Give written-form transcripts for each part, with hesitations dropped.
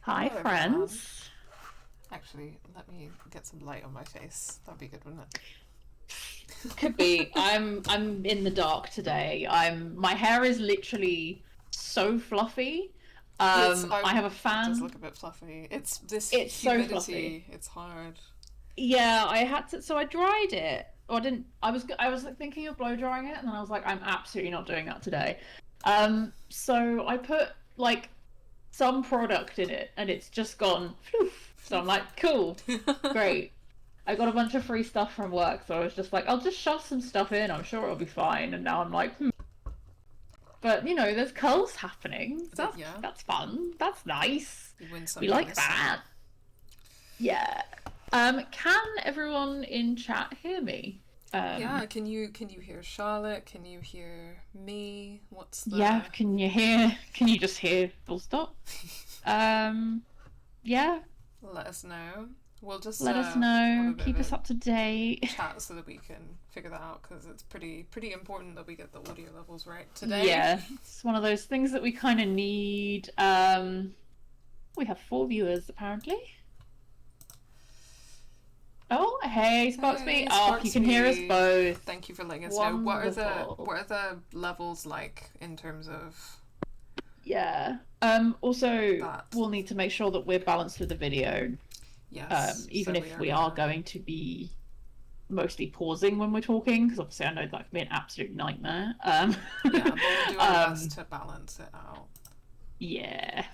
Hi, Hello, everyone. friends. Actually, let me get some light on my face. That'd be good, wouldn't it? Could be. I'm in the dark today. My hair is literally so fluffy. I have a It does fan. look a bit fluffy. It's this It's so fluffy. humidity. It's hard. Yeah, I had to. So I dried it. Or I didn't. I was like thinking of blow drying it, and then I was like, I'm absolutely not doing that today. So I put like some product in it, and it's just gone. Phew. So I'm like, cool, great. I got a bunch of free stuff from work, so I was just like, I'll just shove some stuff in. I'm sure it'll be fine. And now I'm like, but there's curls happening. So that's Yeah, that's fun. That's nice. you win some, We you like miss that. some. Yeah. Can everyone in chat hear me? Yeah, can you hear Charlotte? Can you hear me? What's Yeah. the Can you hear? Can you just hear? Full stop. Um. Yeah. Let us know. We'll just Let us have a know. bit of Keep a us up to date. chat so that we can figure that out because it's pretty important that we get the audio levels right today. Yeah, it's one of those things that we kind of need. We have 4 viewers apparently. Oh, hey, Sparksby. Hey, Oh, you can hear us Sparksby. both. Thank you for letting us know. Wonderful. What are the levels like in terms of Yeah. Also, that? we'll need to make sure that we're balanced with the video. Yes. Even So we if are we are gonna. going to be mostly pausing when we're talking, because obviously I know that can be an absolute nightmare. Yeah, but we'll do our best um, to balance it out. yeah.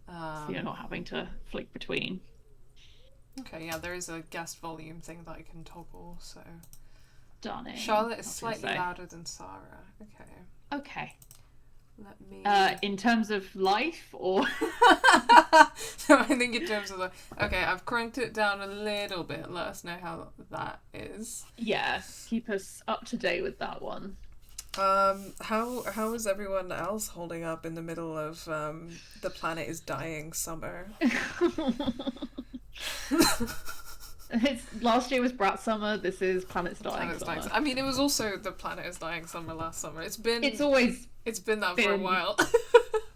So you're not Um, having to flick between. okay, yeah, there is a guest volume thing that I can toggle, so. Stunning. Charlotte is I was gonna slightly say. louder than Sarah. Okay. Okay. Let me. In terms of life, or So I think in terms of the. Okay, I've cranked it down a little bit. Let us know how that is. yeah, keep us up to date with that one. How is everyone else holding up in the middle of the planet is dying summer? It's last year was Brat Summer. This is Planet's Dying Planet's dying. Summer. I mean, it was also the planet is dying summer last summer. It's always It's been that for a been while.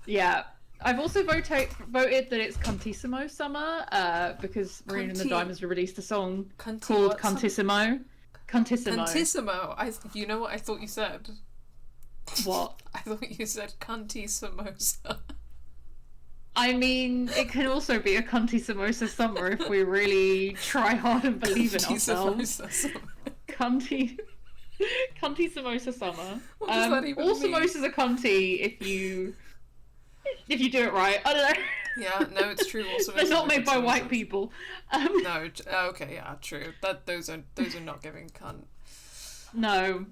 yeah. I've also voted that it's Cantissimo Summer because Marina and the Conti- Diamonds released a song Conti called what summer? Cantissimo. Cantissimo. Cantissimo. You know what I thought you said? What? I thought you said Cunty Samosa. I mean, it can also be a Cunty Samosa Summer if we really try hard and believe in Cunty ourselves. Samosa summer. Cunty, Cunty Samosa Summer. What does that even All mean? samosas are cunty if you do it right. I don't know. Yeah, no, it's true. Also, They're not made by white people. No, okay, yeah, true. Those are not giving cunt. No,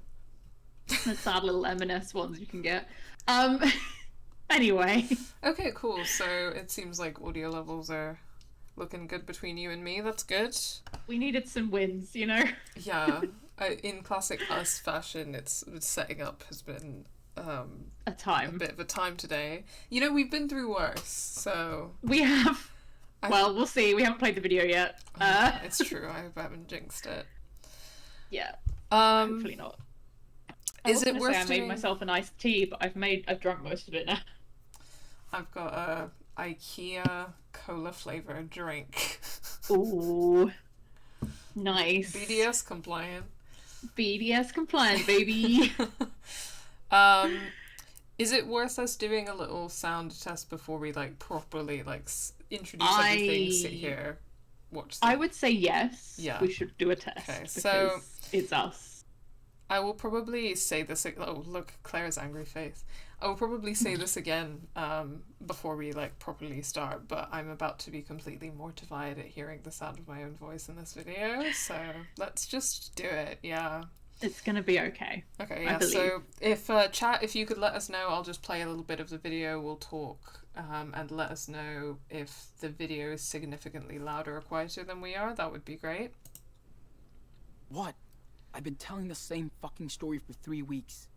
the sad little M&S ones you can get. Anyway. Okay, cool. So it seems like audio levels are looking good between you and me. That's good. We needed some wins, you know? Yeah. In classic us fashion, it's setting up has been A a time. bit of a time today. You know, we've been through worse, so We have. Well, we'll see. We haven't played the video yet. it's true. I hope I haven't jinxed it. Yeah. Um, Hopefully not. Is it worth I made doing? myself an iced tea, but I've drunk most of it now. I've got a IKEA cola flavor drink. Ooh. Nice. BDS compliant. BDS compliant, baby. Is it worth us doing a little sound test before we properly introduce everything, sit here, watch I would say yes. Yeah. We should do a test. Okay, because so it's us. I will probably say this. Oh, look, Claire's angry face. I will probably say this again before we properly start, but I'm about to be completely mortified at hearing the sound of my own voice in this video, so let's just do it. Yeah. It's gonna be okay. Okay, yeah. So if chat, if you could let us know, I'll just play a little bit of the video. We'll talk and let us know if the video is significantly louder or quieter than we are. That would be great. What? I've been telling the same fucking story for 3 weeks.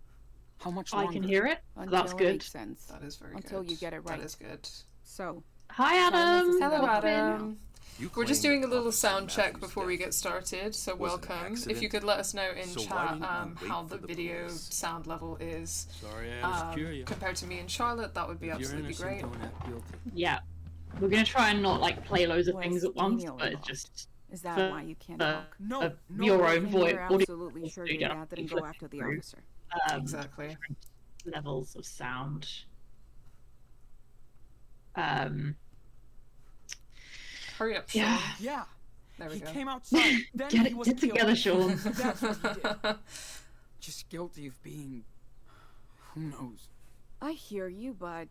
How much longer? I can hear it. That's Until it good. makes sense. That is very good. Until you get it right. That is good. So, Hi, Adam. Hello, Welcome in. Adam. You We're just claim doing a that little Officer sound check Matthews' before we death get started, so was an welcome. If accident? you could let us know in So why chat didn't you how wait the for the video police? sound level is Sorry, I was curious. compared to me and Charlotte, that would be You're absolutely innocent, great. don't act guilty. Yeah. we're gonna try and not like play loads of Was things at once, Daniel but it's involved? just Is that for- why you can't for- talk? No, of no. your I own And voice. you're audio absolutely voice, sure so you your don't dad have to didn't flip go after the through, officer. Exactly. different levels of sound. Hurry up, Yeah. Sean. Yeah. There we He go. came outside. Then Get he was it together, killed. Sean. That's what he did. Just guilty of being. Who knows? I hear you, but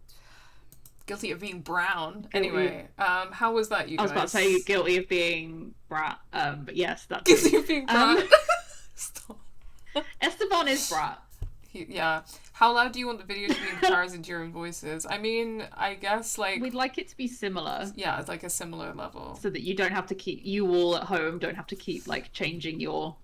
Guilty of being brown. Guilty. Anyway, how was that, you I guys? was about to say guilty of being brat, but yes, that's Guilty of being brown. Stop. Esteban is brat. Yeah. How loud do you want the video to be in Clara's enduring voices? I mean, I guess, like... We'd like it to be similar, Yeah, it's like a similar level. so that you don't have to keep, you all at home don't have to keep like changing your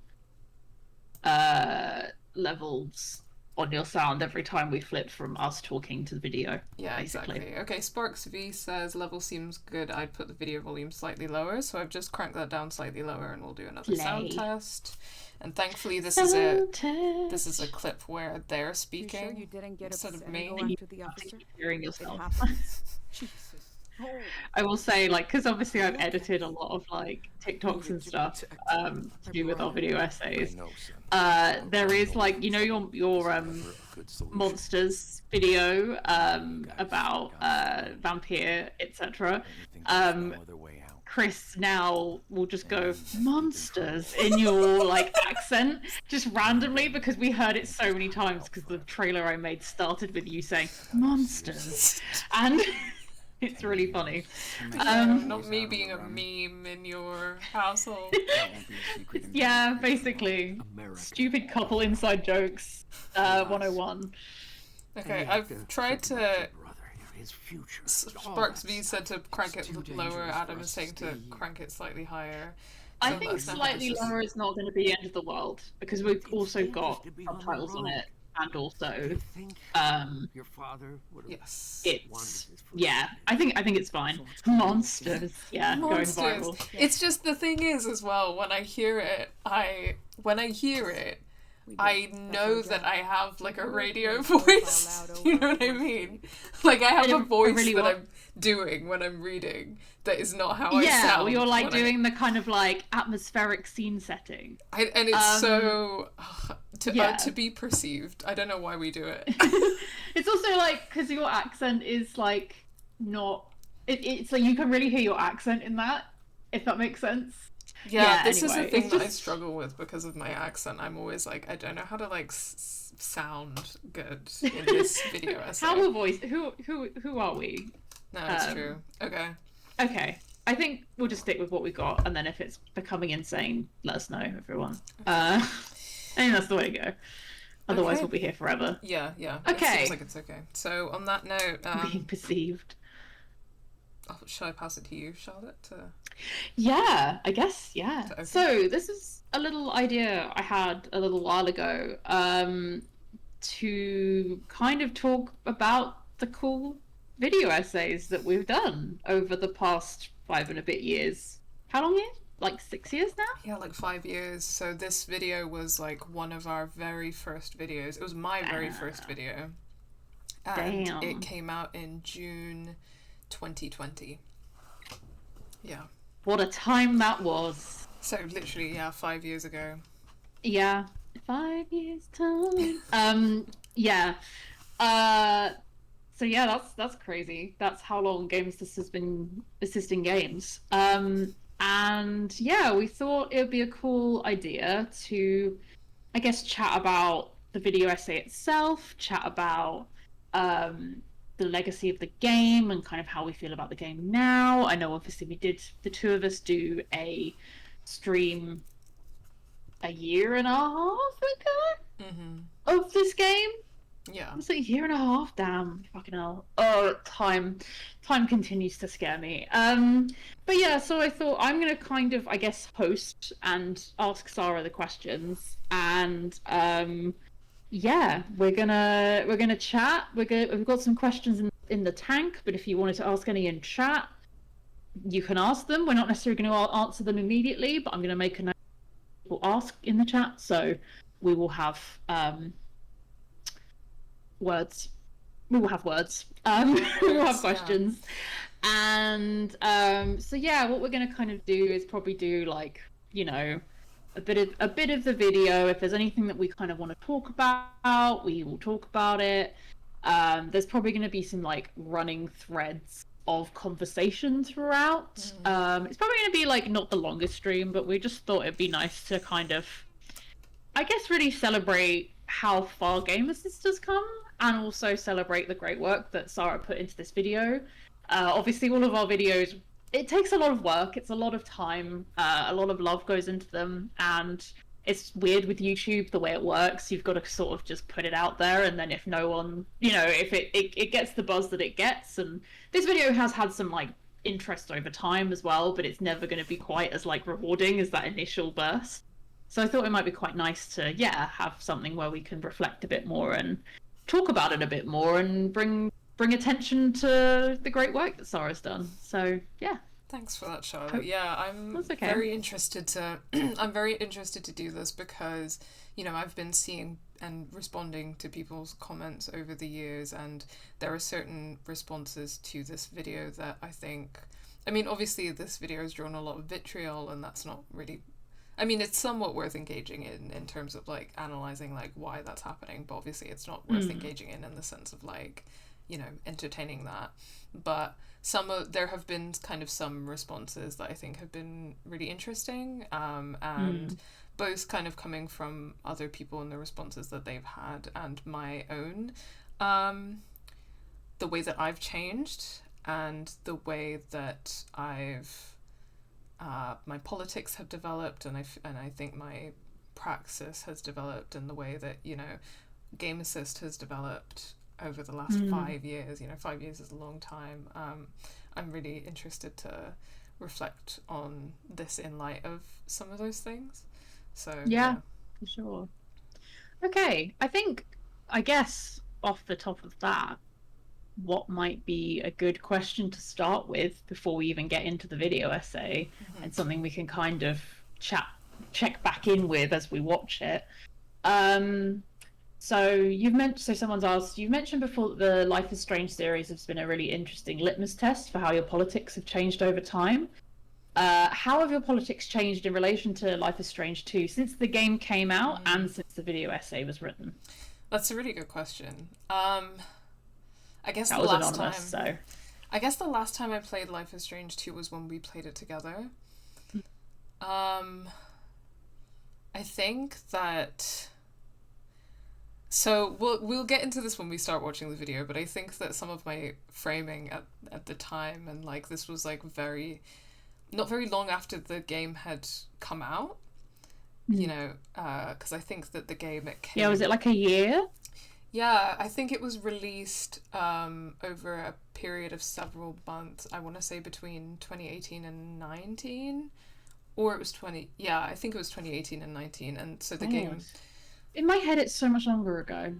levels on your sound every time we flip from us talking to the video. Yeah, basically. exactly. Okay, Sparks V says level seems good. I'd put the video volume slightly lower, so I've just cranked that down slightly lower, and we'll do another sound Slay. test. And thankfully, this is a Test. clip where they're you speaking. sure you didn't get instead upset of and me. go after the officer? Hearing It yourself. happens. Jesus. Oh. I will say, like, because obviously I've edited a lot of like TikToks and stuff to do with our video essays. There is like, you know, your monsters video about vampire, etc. Chris now will just go monsters in your like accent just randomly because we heard it so many times because the trailer I made started with you saying monsters and it's really funny. Not me being a meme in your household. Yeah, basically stupid couple inside jokes 101. Okay, I've tried to... Sparks V said to crank it lower, Adam is saying to crank it slightly higher. I So think that's slightly just- lower is not going to be the end of the world because we've also got subtitles on it and also Your father would have Yes. it's yeah, I think it's fine. Monsters, yeah, Monsters. going viral. It's just the thing is as well, when I hear it, I know that I have like a radio voice. You know what I mean? Like I have a voice really that what? I'm doing when I'm reading that is not how I Yeah, sound. well, you're like when doing the kind of like atmospheric scene setting. and it's so yeah. to be perceived. I don't know why we do it. It's also like because your accent is like not. It's like you can really hear your accent in that, if that makes sense. Yeah, this is the anyway, thing it's that I just- struggle with because of my accent. I'm always like, I don't know how to like sound good in this video essay. How a voice? Who are we? No, it's true. Okay. Okay, I think we'll just stick with what we got, and then if it's becoming insane, let us know, everyone. I think that's the way to go. Otherwise, Okay. we'll be here forever, Yeah. Okay. It seems like it's okay. So on that note, being perceived. shall I pass it to you, Charlotte? Yeah, I guess, yeah. Okay. So this is a little idea I had a little while ago to kind of talk about the cool video essays that we've done over the past 5 and a bit years. How long years? Like 6 years now? Yeah, like 5 years. So this video was like one of our very first videos. It was my very first video. And Damn. it came out in June 2020. Yeah. What a time that was. So literally, yeah, 5 years ago. Yeah. 5 years time. Yeah. So yeah, that's crazy. That's how long GameAssist has been assisting games. And yeah, we thought it would be a cool idea to, I guess, chat about the video essay itself, chat about the legacy of the game and kind of how we feel about the game now. I know obviously the two of us do a stream a year and a half ago of this game. Yeah. It's like a year and a half. Damn, fucking hell. Oh, time continues to scare me. But yeah, so I thought I'm gonna kind of, I guess, host and ask Sara the questions, and yeah, we're gonna chat. We've got some questions in the tank, but if you wanted to ask any in chat, you can ask them. We're not necessarily going to answer them immediately, but I'm going to make a note of people ask in the chat, so we will have words. We will have words. We will have questions. And so yeah, what we're going to kind of do is probably do like, you know, a bit of the video. If there's anything that we kind of want to talk about, we will talk about it. There's probably going to be some like running threads of conversation throughout. It's probably going to be like not the longest stream, but we just thought it'd be nice to kind of, I guess, really celebrate how far Game Assist has come, and also celebrate the great work that Sara put into this video. Obviously, all of our videos, it takes a lot of work, it's a lot of time, a lot of love goes into them, and it's weird with YouTube the way it works. You've got to sort of just put it out there, and then if no one, you know, if it gets the buzz that it gets, and this video has had some like interest over time as well, but it's never going to be quite as like rewarding as that initial burst. So I thought it might be quite nice to, yeah, have something where we can reflect a bit more and talk about it a bit more and bring attention to the great work that Sara's done. So yeah. Thanks for that, Charlotte. Yeah, I'm That's okay. very interested to I'm very interested to do this because, you know, I've been seeing and responding to people's comments over the years, and there are certain responses to this video that I think, I mean, obviously this video has drawn a lot of vitriol, and that's not really, I mean, it's somewhat worth engaging in terms of like analyzing like why that's happening, but obviously it's not worth engaging in the sense of like, you know, entertaining that. But there have been kind of some responses that I think have been really interesting, and both kind of coming from other people and the responses that they've had, and my own, the way that I've changed, and the way that I've my politics have developed, and I think my praxis has developed, and the way that, you know, Game Assist has developed over the last 5 years. You know, 5 years is a long time. I'm really interested to reflect on this in light of some of those things. So Yeah, for sure. Okay, I guess off the top of that, what might be a good question to start with before we even get into the video essay, and something we can kind of check back in with as we watch it. So someone's asked, you've mentioned before that the Life is Strange series has been a really interesting litmus test for how your politics have changed over time. How have your politics changed in relation to Life is Strange 2 since the game came out and since the video essay was written? That's a really good question. I guess That the was last anonymous, time. so. I guess the last time I played Life is Strange 2 was when we played it together. I think that. So we'll get into this when we start watching the video, but I think that some of my framing at the time, and like this was like not very long after the game had come out, you know, because I think that the game Yeah, was it like a year? Yeah, I think it was released over a period of several months. I want to say between 2018 and 19, or it was I think it was 2018 and 19, and so the game. In my head, it's so much longer ago.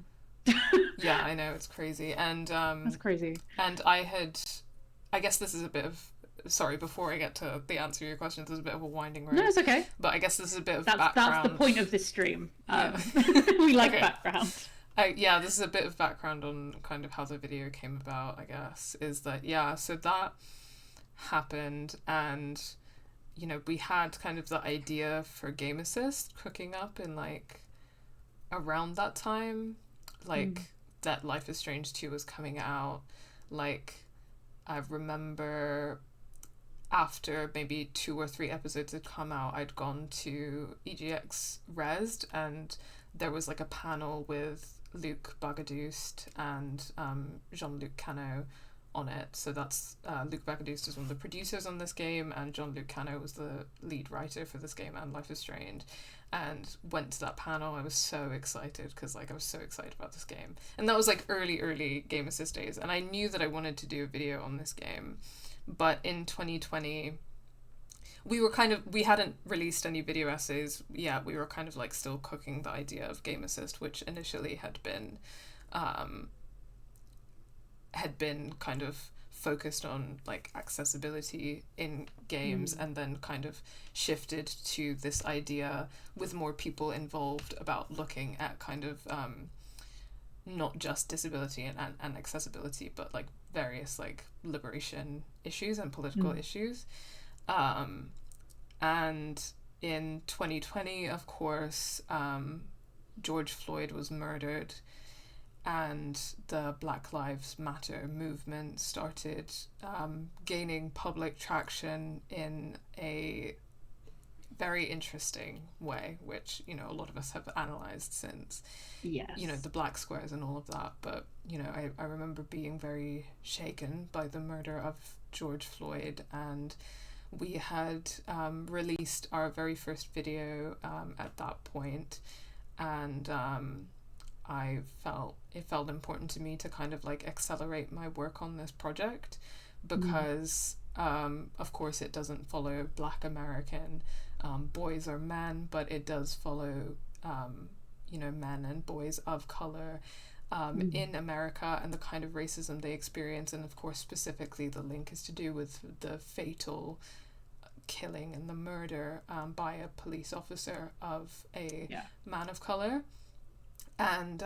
Yeah, I know, it's crazy, and That's crazy. And I guess this is a bit of. Sorry, before I get to the answer to your questions, there's a bit of a winding road. No, it's okay. But I guess this is a bit of That's background. the point of this stream. Yeah. We like Okay. background. Yeah, this is a bit of background on kind of how the video came about, I guess, is that, yeah, so that happened, and, you know, we had kind of the idea for Game Assist cooking up in, like, around that time, like, that Life is Strange 2 was coming out, like, I remember after maybe 2 or 3 episodes had come out, I'd gone to EGX Rezzed, and there was, like, a panel with Luc Bagadouste and Jean-Luc Cano on it. So that's Luc Bagadouste is one of the producers on this game, and Jean-Luc Cano was the lead writer for this game and Life is Strange. And went to that panel. I was so excited because like I was so excited about this game, and that was like early Game Assist days. And I knew that I wanted to do a video on this game, but in 2020. We hadn't released any video essays yet. We were kind of like still cooking the idea of Game Assist, which initially had been kind of focused on like accessibility in games, and then kind of shifted to this idea with more people involved about looking at kind of not just disability and accessibility, but like various like liberation issues and political issues. And in 2020, of course, George Floyd was murdered, and the Black Lives Matter movement started gaining public traction in a very interesting way, which, you know, a lot of us have analysed since. Yes. You know, the black squares and all of that. But, you know, I remember being very shaken by the murder of George Floyd, and we had released our very first video at that point, and it felt important to me to kind of like accelerate my work on this project, because of course it doesn't follow Black American boys or men, but it does follow you know, men and boys of color in America, and the kind of racism they experience. And of course specifically the link is to do with the fatal killing and the murder by a police officer of a man of color. And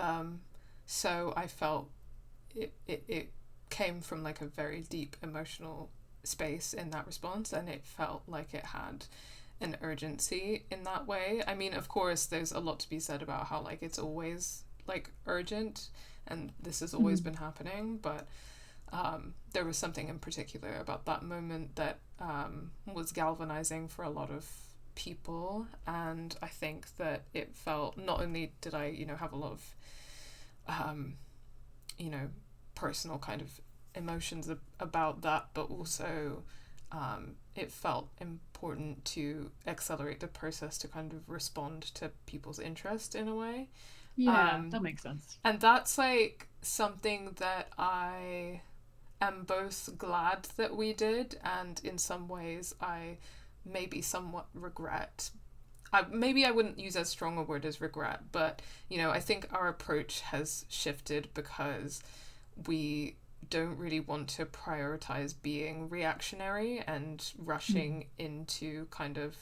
so I felt it came from like a very deep emotional space in that response, and it felt like it had an urgency in that way. I mean, of course there's a lot to be said about how like it's always like urgent and this has always been happening, but there was something in particular about that moment that was galvanizing for a lot of people. And I think that it felt, not only did I, you know, have a lot of you know, personal kind of emotions about that, but also it felt important to accelerate the process to kind of respond to people's interest in a way. That makes sense. And that's like something that I am both glad that we did, and in some ways I maybe somewhat regret. Maybe I wouldn't use as strong a word as regret, but, you know, I think our approach has shifted because we don't really want to prioritize being reactionary and rushing into kind of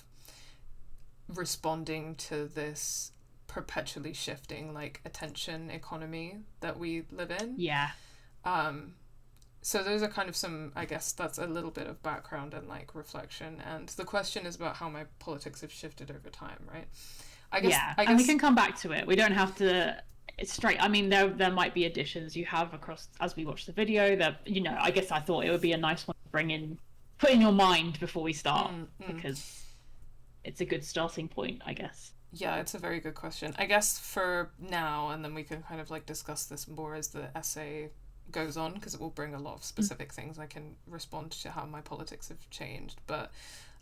responding to this perpetually shifting like attention economy that we live in. So those are kind of some, I guess that's a little bit of background and like reflection, and the question is about how my politics have shifted over time, right? I guess and we can come back to it. We don't have to, it's straight. I mean, there might be additions you have across as we watch the video that, you know, I guess I thought it would be a nice one to bring in, put in your mind before we start, because it's a good starting point, I guess. Yeah, it's a very good question. I guess for now, and then we can kind of like discuss this more as the essay goes on, because it will bring a lot of specific things. I can respond to how my politics have changed, but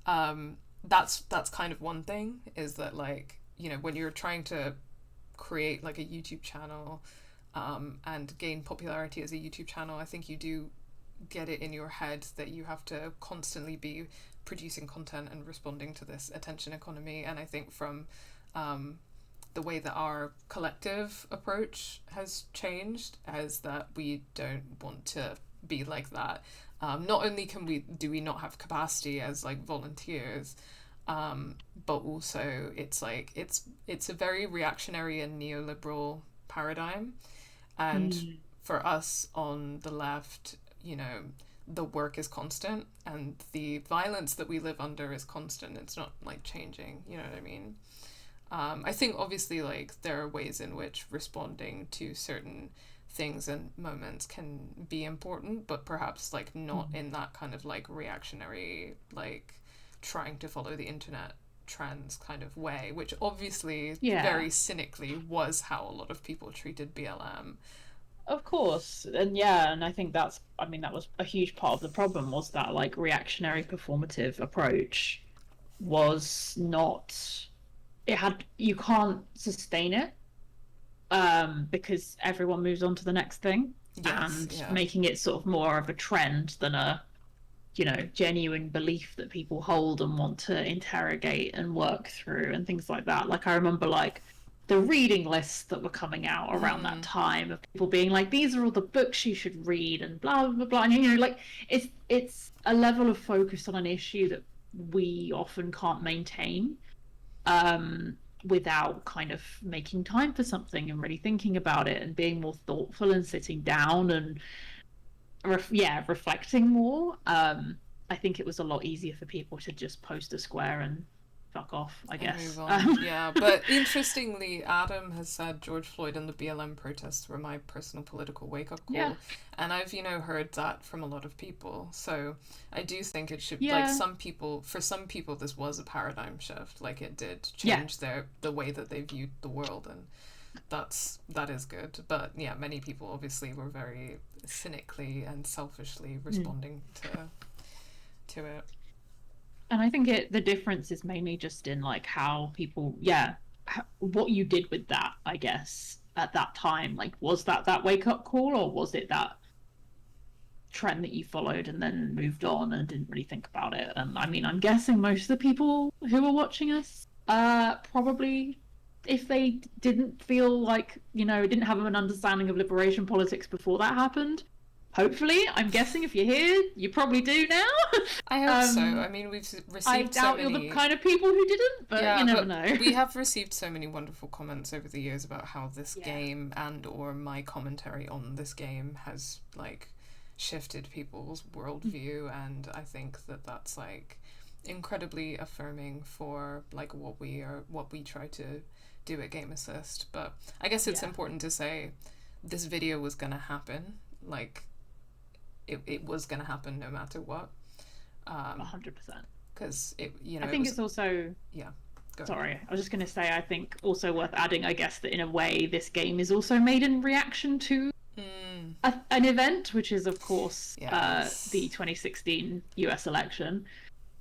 that's kind of one thing, is that, like, you know, when you're trying to create like a YouTube channel and gain popularity as a YouTube channel, I think you do get it in your head that you have to constantly be producing content and responding to this attention economy. And I think from the way that our collective approach has changed is that we don't want to be like that. Not only do we not have capacity as like volunteers, but also it's like it's a very reactionary and neoliberal paradigm, and for us on the left, you know, the work is constant and the violence that we live under is constant. It's not like changing, you know what I mean? I think obviously like there are ways in which responding to certain things and moments can be important, but perhaps like not in that kind of like reactionary, like trying to follow the internet trends kind of way, which obviously very cynically was how a lot of people treated BLM. Of course. And I think that was a huge part of the problem, was that like reactionary performative approach was not, you can't sustain it because everyone moves on to the next thing. Making it sort of more of a trend than a, you know, genuine belief that people hold and want to interrogate and work through and things like that. Like I remember like the reading lists that were coming out around that time of people being like, these are all the books you should read and blah blah blah, and you know, like it's a level of focus on an issue that we often can't maintain without kind of making time for something and really thinking about it and being more thoughtful and sitting down and reflecting more. I think it was a lot easier for people to just post a square and fuck off, I And guess. move on. Yeah, but interestingly, Adam has said George Floyd and the BLM protests were my personal political wake-up call. Yeah. And I've, heard that from a lot of people. So I do think it should, Yeah. for some people, this was a paradigm shift. Like, it did change the way that they viewed the world, and that is good. But yeah, many people obviously were very cynically and selfishly responding to it. And I think the difference is mainly just in like how people, what you did with that, I guess, at that time. Like, was that wake up call, or was it that trend that you followed and then moved on and didn't really think about it? And I mean, I'm guessing most of the people who are watching us, probably, if they didn't feel like, didn't have an understanding of liberation politics before that happened, hopefully, I'm guessing if you're here, you probably do now. I hope so. I mean, we've received I doubt you're the kind of people who didn't, but you never know. We have received so many wonderful comments over the years about how this game and or my commentary on this game has like shifted people's worldview, and I think that that's like incredibly affirming for like what we try to do at Game Assist. But I guess it's important to say this video was gonna happen. Like, it was going to happen no matter what. 100%. Because I think it's also... Yeah. Sorry, I was just going to say, I think also worth adding, I guess, that in a way this game is also made in reaction to an event, which is, of course, the 2016 US election.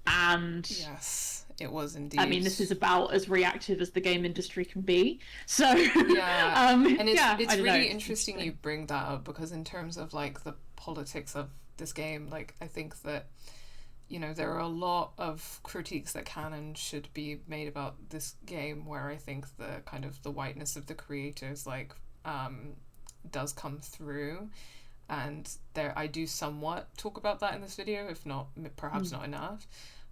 And... Yes, it was indeed. I mean, this is about as reactive as the game industry can be. So... Yeah. And it's really interesting you bring that up, because in terms of, like, the politics of this game, like, I think that there are a lot of critiques that can and should be made about this game, where I think the kind of the whiteness of the creators like does come through, and there I do somewhat talk about that in this video, if not perhaps not enough.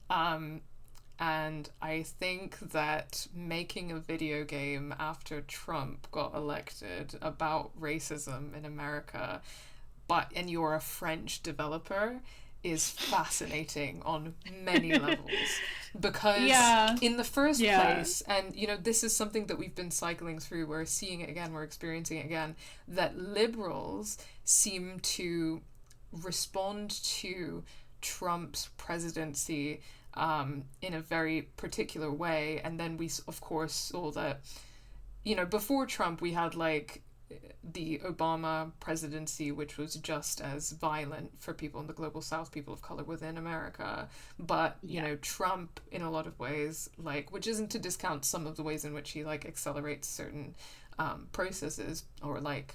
And I think that making a video game after Trump got elected about racism in America, and you're a French developer, is fascinating on many levels. Because in the first place, and this is something that we've been cycling through, we're seeing it again, we're experiencing it again, that liberals seem to respond to Trump's presidency in a very particular way. And then we of course saw that before Trump we had like the Obama presidency, which was just as violent for people in the global south, people of color within America. But Trump in a lot of ways, like, which isn't to discount some of the ways in which he like accelerates certain processes, or like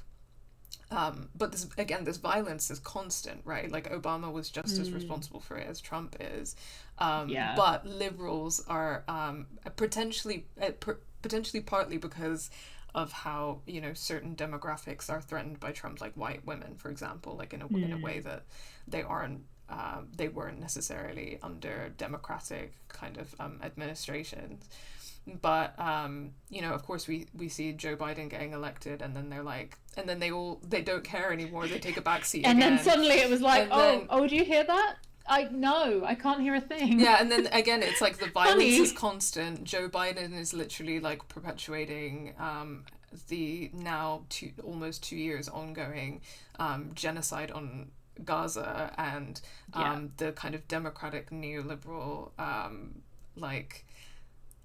but this violence is constant, right? Like, Obama was just as responsible for it as Trump is. But liberals are potentially partly because of how certain demographics are threatened by Trump, like white women, for example, like in a way that they weren't necessarily under democratic kind of administrations. But of course we see Joe Biden getting elected, and then they're like, and then they don't care anymore, they take a backseat and again. then suddenly it was like, oh, do you hear that? I can't hear a thing. Yeah, and then again it's like the violence is constant. Joe Biden is literally like perpetuating the now almost 2 years ongoing genocide on Gaza, and the kind of democratic neoliberal like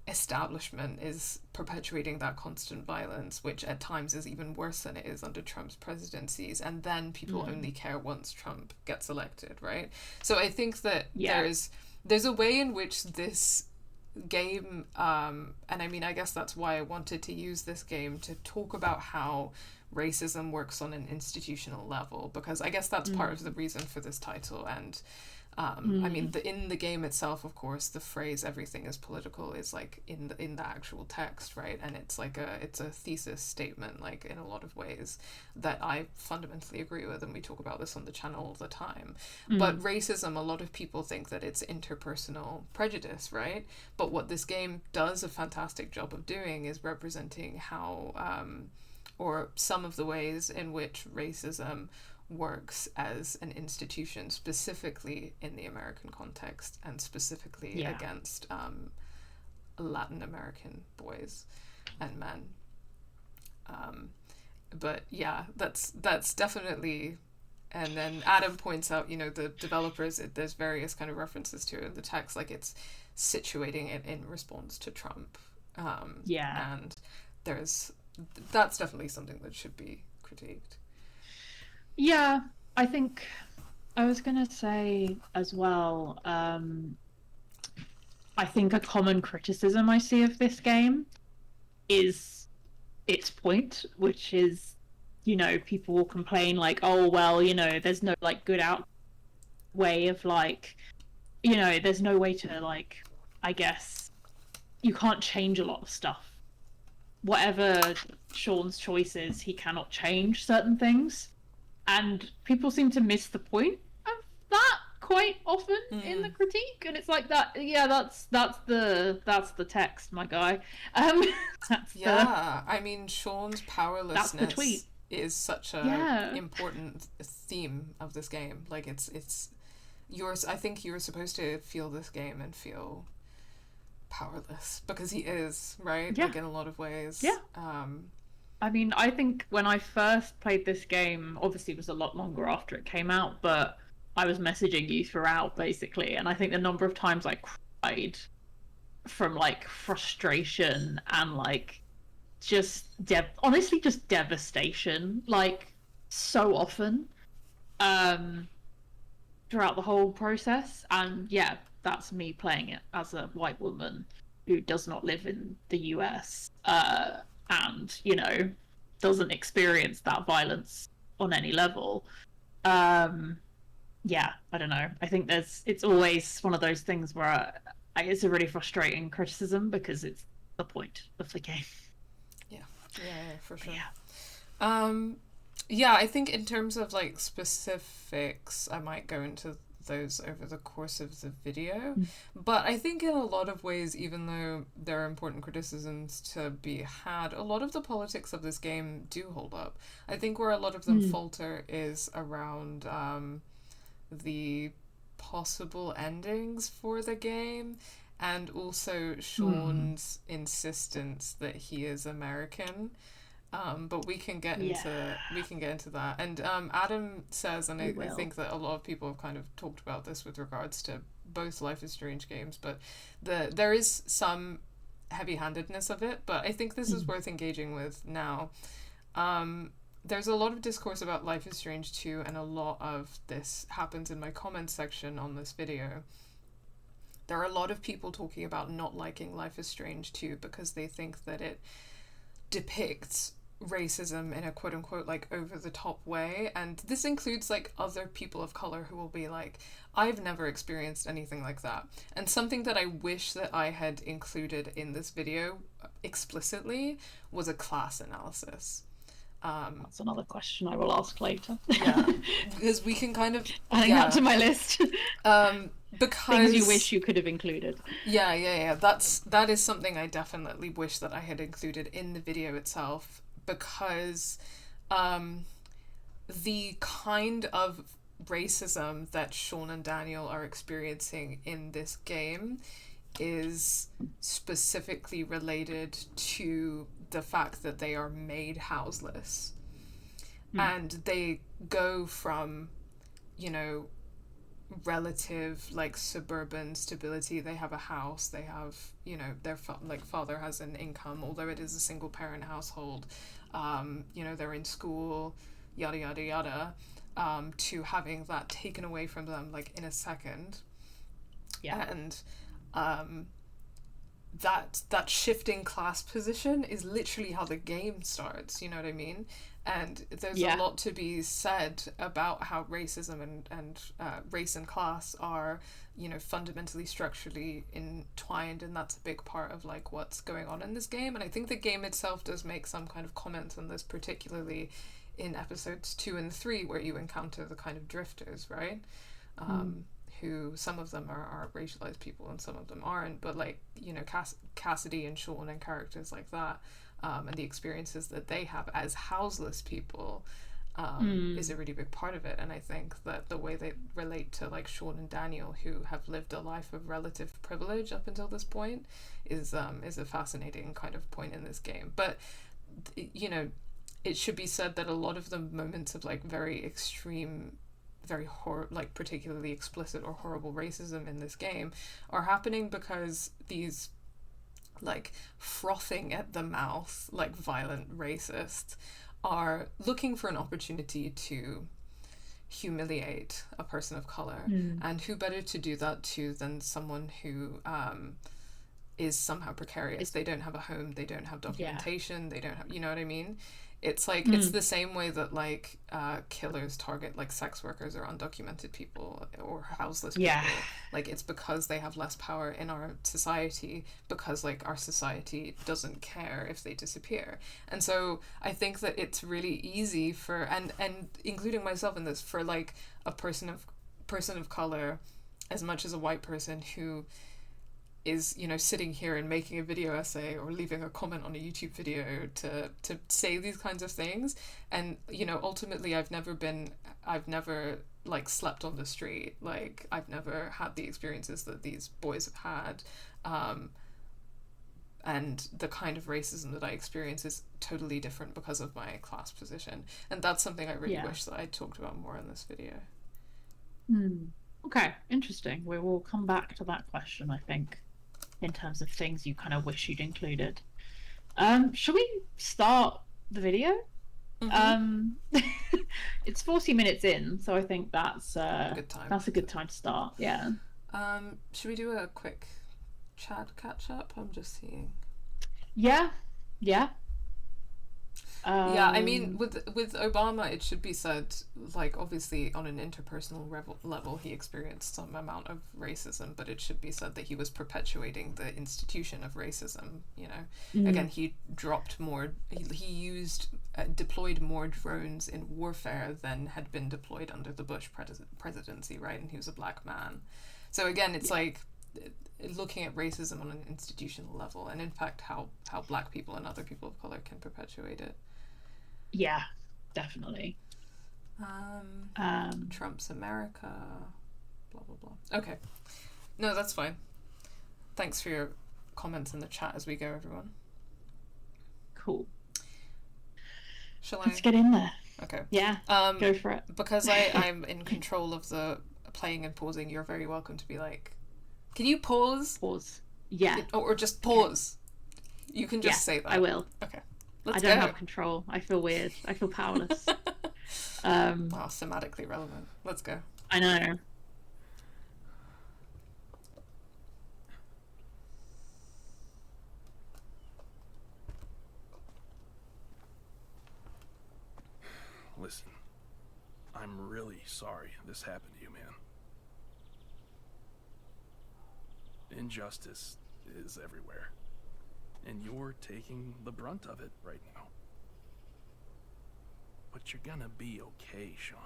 establishment is perpetuating that constant violence, which at times is even worse than it is under Trump's presidencies. And then people only care once Trump gets elected, right? So I think that there's a way in which this game, and I mean, I guess that's why I wanted to use this game to talk about how racism works on an institutional level, because I guess that's part of the reason for this title. And I mean, in the game itself, of course, the phrase "everything is political" is like in the actual text, right? And it's like it's a thesis statement, like in a lot of ways, that I fundamentally agree with, and we talk about this on the channel all the time. But racism, a lot of people think that it's interpersonal prejudice, right? But what this game does a fantastic job of doing is representing how, or some of the ways in which racism works as an institution, specifically in the American context and specifically against Latin American boys and men. But yeah, that's definitely. And then Adam points out, the developers, there's various kind of references to it in the text, like it's situating it in response to Trump. And that's definitely something that should be critiqued. Yeah, I think I was going to say as well, I think a common criticism I see of this game is its point, which is, people will complain like, oh, well, there's no like good way of like, there's no way to like, I guess, you can't change a lot of stuff. Whatever Sean's choice is, he cannot change certain things. And people seem to miss the point of that quite often in the critique, and it's like that. Yeah, that's the text, my guy. I mean, Sean's powerlessness that's the tweet. Is such a important theme of this game. Like it's yours. I think you're supposed to feel this game and feel powerless because he is, right? Like in a lot of ways. I mean, I think when I first played this game, obviously it was a lot longer after it came out, but I was messaging you throughout, basically, and I think the number of times I cried from, like, frustration and, like, just honestly just devastation, like, so often, throughout the whole process. And yeah, that's me playing it as a white woman who does not live in the US, and doesn't experience that violence on any level. Yeah, I don't know. I think it's always one of those things where it's a really frustrating criticism because it's the point of the game. Yeah, for sure. Yeah, I think in terms of like specifics, I might go into those over the course of the video. But I think in a lot of ways, even though there are important criticisms to be had, a lot of the politics of this game do hold up. I think where a lot of them falter is around the possible endings for the game, and also Sean's insistence that he is American. But we can get into that. And Adam says, and I think that a lot of people have kind of talked about this with regards to both Life is Strange games, but there is some heavy-handedness of it, but I think this is worth engaging with now. There's a lot of discourse about Life is Strange 2, and a lot of this happens in my comments section on this video. There are a lot of people talking about not liking Life is Strange 2 because they think that it depicts racism in a quote-unquote like over-the-top way, and this includes like other people of color who will be like, I've never experienced anything like that. And something that I wish that I had included in this video explicitly was a class analysis. That's another question I will ask later. Because we can kind of adding that to my list. Because things you wish you could have included. That is something I definitely wish that I had included in the video itself, because the kind of racism that Sean and Daniel are experiencing in this game is specifically related to the fact that they are made houseless. And they go from, relative like suburban stability. They have a house, they have, their father has an income, although it is a single parent household. They're in school, yada yada yada, to having that taken away from them like in a second. And that shifting class position is literally how the game starts, you know what I mean? And there's a lot to be said about how racism and race and class are, fundamentally structurally entwined, and that's a big part of like what's going on in this game. And I think the game itself does make some kind of comments on this, particularly in episodes 2 and 3, where you encounter the kind of drifters, right? Who some of them are racialized people and some of them aren't, but like, Cassidy and Sean and characters like that, and the experiences that they have as houseless people, is a really big part of it. And I think that the way they relate to like Sean and Daniel, who have lived a life of relative privilege up until this point, is a fascinating kind of point in this game. But you know, it should be said that a lot of the moments of like very extreme, very like particularly explicit or horrible racism in this game are happening because these like frothing at the mouth, like violent racists are looking for an opportunity to humiliate a person of color. And who better to do that to than someone who is somehow precarious. They don't have a home, they don't have documentation, they don't have, you know what I mean? It's like it's the same way that like killers target like sex workers or undocumented people or houseless people. Like it's because they have less power in our society, because like our society doesn't care if they disappear. And so I think that it's really easy for and including myself in this, for like a person of color as much as a white person who is, you know, sitting here and making a video essay or leaving a comment on a YouTube video to say these kinds of things. And, you know, ultimately I've never like slept on the street. Like I've never had the experiences that these boys have had. And the kind of racism that I experience is totally different because of my class position. And that's something I really wish that I talked about more in this video. Okay, interesting. We will come back to that question, I think, in terms of things you kind of wish you'd included. Shall we start the video? It's 40 minutes in, so I think that's a good time. That's a good time to start. Yeah. Should we do a quick chat catch up? I'm just seeing. Yeah. I mean, with Obama, it should be said, like, obviously on an interpersonal level, he experienced some amount of racism, but it should be said that he was perpetuating the institution of racism, you know. Again, he dropped more, he deployed more drones in warfare than had been deployed under the Bush presidency, right? And he was a black man. So again, it's like looking at racism on an institutional level, and in fact how black people and other people of color can perpetuate it. Yeah, definitely. Trump's America, blah blah blah. Okay, no, that's fine. Thanks for your comments in the chat as we go, everyone. Cool. Let's get in there. Okay. Yeah. Go for it. Because I'm in control of the playing and pausing, you're very welcome to be like, can you pause? Pause. Yeah. Or just pause. Okay. You can just say that. I will. Okay. I don't have control. I feel weird. I feel powerless. Wow, thematically relevant. Let's go. I know. Listen, I'm really sorry this happened to you, man. Injustice is everywhere, and you're taking the brunt of it right now. But you're gonna be okay, Sean.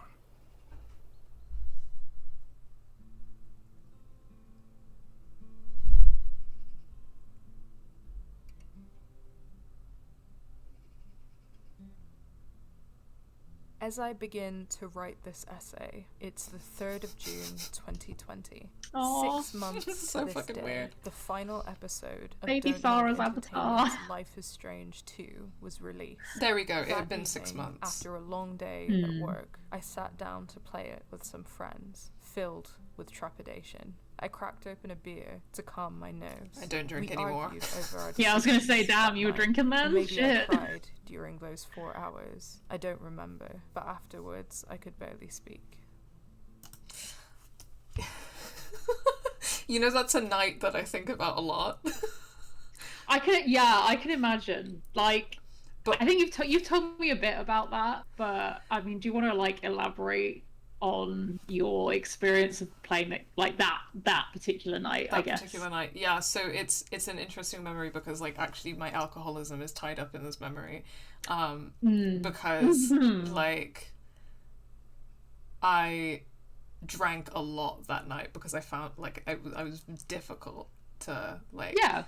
As I begin to write this essay, it's the 3rd of June, 2020. Aww. 6 months This is so to this fucking day, weird. the final episode of Baby Don't Farah's Knock Avatar. Entertainment's Life is Strange 2 was released. There we go. It That had been 6 evening, months. After a long day at work, I sat down to play it with some friends, filled with trepidation. I cracked open a beer to calm my nerves. I don't drink We anymore. argued over our Yeah, I was gonna say, decisions damn, that you were night. drinking then? Maybe Shit. I cried during those 4 hours. I don't remember, but afterwards I could barely speak. You know, that's a night that I think about a lot. I can imagine. Like, But I think you've told me a bit about that, but I mean, do you want to like elaborate on your experience of playing it like that particular night? I guess. particular night, yeah. So it's an interesting memory because like actually my alcoholism is tied up in this memory, because like I drank a lot that night because I found like I was difficult to like. Yeah.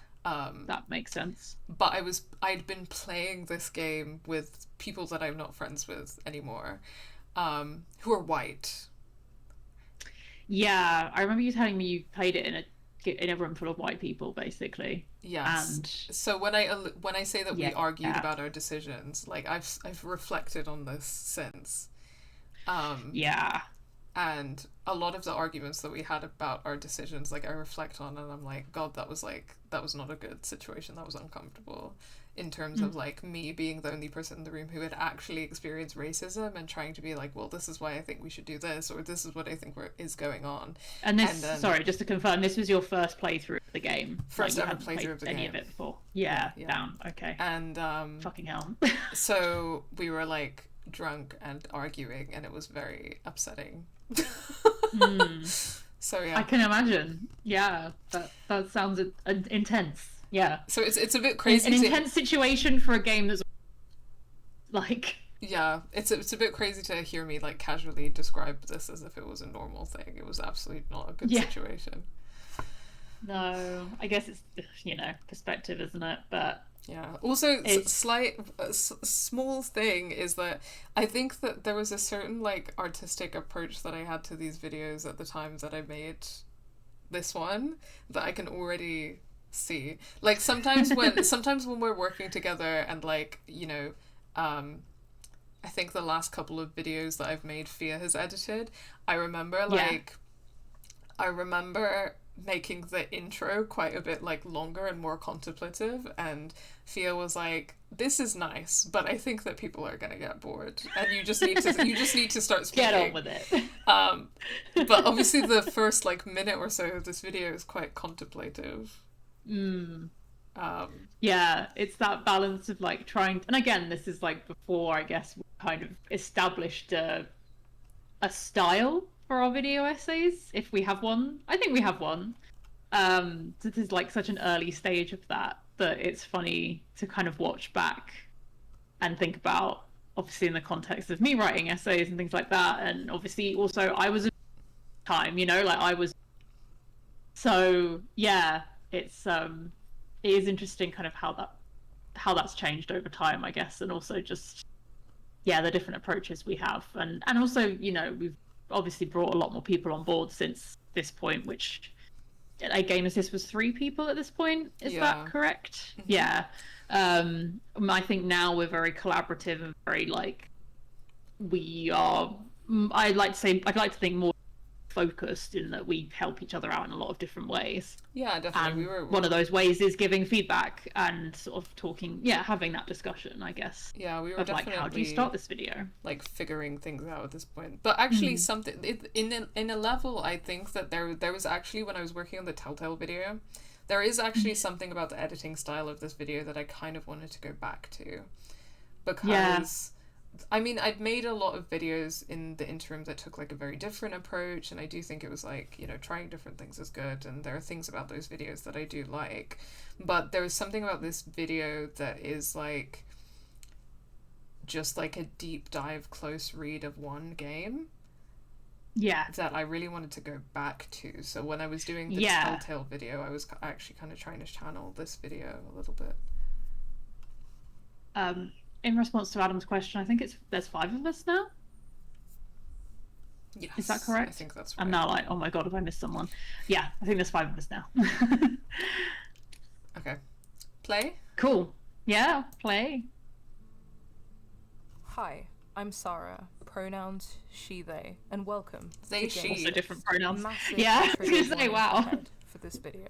That makes sense. But I'd been playing this game with people that I'm not friends with anymore, who are white. Yeah, I remember you telling me you played it in a room full of white people, basically. Yes. And So when I say that we yeah, argued about our decisions, like I've reflected on this since. yeah, And a lot of the arguments that we had about our decisions, like I reflect on and I'm like, God, that was not a good situation. That was uncomfortable in terms of like me being the only person in the room who had actually experienced racism and trying to be like, well, this is why I think we should do this, or this is what I think is going on. and this, then, sorry, just to confirm, this was your first playthrough of the game. First you ever hadn't playthrough played of the any game. of it before. Yeah, Yeah. down. Okay. And Fucking hell. so we were like drunk and arguing, and it was very upsetting. So yeah, I can imagine. Yeah, that sounds intense. Yeah. so it's a bit crazy. An intense situation for a game that's like. Yeah, it's a bit crazy to hear me like casually describe this as if it was a normal thing. It was absolutely not a good situation. No, I guess it's perspective, isn't it? But yeah. Also, small thing is that I think that there was a certain like artistic approach that I had to these videos at the time that I made this one that I can already see. Like sometimes when we're working together and like I think the last couple of videos that I've made Fia has edited, I remember making the intro quite a bit like longer and more contemplative, and Fia was like, this is nice, but I think that people are gonna get bored and you just need to start speaking. get on with it. But obviously the first like minute or so of this video is quite contemplative. Yeah, it's that balance of like trying, and again, this is like before I guess we kind of established a style for our video essays, if we have one. I think we have one. This is like such an early stage of that it's funny to kind of watch back and think about, obviously in the context of me writing essays and things like that, and obviously also I was a time, like I was. So yeah, it is interesting kind of how that's changed over time, I guess, and also just the different approaches we have, and also we've obviously brought a lot more people on board since this point, which a game as this was 3 people at this point, is that correct? Yeah. I think now we're very collaborative and very like I'd like to think more focused in that we help each other out in a lot of different ways. Yeah, definitely. And one of those ways is giving feedback and sort of talking, having that discussion, I guess. Yeah, we were of definitely like, how do you start this video? like figuring things out at this point. But actually, in a level, I think that there was actually, when I was working on the Telltale video, there is actually something about the editing style of this video that I kind of wanted to go back to, because I mean, I'd made a lot of videos in the interim that took like a very different approach, and I do think it was like, trying different things is good, and there are things about those videos that I do like, but there was something about this video that is like just like a deep dive close read of one game that I really wanted to go back to. So when I was doing the Telltale video, I was actually kind of trying to channel this video a little bit. In response to Adam's question, I think there's 5 of us now. Yes, is that correct? I think that's right. I'm now like, oh my god, have I missed someone? Yeah, I think there's 5 of us now. Okay. Play? Cool. Yeah, play. Hi, I'm Sara. Pronouns she, they, and welcome. They, to she. Games Also different pronouns. Massive Yeah, I was trigger gonna say, warning wow. ahead for this video.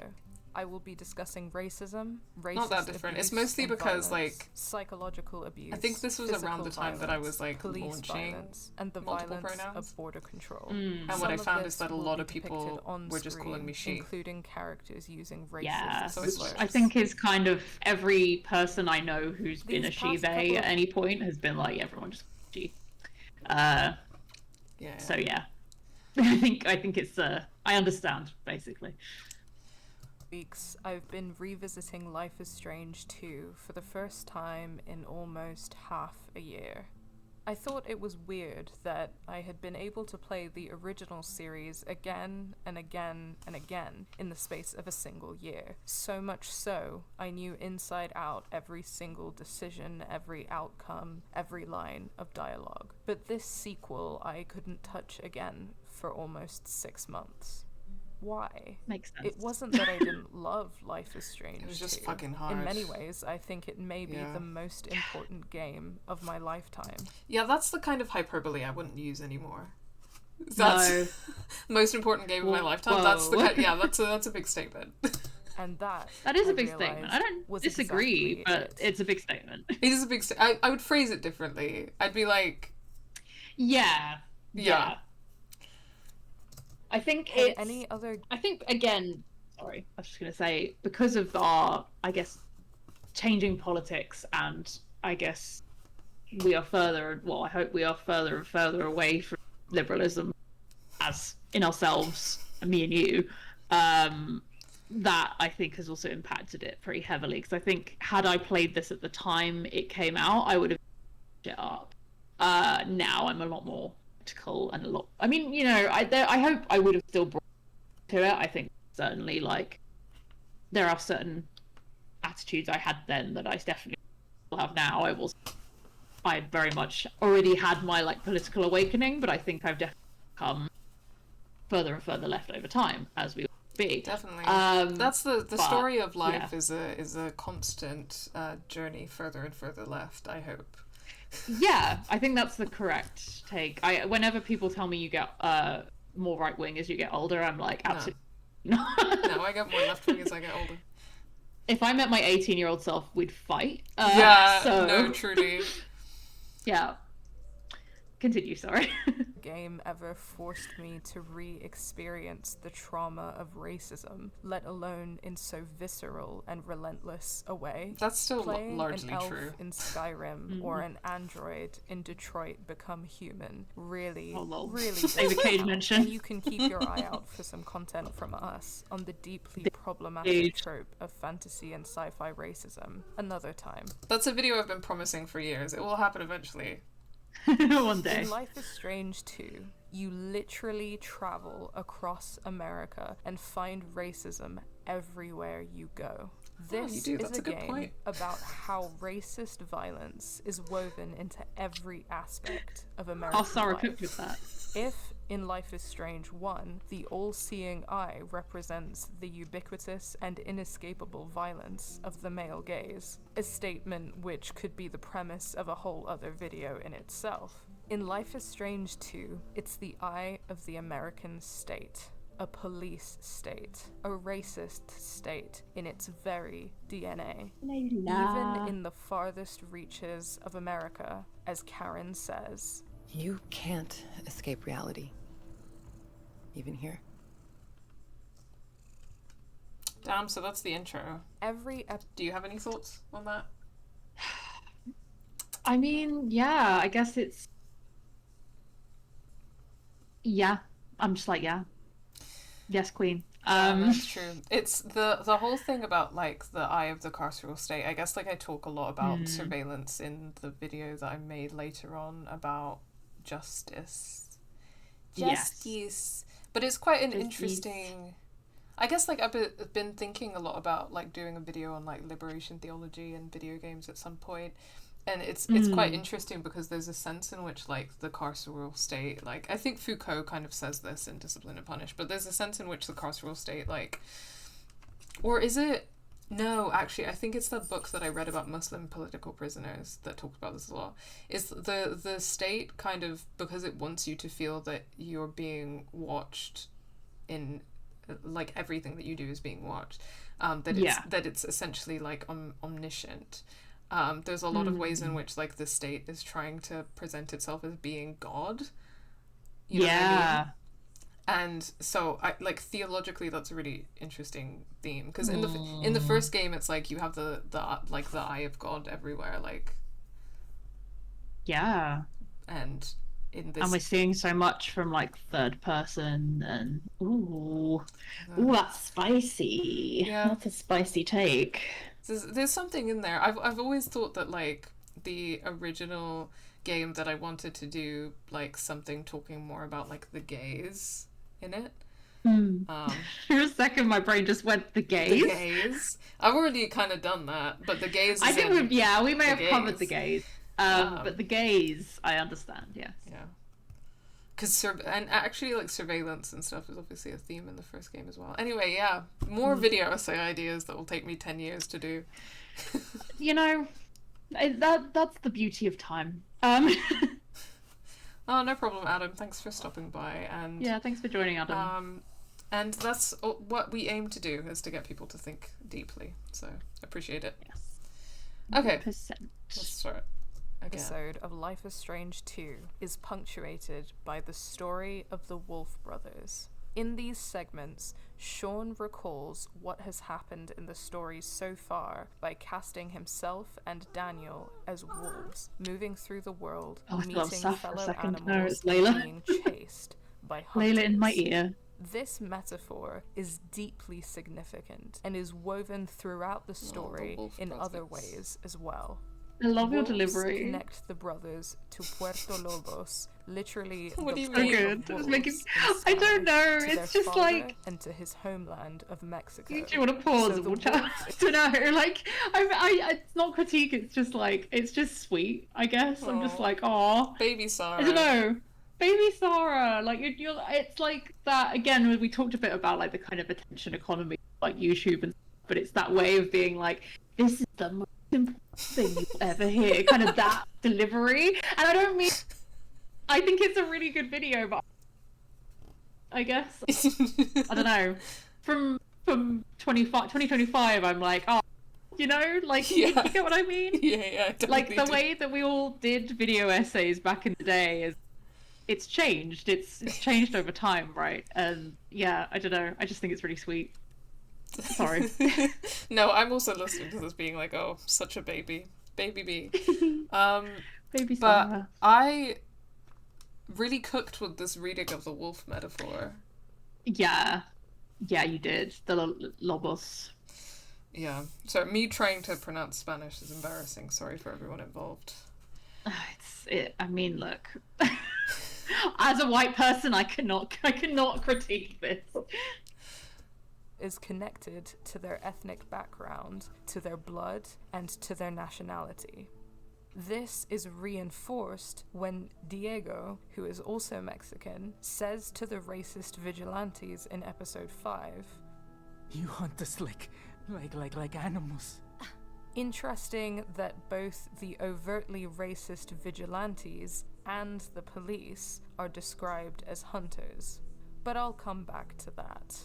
I will be discussing racism, racist Not that different. It's abuse mostly and because, violence, like, psychological abuse. I think this was around the time that I was like police launching violence, and the multiple violence pronouns. of border control. And what Some I of found this is that a will lot be of people depicted on were just calling me she. including characters using racist Yeah, So it's which hilarious. I think is kind of every person I know who's been a These she past they couple at of- any point has been like, everyone just she. Yeah. So yeah, I think it's I understand basically. weeks, I've been revisiting Life is Strange 2 for the first time in almost half a year. I thought it was weird that I had been able to play the original series again and again and again in the space of a single year. So much so, I knew inside out every single decision, every outcome, every line of dialogue. But this sequel I couldn't touch again for almost 6 months. Why? Makes sense. It wasn't that I didn't love Life is Strange. It was just 2. fucking hard. In many ways, I think it may be Yeah. the most important game of my lifetime. Yeah, that's the kind of hyperbole I wouldn't use anymore. That's most important game of my lifetime. That's the kind, that's a big statement. And that is I a big statement. realized I don't was disagree, exactly but it. it's a big statement. It is a big I would phrase it differently. I'd be like, Yeah. I think Had it's... any other I think, again, sorry, I was just going to say, because of our, I guess, changing politics, and I guess we are further, well, I hope we are further and further away from liberalism as in ourselves, me and you, that I think has also impacted it pretty heavily. Because I think had I played this at the time it came out, I would have it up. Now I'm a lot more practical and a lot. I mean, you know, I hope I would have still brought to it. I think certainly, like, there are certain attitudes I had then that I definitely still have now. I very much already had my like political awakening, but I think I've definitely come further and further left over time, as we will be. definitely. That's the story of life yeah. is a constant journey further and further left, I hope. Yeah, I think that's the correct take. Whenever people tell me you get more right wing as you get older, I'm like, absolutely not. No, I get more left wing as I get older. If I met my 18-year-old self, we'd fight. No, truly. Yeah. Continue, sorry. game ever forced me to re-experience the trauma of racism, let alone in so visceral and relentless a way. That's still Playing largely an elf true. in Skyrim or an android in Detroit Become Human really David Cage mentioned. And you can keep your eye out for some content from us on the deeply problematic trope of fantasy and sci-fi racism another time. That's a video I've been promising for years. It will happen eventually. One day. In Life is Strange 2, you literally travel across America and find racism everywhere you go. This you do. is That's a a good game point. about how racist violence is woven into every aspect of American Sara life. cooked with that. If in Life is Strange 1, the all-seeing eye represents the ubiquitous and inescapable violence of the male gaze, a statement which could be the premise of a whole other video in itself. In Life is Strange 2, it's the eye of the American state, a police state, a racist state in its very DNA. Even in the farthest reaches of America, as Karen says, you can't escape reality. Even here. Damn, so that's the intro. Do you have any thoughts on that? I mean, yeah, I guess it's... Yeah. I'm just like, yeah. Yes, queen. That's true. It's the whole thing about, like, the eye of the carceral state. I guess, like, I talk a lot about surveillance in the video that I made later on about justice. Yes. But it's quite an interesting... I guess, like, I've been thinking a lot about, like, doing a video on, like, liberation theology and video games at some point. And it's quite interesting because there's a sense in which, like, the carceral state, like, I think Foucault kind of says this in Discipline and Punish, but there's a sense in which the carceral state, like, or is it, no, actually, I think it's the book that I read about Muslim political prisoners that talked about this a lot, is the state kind of, because it wants you to feel that you're being watched in, like, everything that you do is being watched, that it's essentially, like, omniscient. There's a lot of ways in which, like, the state is trying to present itself as being God. You know what I mean? And so, theologically, that's a really interesting theme. Because in the first game, it's like you have the eye of God everywhere, like. Yeah. And in this. And we're seeing so much from, like, third person and ooh, that's spicy. Yeah. That's a spicy take. There's something in there. I've always thought that, like, the original game that I wanted to do like something talking more about like the gays in it. For a second, my brain just went the gays. The gays. I've already kind of done that, but the gays. I think we may have covered the gays. gays. But the gays, I understand. Yes. Yeah. Because and actually, like surveillance and stuff is obviously a theme in the first game as well. Anyway, yeah, more video essay ideas that will take me 10 years to do. You know, that's the beauty of time. Oh, no problem, Adam. Thanks for stopping by. And yeah, thanks for joining, Adam. And that's what we aim to do, is to get people to think deeply. So appreciate it. Yes. Okay. 100%. Let's start again. Episode of Life is Strange 2 is punctuated by the story of the Wolf brothers. In these segments, Sean recalls what has happened in the story so far by casting himself and Daniel as wolves, moving through the world, meeting fellow animals, and being chased by hunters. Layla in my ear. This metaphor is deeply significant and is woven throughout the story in other ways as well. I love your Wolves delivery. connect the brothers to Puerto Lobos, literally What do the you place mean? So of good. wolves Making... in I don't Spain, know. to It's their just father like. and to his homeland of Mexico. Do you want to pause So and the we'll chat? I don't know. Like, it's not critique. It's just like, it's just sweet. I guess I'm just Aw. like, oh, Baby Sara. I don't know. Baby Sara, like you're. It's like that again. We talked a bit about like the kind of attention economy, like YouTube, and but it's that way of being like, this is the most important thing you ever hear, kind of that delivery. And I don't mean. I think it's a really good video, but I guess I don't know. From 2025, I'm like, oh, you know, like you get what I mean? Yeah, definitely Like the do. way that we all did video essays back in the day is. It's changed. It's changed over time, right? And yeah, I don't know. I just think it's really sweet. Sorry. No, I'm also listening to this being like, oh, such a baby bee. Baby But Sara. I really cooked with this reading of the wolf metaphor. Yeah, you did. The Lobos. Yeah. So me trying to pronounce Spanish is embarrassing. Sorry for everyone involved. I mean, look. As a white person, I cannot critique this. Is connected to their ethnic background, to their blood, and to their nationality. This is reinforced when Diego, who is also Mexican, says to the racist vigilantes in episode 5, You hunt us like animals. Interesting that both the overtly racist vigilantes and the police are described as hunters. But I'll come back to that.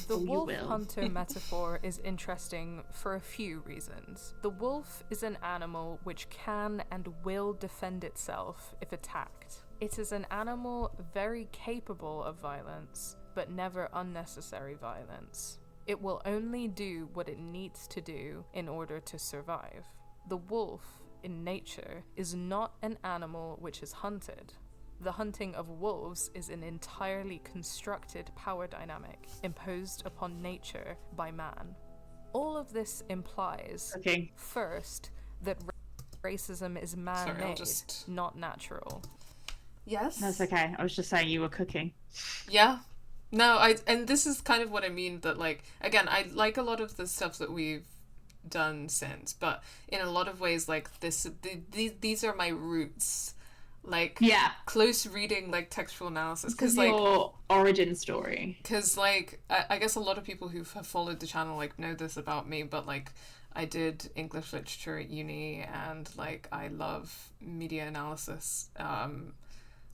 The wolf hunter metaphor is interesting for a few reasons. The wolf is an animal which can and will defend itself if attacked. It is an animal very capable of violence, but never unnecessary violence. It will only do what it needs to do in order to survive. The wolf, in nature, is not an animal which is hunted. The hunting of wolves is an entirely constructed power dynamic imposed upon nature by man. All of this implies, first, that racism is man-made, not natural. Yes? That's okay. I was just saying you were cooking. Yeah. No, and this is kind of what I mean, that like, again, I like a lot of the stuff that we've done since, but in a lot of ways, like these are my roots, like close reading, like textual analysis, because like your origin story. Because like I guess a lot of people who have followed the channel like know this about me, but like I did English literature at uni, and like I love media analysis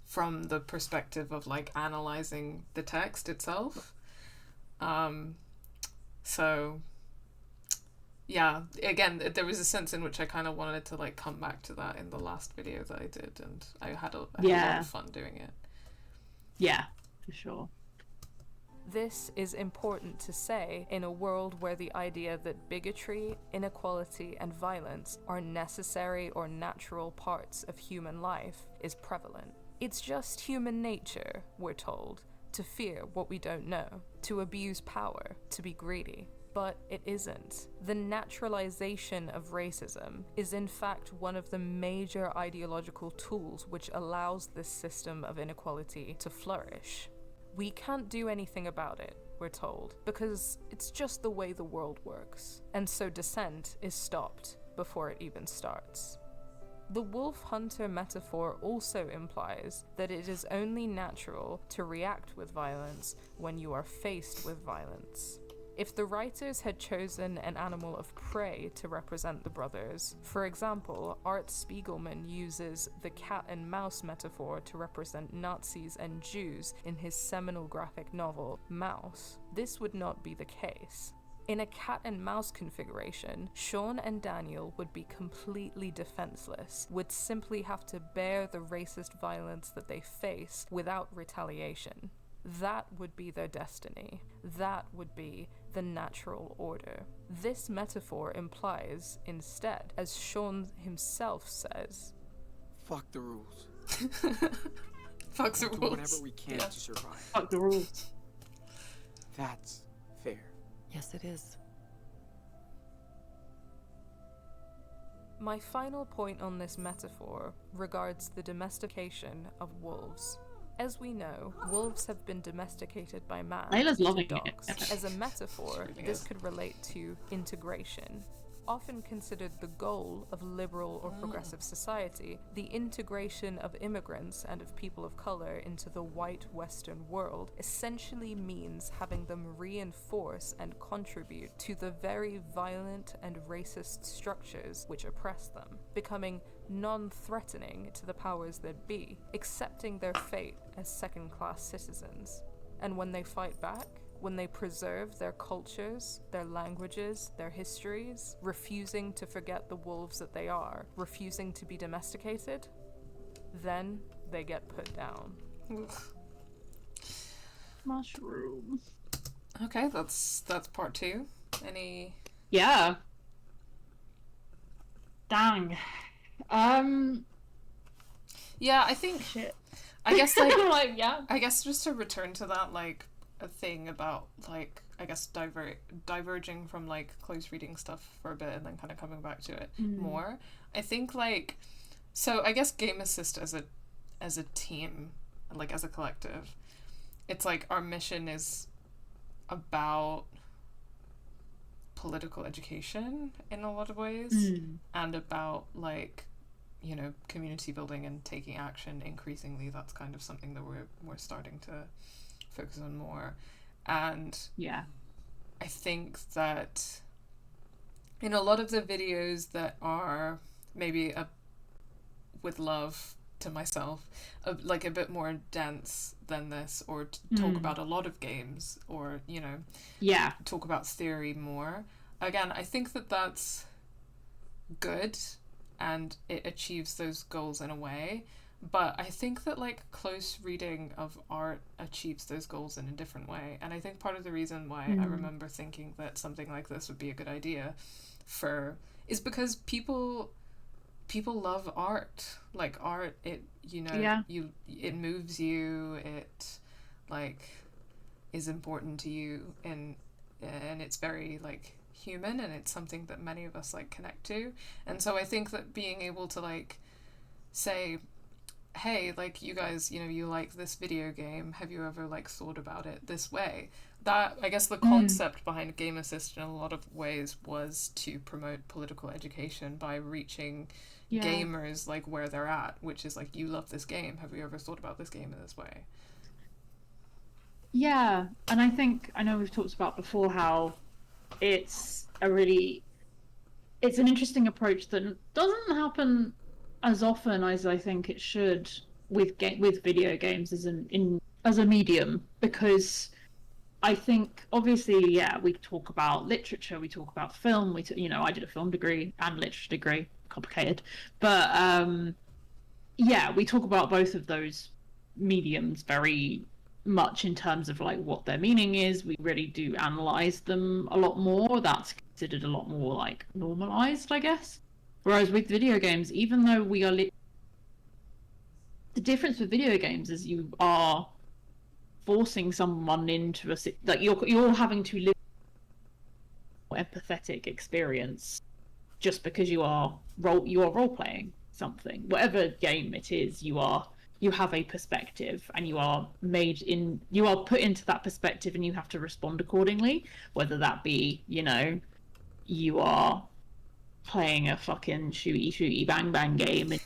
from the perspective of like analyzing the text itself. So yeah, again, there was a sense in which I kind of wanted to like come back to that in the last video that I did, and I had a lot of fun doing it. Yeah, for sure. This is important to say in a world where the idea that bigotry, inequality, and violence are necessary or natural parts of human life is prevalent. It's just human nature, we're told, to fear what we don't know, to abuse power, to be greedy. But it isn't. The naturalization of racism is in fact one of the major ideological tools which allows this system of inequality to flourish. We can't do anything about it, we're told, because it's just the way the world works, and so dissent is stopped before it even starts. The wolf hunter metaphor also implies that it is only natural to react with violence when you are faced with violence. If the writers had chosen an animal of prey to represent the brothers, for example, Art Spiegelman uses the cat and mouse metaphor to represent Nazis and Jews in his seminal graphic novel, Mouse, this would not be the case. In a cat and mouse configuration, Sean and Daniel would be completely defenseless, would simply have to bear the racist violence that they face without retaliation. That would be their destiny. That would be the natural order. This metaphor implies, instead, as Sean himself says, Fuck the rules. Fuck the We'll do rules. whatever we can to survive. Fuck the rules. That's fair. Yes, it is. My final point on this metaphor regards the domestication of wolves. As we know, wolves have been domesticated by man Layla's to loving dogs. it. As a metaphor, Really this is. could relate to integration. Often considered the goal of liberal or progressive society, the integration of immigrants and of people of color into the white Western world essentially means having them reinforce and contribute to the very violent and racist structures which oppress them, becoming non-threatening to the powers that be, accepting their fate as second-class citizens. And when they fight back, when they preserve their cultures, their languages, their histories, refusing to forget the wolves that they are, refusing to be domesticated, then they get put down. Mushroom. Okay, that's part 2. Any... Yeah. Dang. Yeah, I think... Shit. I guess, like... Like, yeah. I guess just to return to that, like, a thing about, like, I guess diverging from, like, close reading stuff for a bit and then kind of coming back to it more. I think, like, so I guess Game Assist as a team, like, as a collective, it's like our mission is about political education in a lot of ways and about, like, you know, community building and taking action. Increasingly, that's kind of something that we're starting to focus on more. And Yeah. I think that in a lot of the videos that are maybe with love to myself, like a bit more dense than this, or talk about a lot of games, or, you know, Yeah. talk about theory more, again, I think that that's good and it achieves those goals in a way. But I think that, like, close reading of art achieves those goals in a different way. And I think part of the reason why I remember thinking that something like this would be a good idea is because people love art. Like, art, it, you know, it moves you, it, like, is important to you, and it's very, like, human, and it's something that many of us, like, connect to. And so I think that being able to, like, say, hey, like, you guys, you know, you like this video game, have you ever, like, thought about it this way? That, I guess the concept behind Game Assist in a lot of ways was to promote political education by reaching gamers, like, where they're at, which is, like, you love this game, have you ever thought about this game in this way? Yeah, and I know we've talked about before how it's an interesting approach that doesn't happen as often as I think it should with video games as a medium, because I think obviously we talk about literature, we talk about film, I did a film degree and literature degree, complicated, but we talk about both of those mediums very much in terms of, like, what their meaning is. We really do analyze them a lot more. That's considered a lot more, like, normalized, I guess. Whereas with video games, even though we are the difference with video games is you are forcing someone into you're having to live empathetic experience just because you are role playing something. Whatever game it is, you have a perspective, and you are put into that perspective, and you have to respond accordingly, whether that be, you are playing a fucking shooty bang bang game and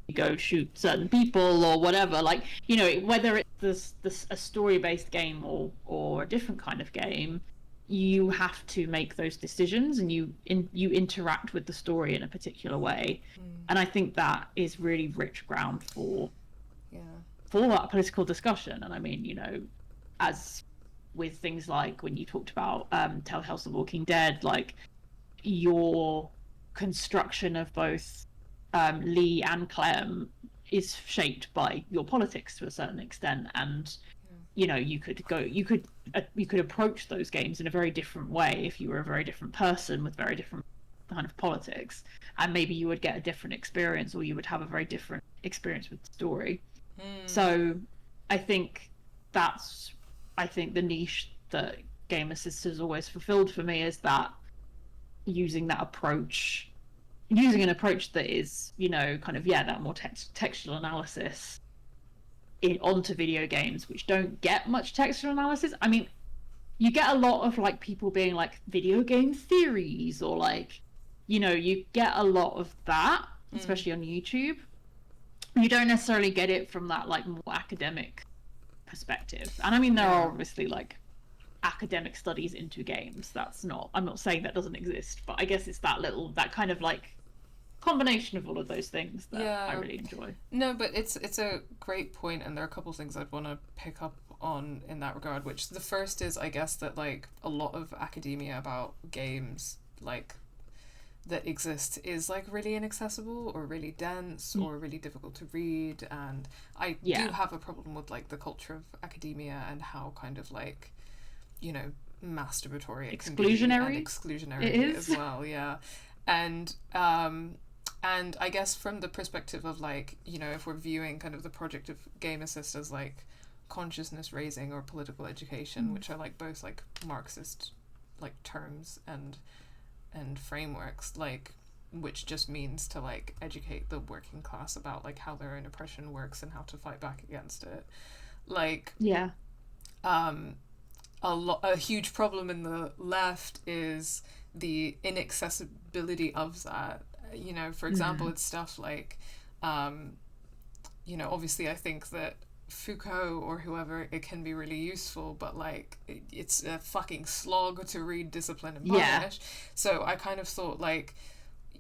you go shoot certain people or whatever, like, whether it's a story-based game or a different kind of game, you have to make those decisions, and you interact with the story in a particular way. And I think that is really rich ground for that political discussion. And I mean, as with things like when you talked about Telltale's The Walking Dead, like, your construction of both Lee and Clem is shaped by your politics to a certain extent, and you could approach those games in a very different way if you were a very different person with very different kind of politics, and maybe you would get a different experience, or you would have a very different experience with the story. So I think the niche that Game Assist has always fulfilled for me is that using an approach that is, kind of, that more textual analysis onto video games, which don't get much textual analysis. I mean, you get a lot of, like, people being like, video game theories, or, like, you get a lot of that, especially on YouTube. You don't necessarily get it from that, like, more academic perspective. And I mean, there are obviously, like, academic studies into games. I'm not saying that doesn't exist, but I guess it's that kind of, like, combination of all of those things that I really enjoy. No, but it's a great point, and there are a couple of things I'd want to pick up on in that regard, which the first is, I guess, that, like, a lot of academia about games, like, that exists is, like, really inaccessible or really dense or really difficult to read, and I do have a problem with, like, the culture of academia and how kind of, like, masturbatory it exclusionary can be, and exclusionary as well, and I guess from the perspective of, like, if we're viewing kind of the project of Game Assist as, like, consciousness raising or political education, which are, like, both, like, Marxist, like, terms and frameworks, like, which just means to, like, educate the working class about, like, how their own oppression works and how to fight back against it, like, a huge problem in the left is the inaccessibility of that. For example, it's stuff like, obviously I think that Foucault or whoever, it can be really useful, but, like, it's a fucking slog to read Discipline and Punish. So I kind of thought, like,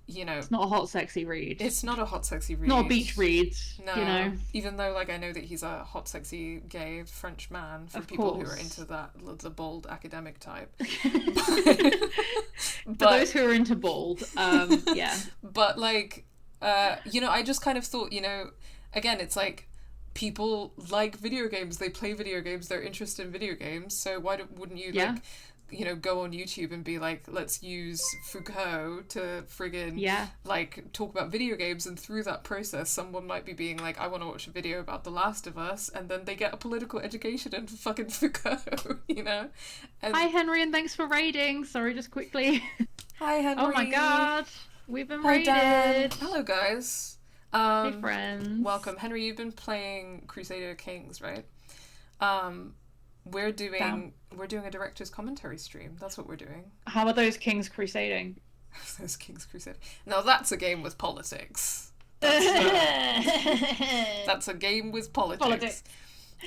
it's not a hot sexy read. It's not a hot sexy read. Not a beach read. No, even though, like, I know that he's a hot sexy gay French man for people who are into that, the bold academic type. For those who are into bold, But, like, I just kind of thought, again, it's like, people like video games, they play video games, they're interested in video games, so why wouldn't you, like, go on YouTube and be like, let's use Foucault to friggin' like, talk about video games, and through that process someone might be being like, I want to watch a video about The Last of Us, and then they get a political education in fucking Foucault, And, hi Henry, and thanks for raiding. Sorry, just quickly. Hi Henry. Oh my god, we've been Hi, raided. Dan. Hello guys. Hey friends. Welcome. Henry, you've been playing Crusader Kings, right? We're doing a director's commentary stream. That's what we're doing. How are those kings crusading? Those kings crusading. Now that's a game with politics. That's a game with politics.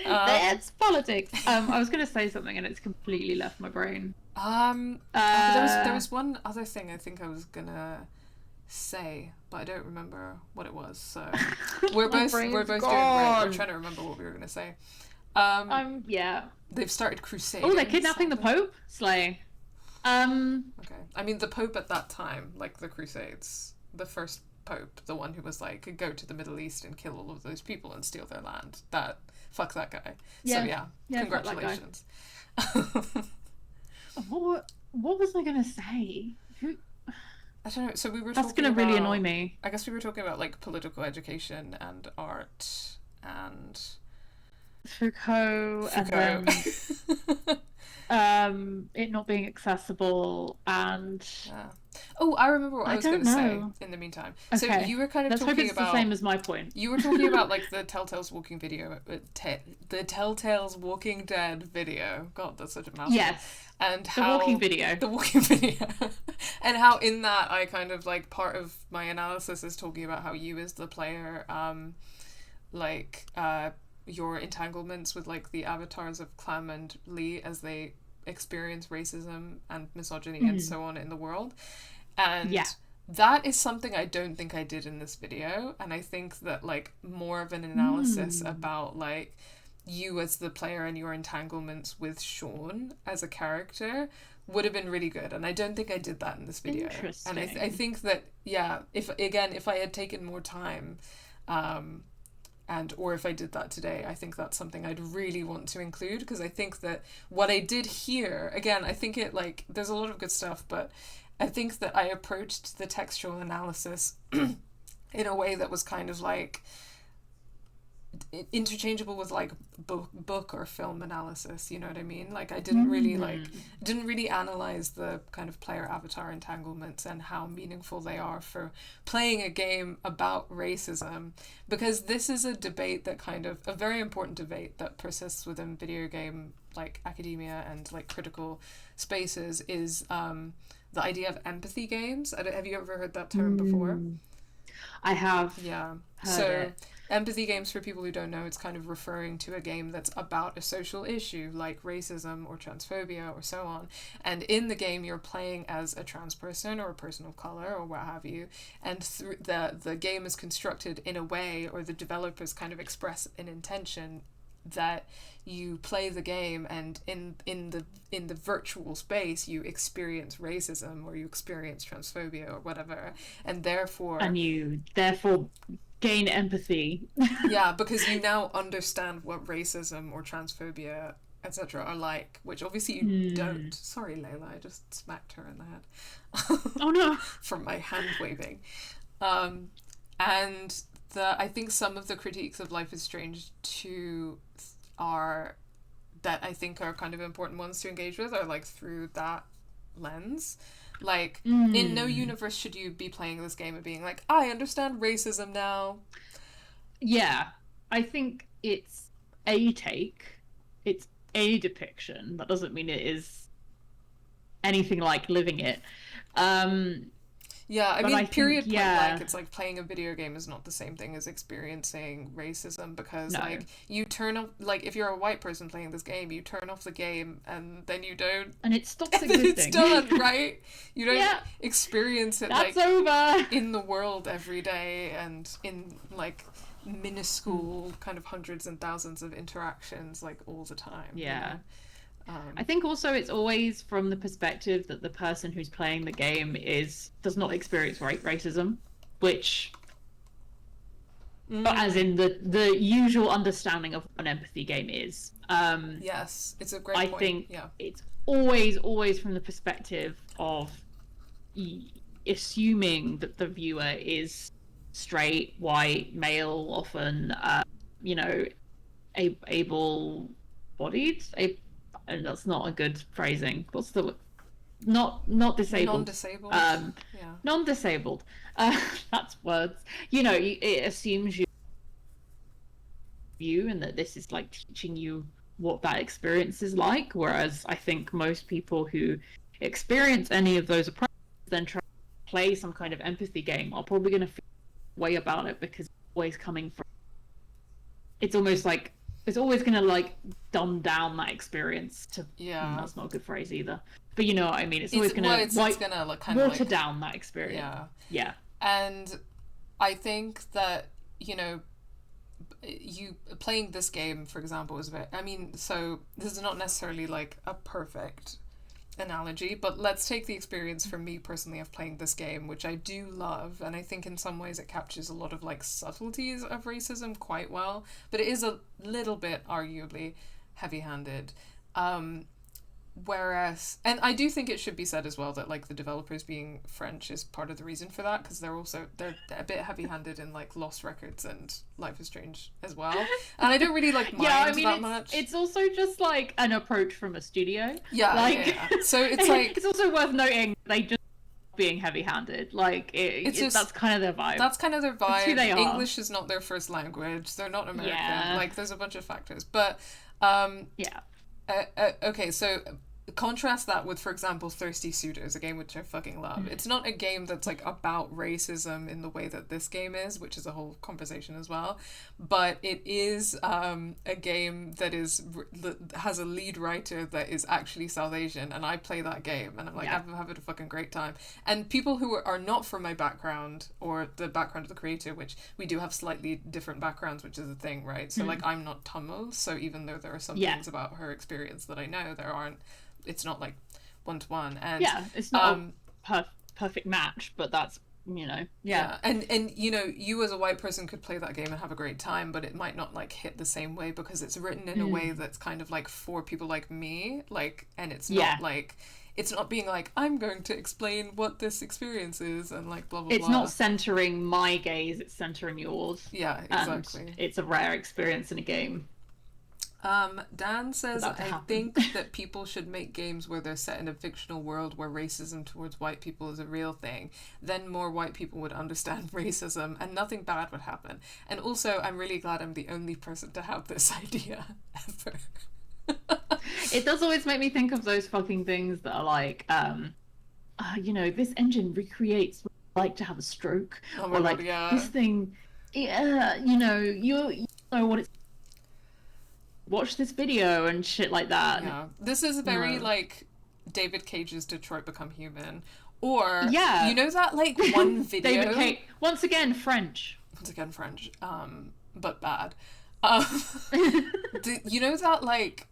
That's politics. I was going to say something and it's completely left my brain. There was one other thing I think I was gonna say, but I don't remember what it was. So we're both doing great. We're trying to remember what we were gonna say. They've started crusading. Oh, they're kidnapping the Pope? Slay. Okay. I mean, the Pope at that time, like the Crusades, the first Pope, the one who was like, go to the Middle East and kill all of those people and steal their land. Fuck that guy. Yeah. So yeah congratulations. What was I gonna say? I don't know. So we were. That's gonna really annoy me. I guess we were talking about like political education and art and Foucault. And then... it not being accessible, and Yeah. Oh, I remember what I was going don't to say know. in the meantime. So Okay, you were kind of let's hope talking it's about the same as my point. you were talking about like the Telltale's Walking video, the Telltale's Walking Dead video. God, that's such a mouthful. Yes, And the how walking video. the walking video, and how in that I kind of like part of my analysis is talking about how you as the player, your entanglements with like the avatars of Clem and Lee as they experience racism and misogyny and so on in the world. And Yeah. that is something I don't think I did in this video. And I think that like more of an analysis about like you as the player and your entanglements with Sean as a character would have been really good. And I don't think I did that in this video. Interesting. And I think that, yeah, if I had taken more time, or if I did that today, I think that's something I'd really want to include, because I think that what I did here, again, I think it like there's a lot of good stuff, but I think that I approached the textual analysis in a way that was kind of like interchangeable with like book or film analysis, you know what I mean? Like I didn't really analyze the kind of player avatar entanglements and how meaningful they are for playing a game about racism, because this is a debate that kind of a very important debate that persists within video game like academia and like critical spaces is the idea of empathy games. Have you ever heard that term before? I have. Yeah. Heard So it. empathy games, for people who don't know, it's kind of referring to a game that's about a social issue like racism or transphobia or so on. And in the game, you're playing as a trans person or a person of color or what have you. And through the game is constructed in a way, or the developers kind of express an intention that you play the game, and in the virtual space you experience racism or you experience transphobia or whatever, and therefore You therefore gain empathy. yeah, because you now understand what racism or transphobia etc are like, which obviously you don't. Sorry, Layla, I just smacked her in the head. Oh no. From my hand waving. And I think some of the critiques of Life is Strange 2 that I think are kind of important ones to engage with are like through that lens. Like in no universe should you be playing this game and being like, I understand racism now. Yeah, I think it's a take. It's a depiction. That doesn't mean it is anything like living it. Yeah, I But mean, I period think, point yeah. blank, it's like playing a video game is not the same thing as experiencing racism, because No. like you turn off, like if you're a white person playing this game, you turn off the game and then you don't, And it stops and then existing. it's done, right? You don't Yeah. experience it That's like over. in the world every day and in like minuscule kind of hundreds and thousands of interactions like all the time. you Yeah. know? I think also it's always from the perspective that the person who's playing the game does not experience racism, which, as in the usual understanding of what an empathy game is. Yes, it's a great I point. think Yeah. it's always from the perspective of assuming that the viewer is straight, white, male, often, able-bodied. And that's not a good phrasing. What's the not disabled? Non-disabled. Yeah. Non-disabled. That's words. It assumes you, and that this is like teaching you what that experience is like. Whereas I think most people who experience any of those approaches then try to play some kind of empathy game are probably going to feel a way about it, because it's always coming from. It's almost like it's always going to like dumb down that experience to. Yeah. That's not a good phrase either. But you know what I mean. It's always going to it's gonna look kind of water like, down that experience. yeah. Yeah. And I think that, you playing this game, for example, is so this is not necessarily like a perfect analogy, but let's take the experience for me personally of playing this game, which I do love, and I think in some ways it captures a lot of like subtleties of racism quite well, but it is a little bit arguably heavy-handed. Whereas, and I do think it should be said as well that like the developers being French is part of the reason for that, because they're a bit heavy-handed in like Lost Records and Life is Strange as well, and I don't really like mind that much. It's also just like an approach from a studio. Yeah, like yeah. So it's like it's also worth noting they just being heavy-handed. Like that's kind of their vibe. That's kind of their vibe. That's who they are. English is not their first language. They're not American. Yeah. Like there's a bunch of factors, but okay, so contrast that with, for example, Thirsty Suitors, a game which I fucking love. It's not a game that's like about racism in the way that this game is, which is a whole conversation as well, but it is a game that has a lead writer that is actually South Asian, and I play that game and I'm like, I'm having a fucking great time. And people who are not from my background or the background of the creator, which we do have slightly different backgrounds, which is a thing, right? So like I'm not Tamil, so even though there are some things about her experience that I know, it's not like one-to-one, and it's not a perfect match, but that's and you know, you as a white person could play that game and have a great time, but it might not like hit the same way because it's written in a way that's kind of like for people like me, like, and it's not like, it's not being like, I'm going to explain what this experience is and like blah blah blah. It's not centering my gaze, it's centering yours. Yeah, exactly. And it's a rare experience in a game. Dan says, I think that people should make games where they're set in a fictional world where racism towards white people is a real thing. Then more white people would understand racism and nothing bad would happen. And also, I'm really glad I'm the only person to have this idea ever. It does always make me think of those fucking things that are like, you know, this engine recreates what it's like to have a stroke. Oh my or like, God, yeah. this thing, you know, you know what it's, watch this video and shit like that. Yeah, this is very like David Cage's Detroit Become Human, or you know that like one video. David Cage, once again French, but bad. You know that like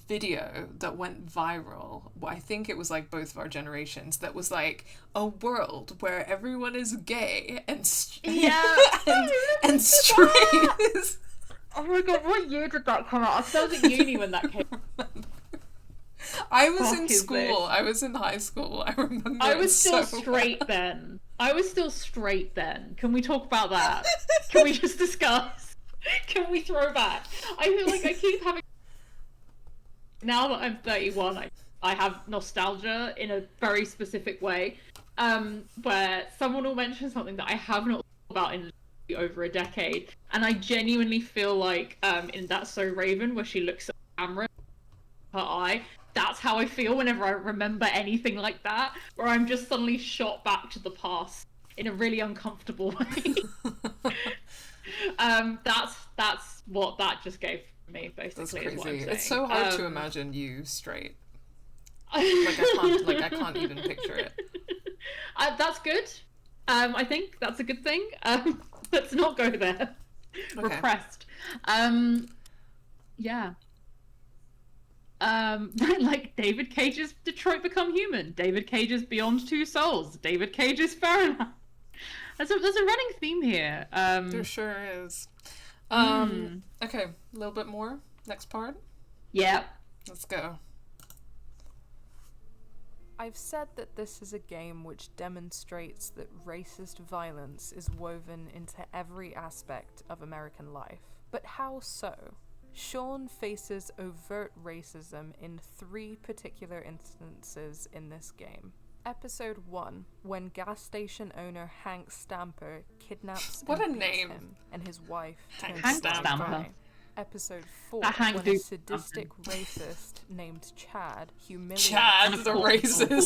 video that went viral? Well, I think it was like both of our generations. That was like a world where everyone is gay and and straight. Oh my God, what year did that come out? I was at uni when that came out. I was in school. I was in high school. I remember. I was still straight then. Can we talk about that? Can we just discuss? Can we throw back? I feel like I keep having... Now that I'm 31, I have nostalgia in a very specific way, where someone will mention something that I have not thought about in over a decade, and I genuinely feel like in That's So Raven, where she looks at the camera, her eye, that's how I feel whenever I remember anything like that, where I'm just suddenly shot back to the past in a really uncomfortable way. That's what that just gave me, basically. That's crazy. Is what I'm saying. It's so hard to imagine you straight. I can't even picture it. That's good. I think that's a good thing. Let's not go there. Okay. Repressed. Yeah. Like David Cage's Detroit Become Human, David Cage's Beyond Two Souls, David Cage's Fahrenheit. There's a running theme here. There sure is. Okay, a little bit more. Next part. Yeah. Let's go. I've said that this is a game which demonstrates that racist violence is woven into every aspect of American life. But how so? Sean faces overt racism in 3 particular instances in this game. Episode 1, when gas station owner Hank Stamper kidnaps and beats him and his wife Hank Stamper. Episode 4, when a sadistic racist named Chad humiliates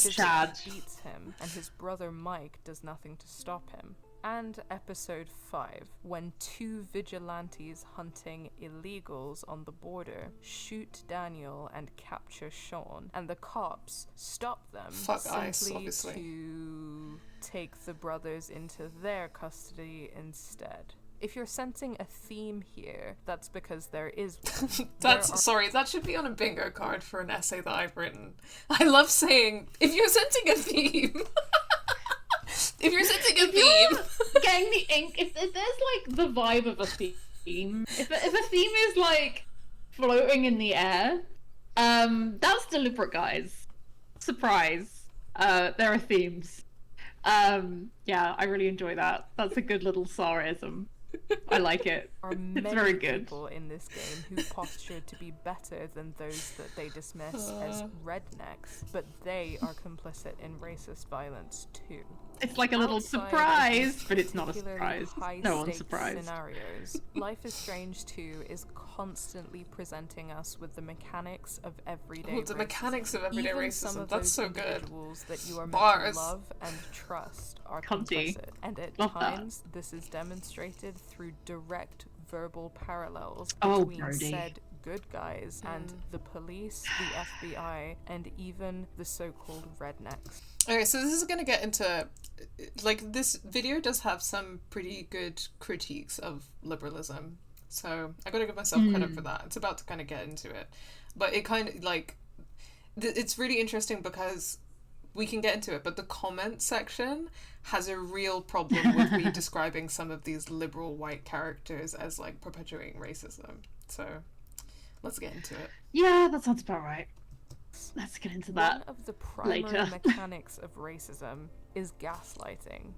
Chad beats him, and his brother Mike does nothing to stop him. And episode 5, when 2 vigilantes hunting illegals on the border shoot Daniel and capture Sean, and the cops stop them simply to take the brothers into their custody instead. If you're sensing a theme here, that's because there is one. Sorry, that should be on a bingo card for an essay that I've written. I love saying, if you're sensing a theme... If you're sensing a theme... Getting the ink, if there's like the vibe of a theme, if a theme is like floating in the air, That's deliberate, guys. Surprise. There are themes. Yeah, I really enjoy that. That's a good little Saraism. I like it. Are It's many very good. people in this game who posture to be better than those that they dismiss as rednecks, but they are complicit in racist violence too. It's like a little Outside of surprise, these but it's not a particularly surprise. No one's high-stakes surprised. Scenarios, Life is Strange 2 is constantly presenting us with the mechanics of everyday Oh, the mechanics of everyday Even some racism. of That's those so good. individuals that you are meant Bars. to love and trust are Cunty. complicit, and at Love that. times this is demonstrated through direct verbal parallels Oh, between Brody. said good guys and the police, the FBI, and even the so-called rednecks. Okay, so this is going to get into, like, this video does have some pretty good critiques of liberalism. So I got to give myself credit for that. It's about to kind of get into it. But it kind of, like, it's really interesting because we can get into it, but the comment section has a real problem with me describing some of these liberal white characters as, like, perpetuating racism. So let's get into it. Yeah, that sounds about right. Let's get into One that. of the primary later. mechanics of racism is gaslighting.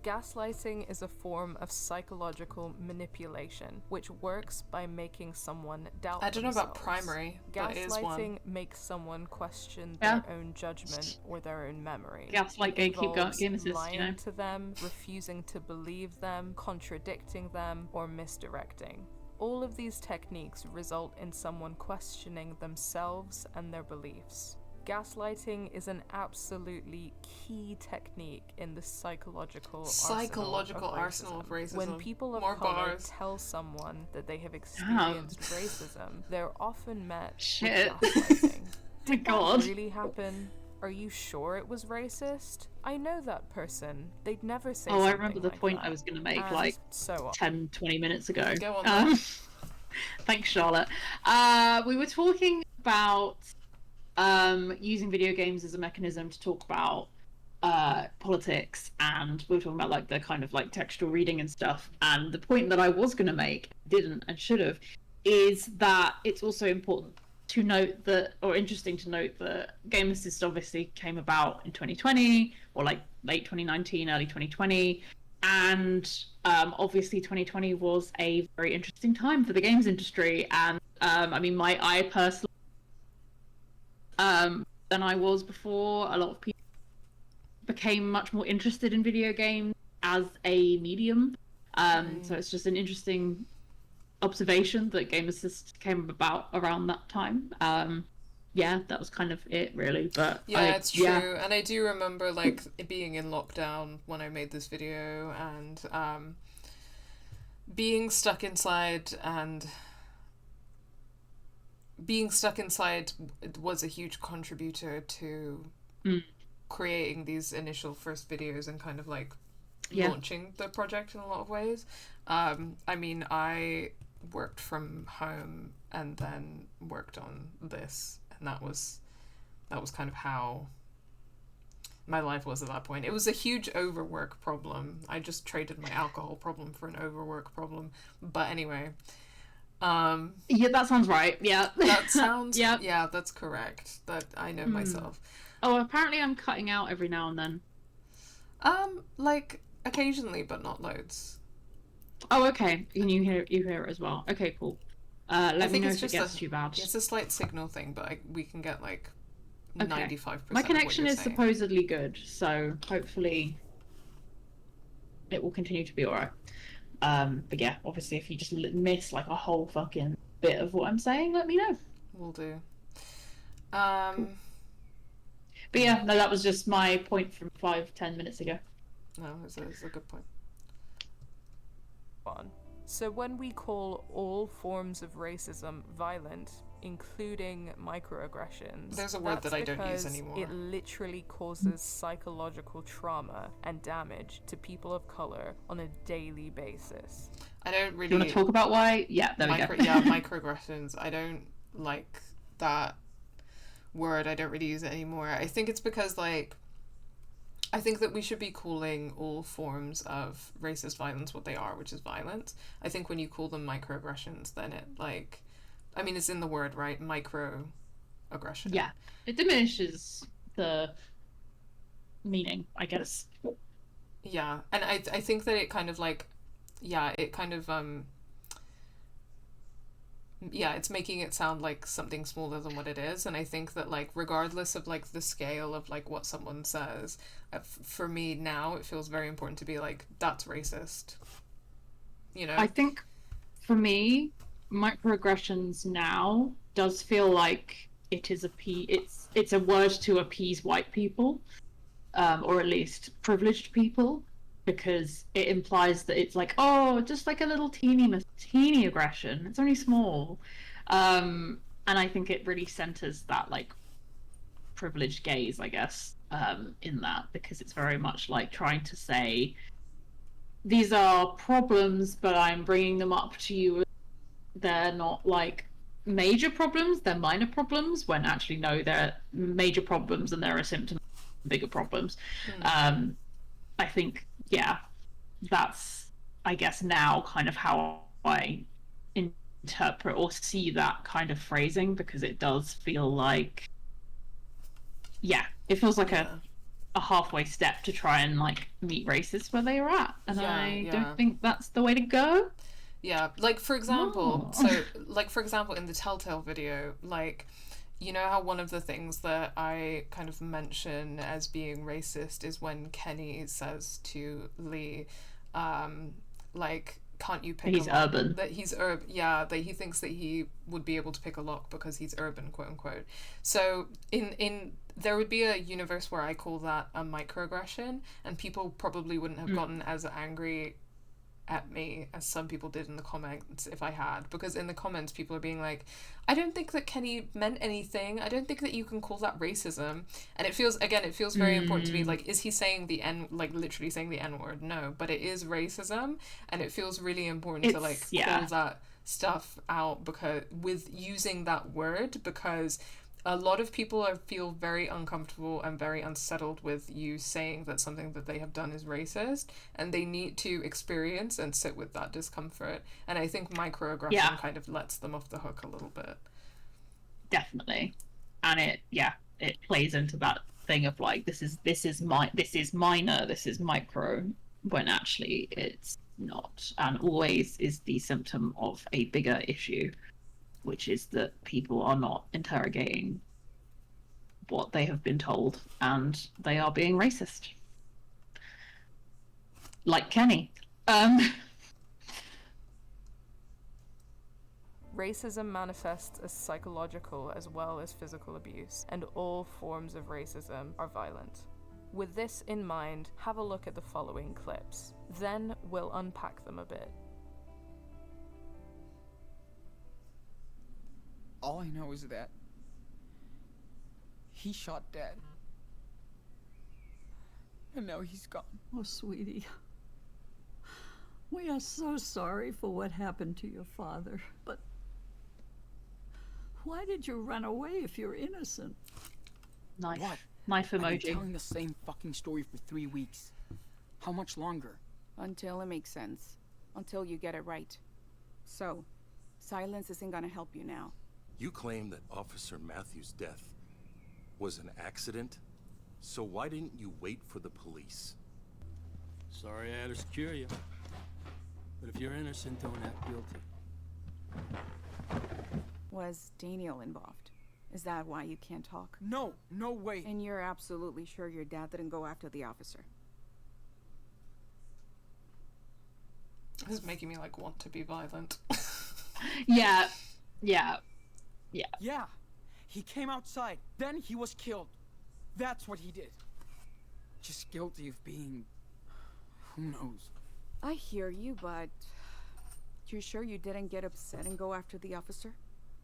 Gaslighting is a form of psychological manipulation which works by making someone doubt I don't know about themselves. primary, but it is one. Gaslighting makes someone question Yeah. their own judgment or their own memory. Gaslight It gatekeep involves game assist, lying you know. to them, refusing to believe them, contradicting them, or misdirecting. All of these techniques result in someone questioning themselves and their beliefs. Gaslighting is an absolutely key technique in the psychological arsenal of racism. When people of More color bars. tell someone that they have experienced racism, they're often met Shit. with gaslighting. My God. Really happen? Are you sure it was racist? I know that person. They'd never say Oh, I something remember the like point that. I was going to make And like so on. 10, 20 minutes ago. Go on, then. Thanks, Charlotte. We were talking about using video games as a mechanism to talk about politics, and we were talking about like the kind of like textual reading and stuff. And the point that I was going to make, didn't and should have, is that it's also important to note that, or interesting to note that Game Assist obviously came about in 2020, or like late 2019, early 2020. And obviously 2020 was a very interesting time for the games industry. And I mean, I personally, than I was before, a lot of people became much more interested in video games as a medium. So it's just an interesting observation that Game Assist came about around that time. Yeah, that was kind of it, really. But yeah, it's true. Yeah. And I do remember like being in lockdown when I made this video, and being stuck inside, and being stuck inside was a huge contributor to creating these initial first videos and kind of like launching the project in a lot of ways. I mean, I worked from home and then worked on this, and that was kind of how my life was at that point. It was a huge overwork problem. I just traded my alcohol problem for an overwork problem. But anyway, yeah, that sounds right. Yeah, that sounds yeah, yeah, that's correct. That I know myself. Oh, apparently I'm cutting out every now and then. Like occasionally, but not loads. Oh, okay. And you hear it as well. Okay, cool. Let me know if it gets too bad. It's a slight signal thing, but we can get like 95%. My connection is saying. supposedly good, so hopefully it will continue to be alright. But yeah, obviously if you just miss like a whole fucking bit of what I'm saying, let me know. Will do. Cool. But yeah, no, that was just my point from 5-10 minutes ago. No, it's a good point. So when we call all forms of racism violent, including microaggressions, there's a word that I don't use anymore. It literally causes psychological trauma and damage to people of color on a daily basis. I don't really. Do you want to talk about why? Yeah, there we go. Yeah, microaggressions. I don't like that word. I don't really use it anymore. I think it's because like, I think that we should be calling all forms of racist violence what they are, which is violence. I think when you call them microaggressions, then it like, I mean, it's in the word, right? Micro aggression. Yeah, it diminishes the meaning, I guess. Yeah, and I think that it kind of like, yeah, it kind of yeah, it's making it sound like something smaller than what it is. And I think that, like, regardless of like the scale of like what someone says, for me now it feels very important to be like, that's racist, you know. I think for me, microaggressions now does feel like it is it's a word to appease white people, or at least privileged people, because it implies that it's like, oh, just like a little teeny aggression. It's only small, and I think it really centers that like privileged gaze, I guess, in that, because it's very much like trying to say these are problems, but I'm bringing them up to you. They're not like major problems, they're minor problems, when actually no, they're major problems and they're a symptom of bigger problems. I think, yeah, that's, I guess, now kind of how I interpret or see that kind of phrasing, because it does feel like, yeah, it feels like a halfway step to try and like meet racists where they are at, and I don't think that's the way to go. Yeah, like for example, like for example in the Telltale video, like, you know how one of the things that I kind of mention as being racist is when Kenny says to Lee, like, can't you pick he's a lock? urban. That he's urban, yeah, that he thinks that he would be able to pick a lock because he's urban, quote unquote. So in there would be a universe where I call that a microaggression, and people probably wouldn't have gotten as angry at me as some people did in the comments if I had, because in the comments people are being like, I don't think that Kenny meant anything, I don't think that you can call that racism. And it feels very important to be like, is he saying the like literally saying the N-word? No, but it is racism, and it feels really important to like call that stuff out, because with using that word, because a lot of people feel very uncomfortable and very unsettled with you saying that something that they have done is racist, and they need to experience and sit with that discomfort. And I think microaggression kind of lets them off the hook a little bit. Definitely. And it plays into that thing of like, this is minor, this is micro, when actually it's not, and always is the symptom of a bigger issue, which is that people are not interrogating what they have been told, and they are being racist. Like Kenny. Racism manifests as psychological as well as physical abuse, and all forms of racism are violent. With this in mind, have a look at the following clips. Then we'll unpack them a bit. All I know is that he shot Dad. And now he's gone. Oh, sweetie. We are so sorry for what happened to your father. But why did you run away if you're innocent? Knife. What? Knife emoji. I've been telling the same fucking story for 3 weeks. How much longer? Until it makes sense. Until you get it right. So, silence isn't gonna help you now. You claim that Officer Matthews' death was an accident, so why didn't you wait for the police? Sorry I had to secure you. But if you're innocent, don't act guilty. Was Daniel involved? Is that why you can't talk? No, no way. And you're absolutely sure your dad didn't go after the officer? This is making me like want to be violent. Yeah. Yeah, he came outside, then he was killed. That's what he did. Just guilty of being... who knows? I hear you, but... you're sure you didn't get upset and go after the officer?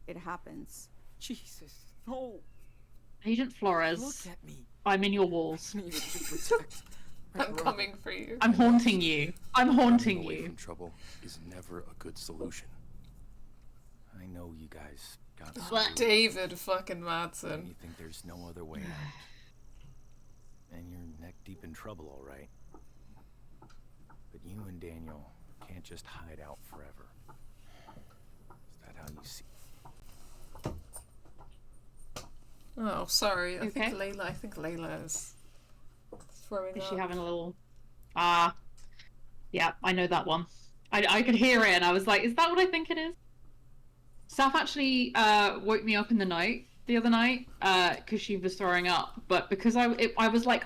It happens. Jesus, no. Agent Flores, Look at me. I'm in your walls. I needed to protect my I'm brother. coming for you. I'm haunting you. I'm haunting Running away you. from trouble is never a good solution. I know you guys got screwed, David fucking and Madsen. you think there's no other way out. And you're neck deep in trouble, all right. But you and Daniel can't just hide out forever. Is that how you see it? Oh, sorry. I think Okay. Layla is throwing Is up. she having a little... Ah, yeah, I know that one. I could hear it and I was like, is that what I think it is? Saf actually woke me up in the night the other night because she was throwing up, but because I was like,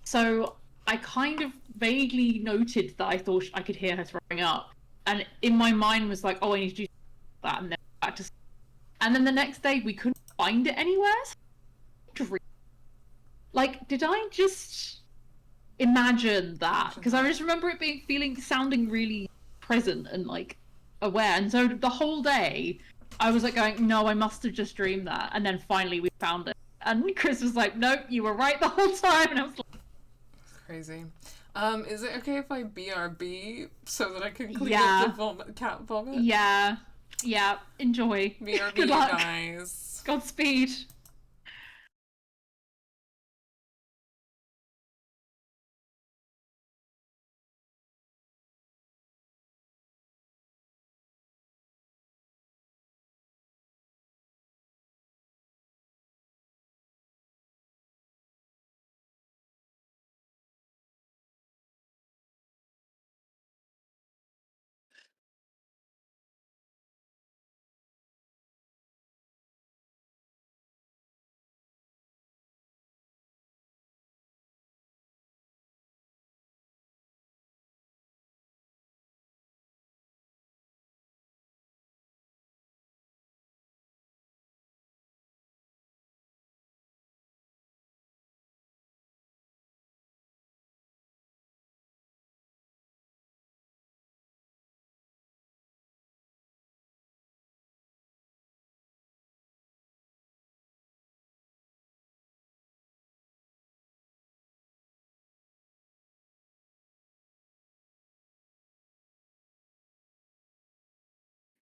so I kind of vaguely noted that I thought I could hear her throwing up, and in my mind was like, oh, I need to do that, and then back to sleep. And then the next day we couldn't find it anywhere. So like, did I just imagine that? Because I just remember it sounding really present and like aware, and so the whole day I was like going, no, I must have just dreamed that, and then finally we found it, and Chris was like, nope, you were right the whole time, and I was like, crazy. Is it okay if I BRB so that I can clean Yeah. up the cat vomit? yeah, enjoy. BRB, Good luck. guys. Godspeed.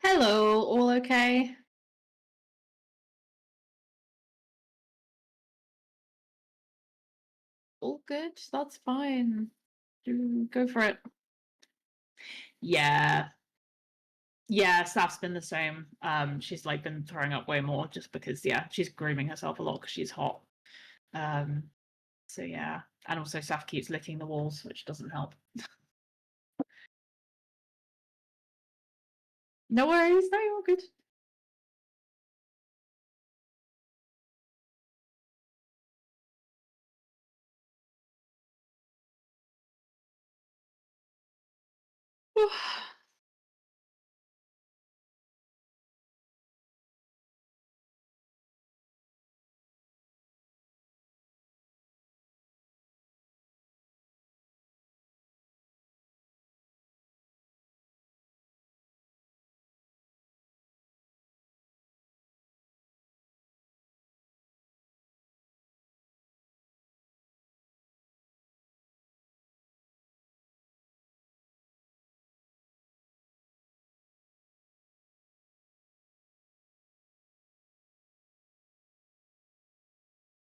Hello, all okay? All good, that's fine. Go for it. Yeah. Yeah, Saf's been the same. She's like been throwing up way more just because, yeah, she's grooming herself a lot because she's hot. Um, so yeah, and also Saf keeps licking the walls, which doesn't help. No worries, no, you're all good.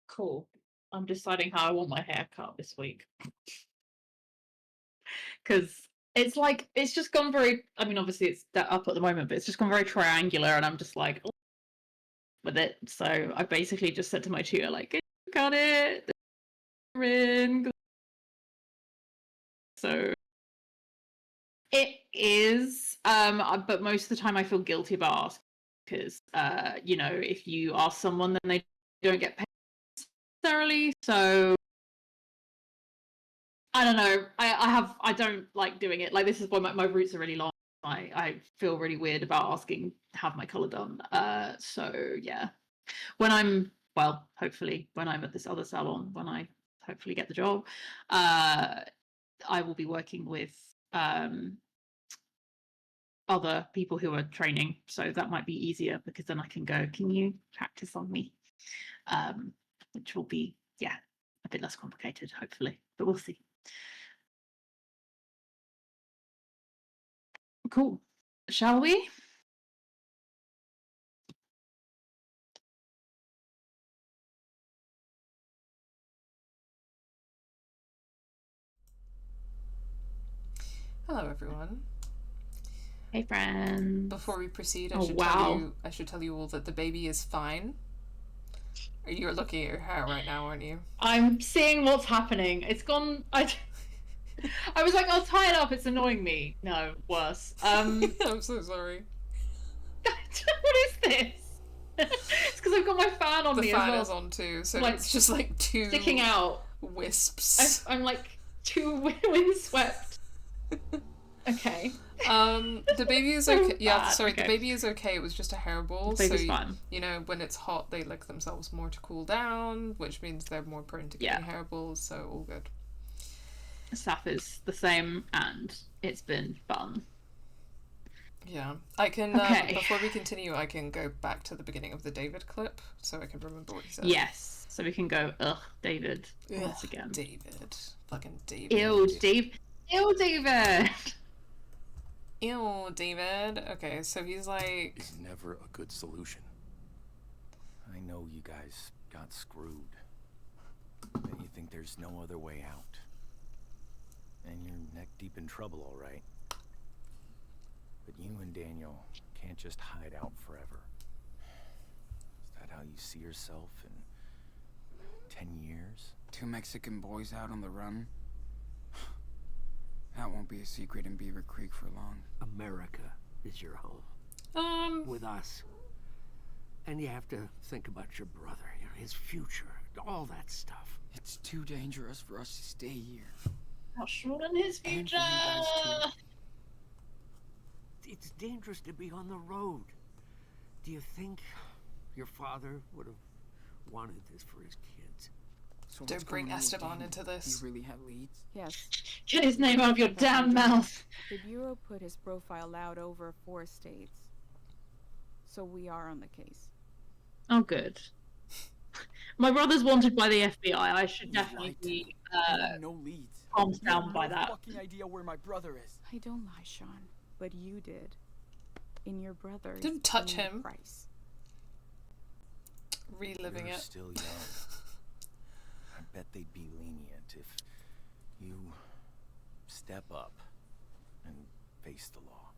Cool. I'm deciding how I want my hair cut this week. Because it's like, it's just gone very, I mean, obviously it's up at the moment, but it's just gone very triangular, and I'm just like, with it. So I basically just said to my tutor, like, "Can you cut it? In. So it is, but most of the time I feel guilty about asking because, you know, if you ask someone, then they don't get paid necessarily. So I don't know. I don't like doing it. Like, this is why my roots are really long. I feel really weird about asking to have my color done. So yeah, when well, hopefully when I'm at this other salon, when I hopefully get the job, I will be working with other people who are training, so that might be easier because then I can go, can you practice on me? Which will be, yeah, a bit less complicated, hopefully, but we'll see. Cool. Shall we? Hello, everyone. Hey, friends. Before we proceed, I should tell you all that the baby is fine. You're looking at your hair right now, aren't you? I'm seeing what's happening. It's gone. I was like, I'll tie it up. It's annoying me. No, worse. I'm so sorry. What is this? It's because I've got my fan on The me fan as well. is on too, so Like, it's just like two sticking out. wisps. I'm like too windswept. Okay. The baby is So okay. Yeah, bad. sorry, Okay. the baby is okay. It was just a hairball. The baby's so fine. you know, when it's hot, they lick themselves more to cool down, which means they're more prone to getting hairballs. So all good. Staff is the same, and it's been fun. Yeah, I can. Okay. Before we continue, I can go back to the beginning of the David clip, so I can remember what he said. Yes, so we can go. Ugh, David. Once again. David, fucking David. Ew, Dave. Ew, David. Ew, David. Okay, so he's like... Is never a good solution. I know you guys got screwed. And you think there's no other way out. And you're neck deep in trouble, all right. But you and Daniel can't just hide out forever. Is that how you see yourself in 10 years? 2 Mexican boys out on the run? That won't be a secret in Beaver Creek for long. America is your home. With us. And you have to think about your brother, you know, his future, all that stuff. It's too dangerous for us to stay here. How short in his And future. for you guys too. It's dangerous to be on the road. Do you think your father would have wanted this for his kids? So Don't what's bring going on with Esteban Daniel? into this. You really have leads? Yes. Get his name out of your damn mouth. The Bureau put his profile out over 4 states. So we are on the case. Oh, good. My brother's wanted by the FBI. I should He's definitely right. be You have no leads. calmed You have down by no that. fucking idea where my brother is. I don't lie, Sean, but you did. In your brother's Didn't touch only him. price. Reliving You're it. still young. I bet they'd be lenient if you step up and face the law.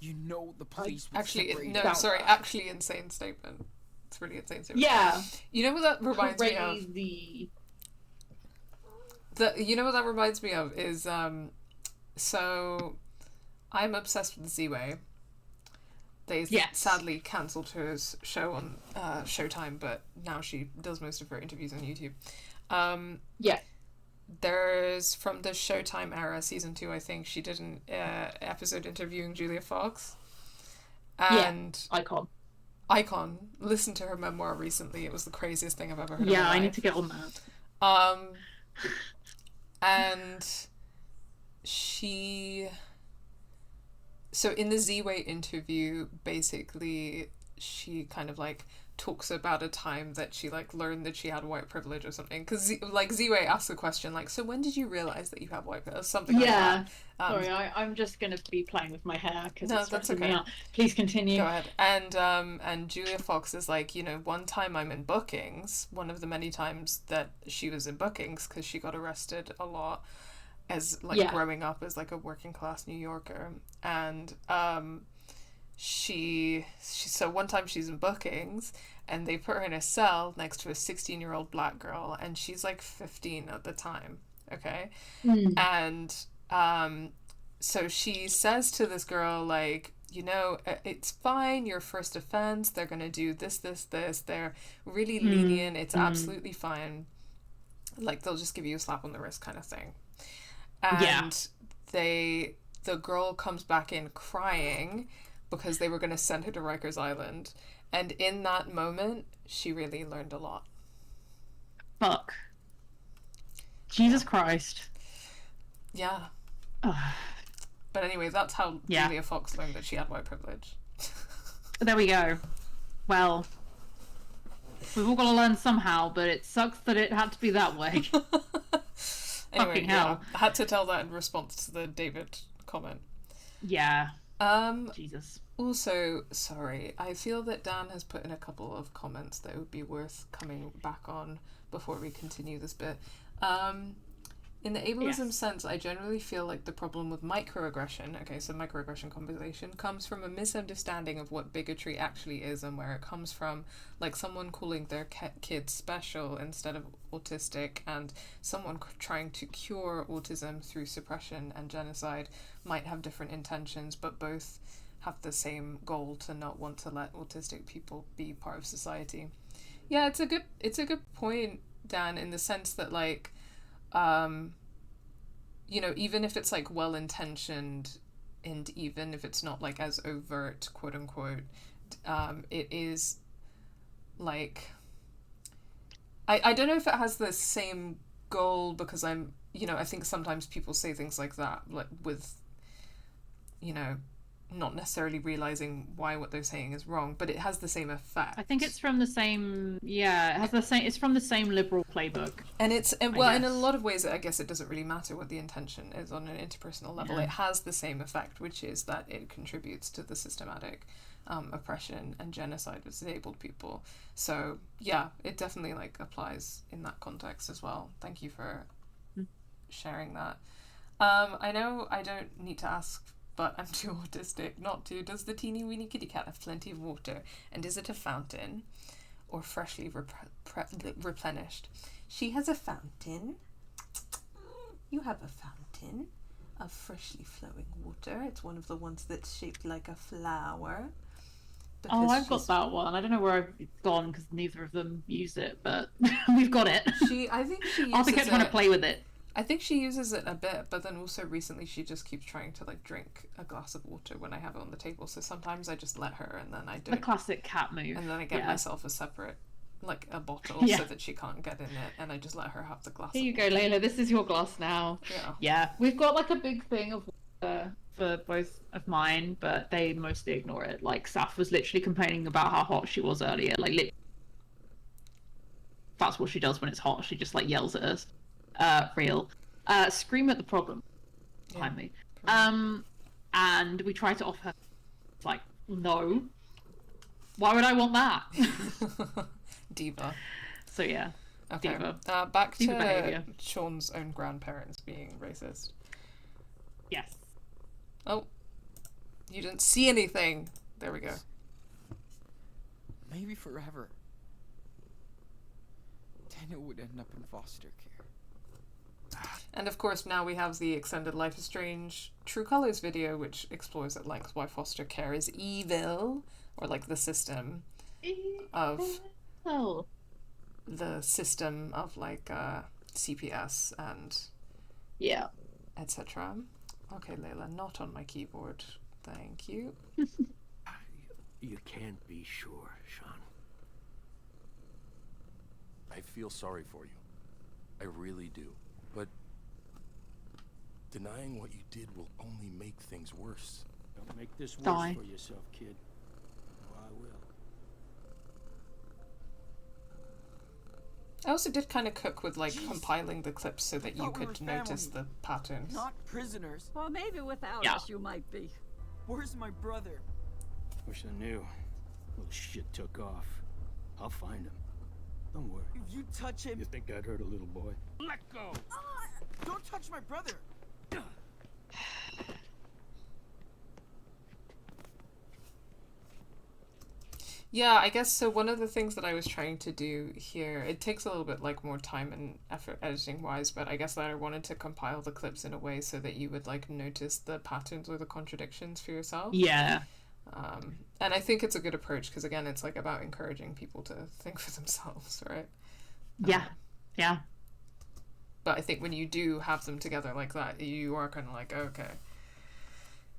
You know the police would Actually, separate no, out. sorry, actually insane statement. It's really insane statement. Yeah. You know what that reminds me of? Crazy. You know what that reminds me of is, so I'm obsessed with Z-Way. They sadly cancelled her show on Showtime, but now she does most of her interviews on YouTube. Yeah. There's, from the Showtime era, season 2, I think, she did an episode interviewing Julia Fox. And Icon. Listened to her memoir recently. It was the craziest thing I've ever heard in my Yeah, I life. need to get on that. And she... So in the Z-Way interview, basically, she kind of, like, talks about a time that she, like, learned that she had white privilege or something. Because, Z-Way asks the question, like, so when did you realize that you have white privilege? Something like that. Sorry, I'm just going to be playing with my hair because No, it's that's stressing okay. me out. Please continue. Go ahead. And Julia Fox is like, you know, one time I'm in bookings, one of the many times that she was in bookings, because she got arrested a lot as, like, growing up as, like, a working class New Yorker. And so one time she's in bookings and they put her in a cell next to a 16-year-old black girl, and she's like 15 at the time. Okay. And so she says to this girl, like, you know, it's fine, your first offense, they're gonna do this, they're really lenient, it's absolutely fine, like, they'll just give you a slap on the wrist kind of thing. And the girl comes back in crying because they were going to send her to Rikers Island, and in that moment she really learned a lot. Fuck. Jesus Christ. Yeah. But anyway, that's how Julia Fox learned that she had white privilege. There we go. Well, we've all got to learn somehow, but it sucks that it had to be that way. Anyway, Fucking hell. I had to tell that in response to the David comment. Yeah. Jesus. Also, sorry, I feel that Dan has put in a couple of comments that would be worth coming back on before we continue this bit. In the ableism Yes. sense, I generally feel like the problem with microaggression, okay, so microaggression conversation, comes from a misunderstanding of what bigotry actually is and where it comes from. Like someone calling their kid special instead of autistic, and someone trying to cure autism through suppression and genocide might have different intentions, but both have the same goal, to not want to let autistic people be part of society. Yeah, it's a good point, Dan, in the sense that like, you know, even if it's like well intentioned, and even if it's not like as overt, quote unquote, it is like, I don't know if it has the same goal, because I'm, you know, I think sometimes people say things like that, like with, you know, not necessarily realizing why what they're saying is wrong, but it has the same effect. I think it's from the same. Yeah, it has the same. It's from the same liberal playbook. And well, in a lot of ways, I guess it doesn't really matter what the intention is on an interpersonal level. Yeah. It has the same effect, which is that it contributes to the systematic oppression and genocide of disabled people. So yeah, it definitely like applies in that context as well. Thank you for sharing that. I know I don't need to ask, but I'm too autistic not to. Does the teeny weeny kitty cat have plenty of water? And is it a fountain or freshly replenished? She has a fountain. You have a fountain of freshly flowing water. It's one of the ones that's shaped like a flower. Oh, I've got that one. I don't know where I've gone because neither of them use it, but we've got it. I think she uses Arthur kept trying to play with it. I think she uses it a bit, but then also recently she just keeps trying to like drink a glass of water when I have it on the table. So sometimes I just let her, and then I do The classic cat move. and then I get Yeah. myself a separate, like a bottle, Yeah. so that she can't get in it, and I just let her have the glass. Here you of go, water. Layla. This is your glass now. Yeah. Yeah, we've got like a big thing of water for both of mine, but they mostly ignore it. Like Saf was literally complaining about how hot she was earlier. Like, that's what she does when it's hot. She just like yells at us. Real. Scream at the problem. Behind me. And we try to offer her. It's like, no. Why would I want that? Diva. So yeah. Okay. Diva. Back Diva to behavior. Sean's own grandparents being racist. Yes. Oh, you didn't see anything. There we go. Maybe forever. Daniel would end up in foster care. And of course, now we have the extended Life is Strange True Colors video, which explores at length why foster care is evil, or like the system of like CPS and etc. Okay, Layla, not on my keyboard. Thank you. You can't be sure, Sean. I feel sorry for you. I really do. But denying what you did will only make things worse. Don't make this worse Die. for yourself, kid. Oh, I will. I also did kind of cook with like compiling the clips so that you thought we could were notice family. the patterns. Not prisoners. Well, maybe without Yeah. us you might be. Where's my brother? Wish I knew. Little shit took off. I'll find him. Don't worry. If you touch him, You think I'd hurt a little boy? Let go! don't touch my brother. Yeah, I guess so. One of the things that I was trying to do here, it takes a little bit like more time and effort editing wise, but I guess that I wanted to compile the clips in a way so that you would like notice the patterns or the contradictions for yourself. Yeah. And I think it's a good approach because again, it's like about encouraging people to think for themselves, right? Yeah. Yeah. But I think when you do have them together like that, you are kind of like, okay.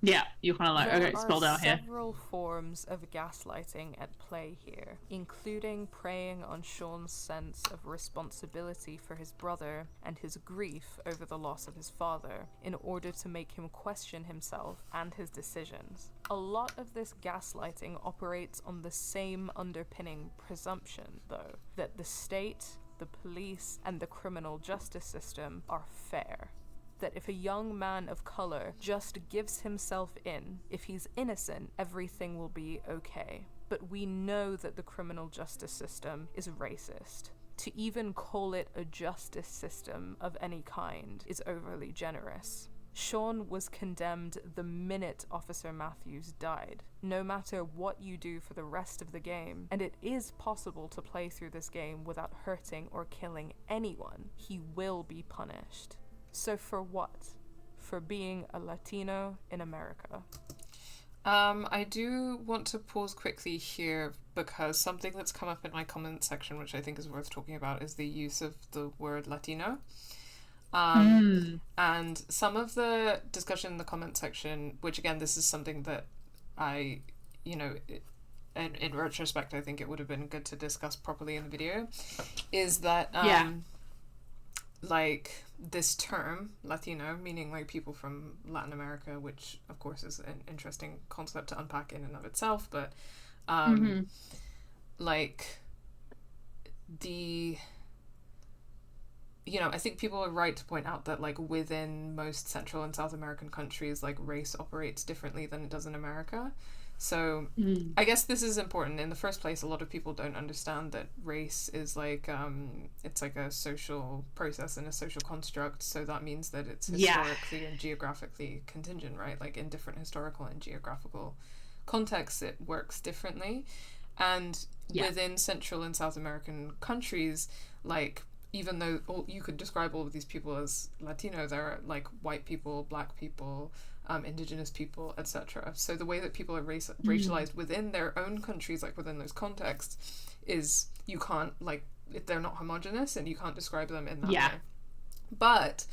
Yeah, you're kind of like, There okay, spelled are out here. several forms of gaslighting at play here, including preying on Sean's sense of responsibility for his brother and his grief over the loss of his father, in order to make him question himself and his decisions. A lot of this gaslighting operates on the same underpinning presumption, though, that the state, the police, and the criminal justice system are fair. That if a young man of color just gives himself in, if he's innocent, everything will be okay. But we know that the criminal justice system is racist. To even call it a justice system of any kind is overly generous. Sean was condemned the minute Officer Matthews died. No matter what you do for the rest of the game, and it is possible to play through this game without hurting or killing anyone, he will be punished. So for what? For being a Latino in America. I do want to pause quickly here because something that's come up in my comment section, which I think is worth talking about, is the use of the word Latino. And some of the discussion in the comment section, which again, this is something that I, in retrospect, I think it would have been good to discuss properly in the video, is that, like, this term, Latino, meaning like people from Latin America, which of course is an interesting concept to unpack in and of itself, but like I think people are right to point out that like within most Central and South American countries, like race operates differently than it does in America. So I guess this is important. In the first place, a lot of people don't understand that race is like, it's like a social process and a social construct. So that means that it's historically and geographically contingent, right? Like in different historical and geographical contexts, it works differently. And within Central and South American countries, like, even though you could describe all of these people as Latino, there are like white people, black people, indigenous people, etc. So the way that people are racialized within their own countries, like within those contexts, is you can't, like, they're not homogenous and you can't describe them in that way. But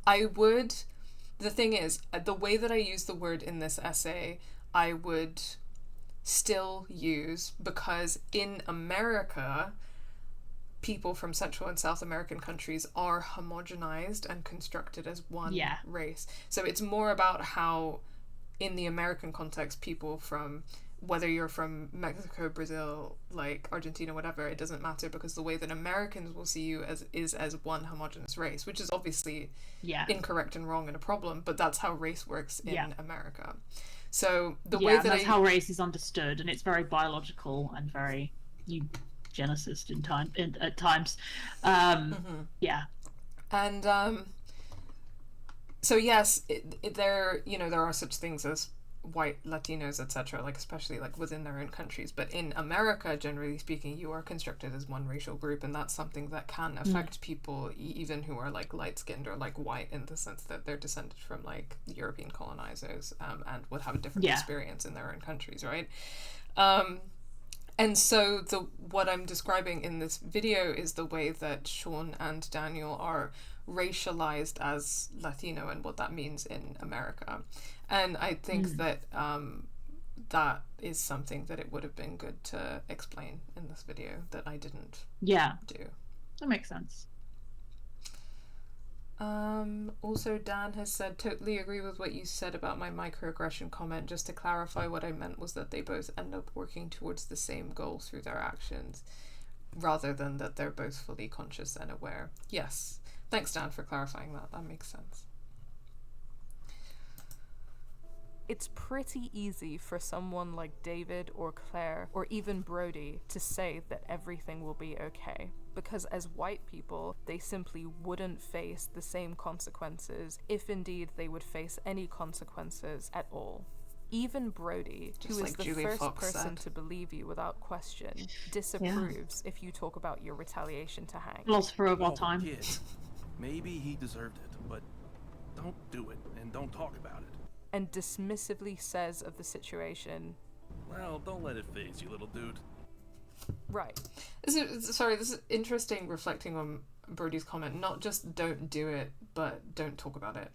the thing is, the way that I use the word in this essay, I would still use, because in America, people from Central and South American countries are homogenized and constructed as one race. So it's more about how, in the American context, people from, whether you're from Mexico, Brazil, like Argentina, whatever, it doesn't matter, because the way that Americans will see you is as one homogenous race, which is obviously incorrect and wrong and a problem, but that's how race works in America. So the way that that's how race is understood, and it's very biological and very eugenicist at times. And so yes, there are such things as white Latinos, etc., like especially like within their own countries, but in America, generally speaking, you are constructed as one racial group, and that's something that can affect people even who are like light-skinned or like white, in the sense that they're descended from like European colonizers, and would have a different experience in their own countries, right? And so what I'm describing in this video is the way that Sean and Daniel are racialized as Latino and what that means in America. And I think that that is something that it would have been good to explain in this video that I didn't do. That makes sense. Also, Dan has said, totally agree with what you said about my microaggression comment. Just to clarify, what I meant was that they both end up working towards the same goal through their actions, rather than that they're both fully conscious and aware. Yes. Thanks, Dan, for clarifying that. That makes sense. It's pretty easy for someone like David or Claire or even Brody to say that everything will be okay, because as white people, they simply wouldn't face the same consequences, if indeed they would face any consequences at all. Even Brody, who is the first person to believe you without question, disapproves if you talk about your retaliation to Hank. Philosopher of our time. Kid. Maybe he deserved it, but don't do it and don't talk about it. And dismissively says of the situation, well, don't let it phase you, little dude. Right. This is interesting, reflecting on Brody's comment. Not just don't do it, but don't talk about it.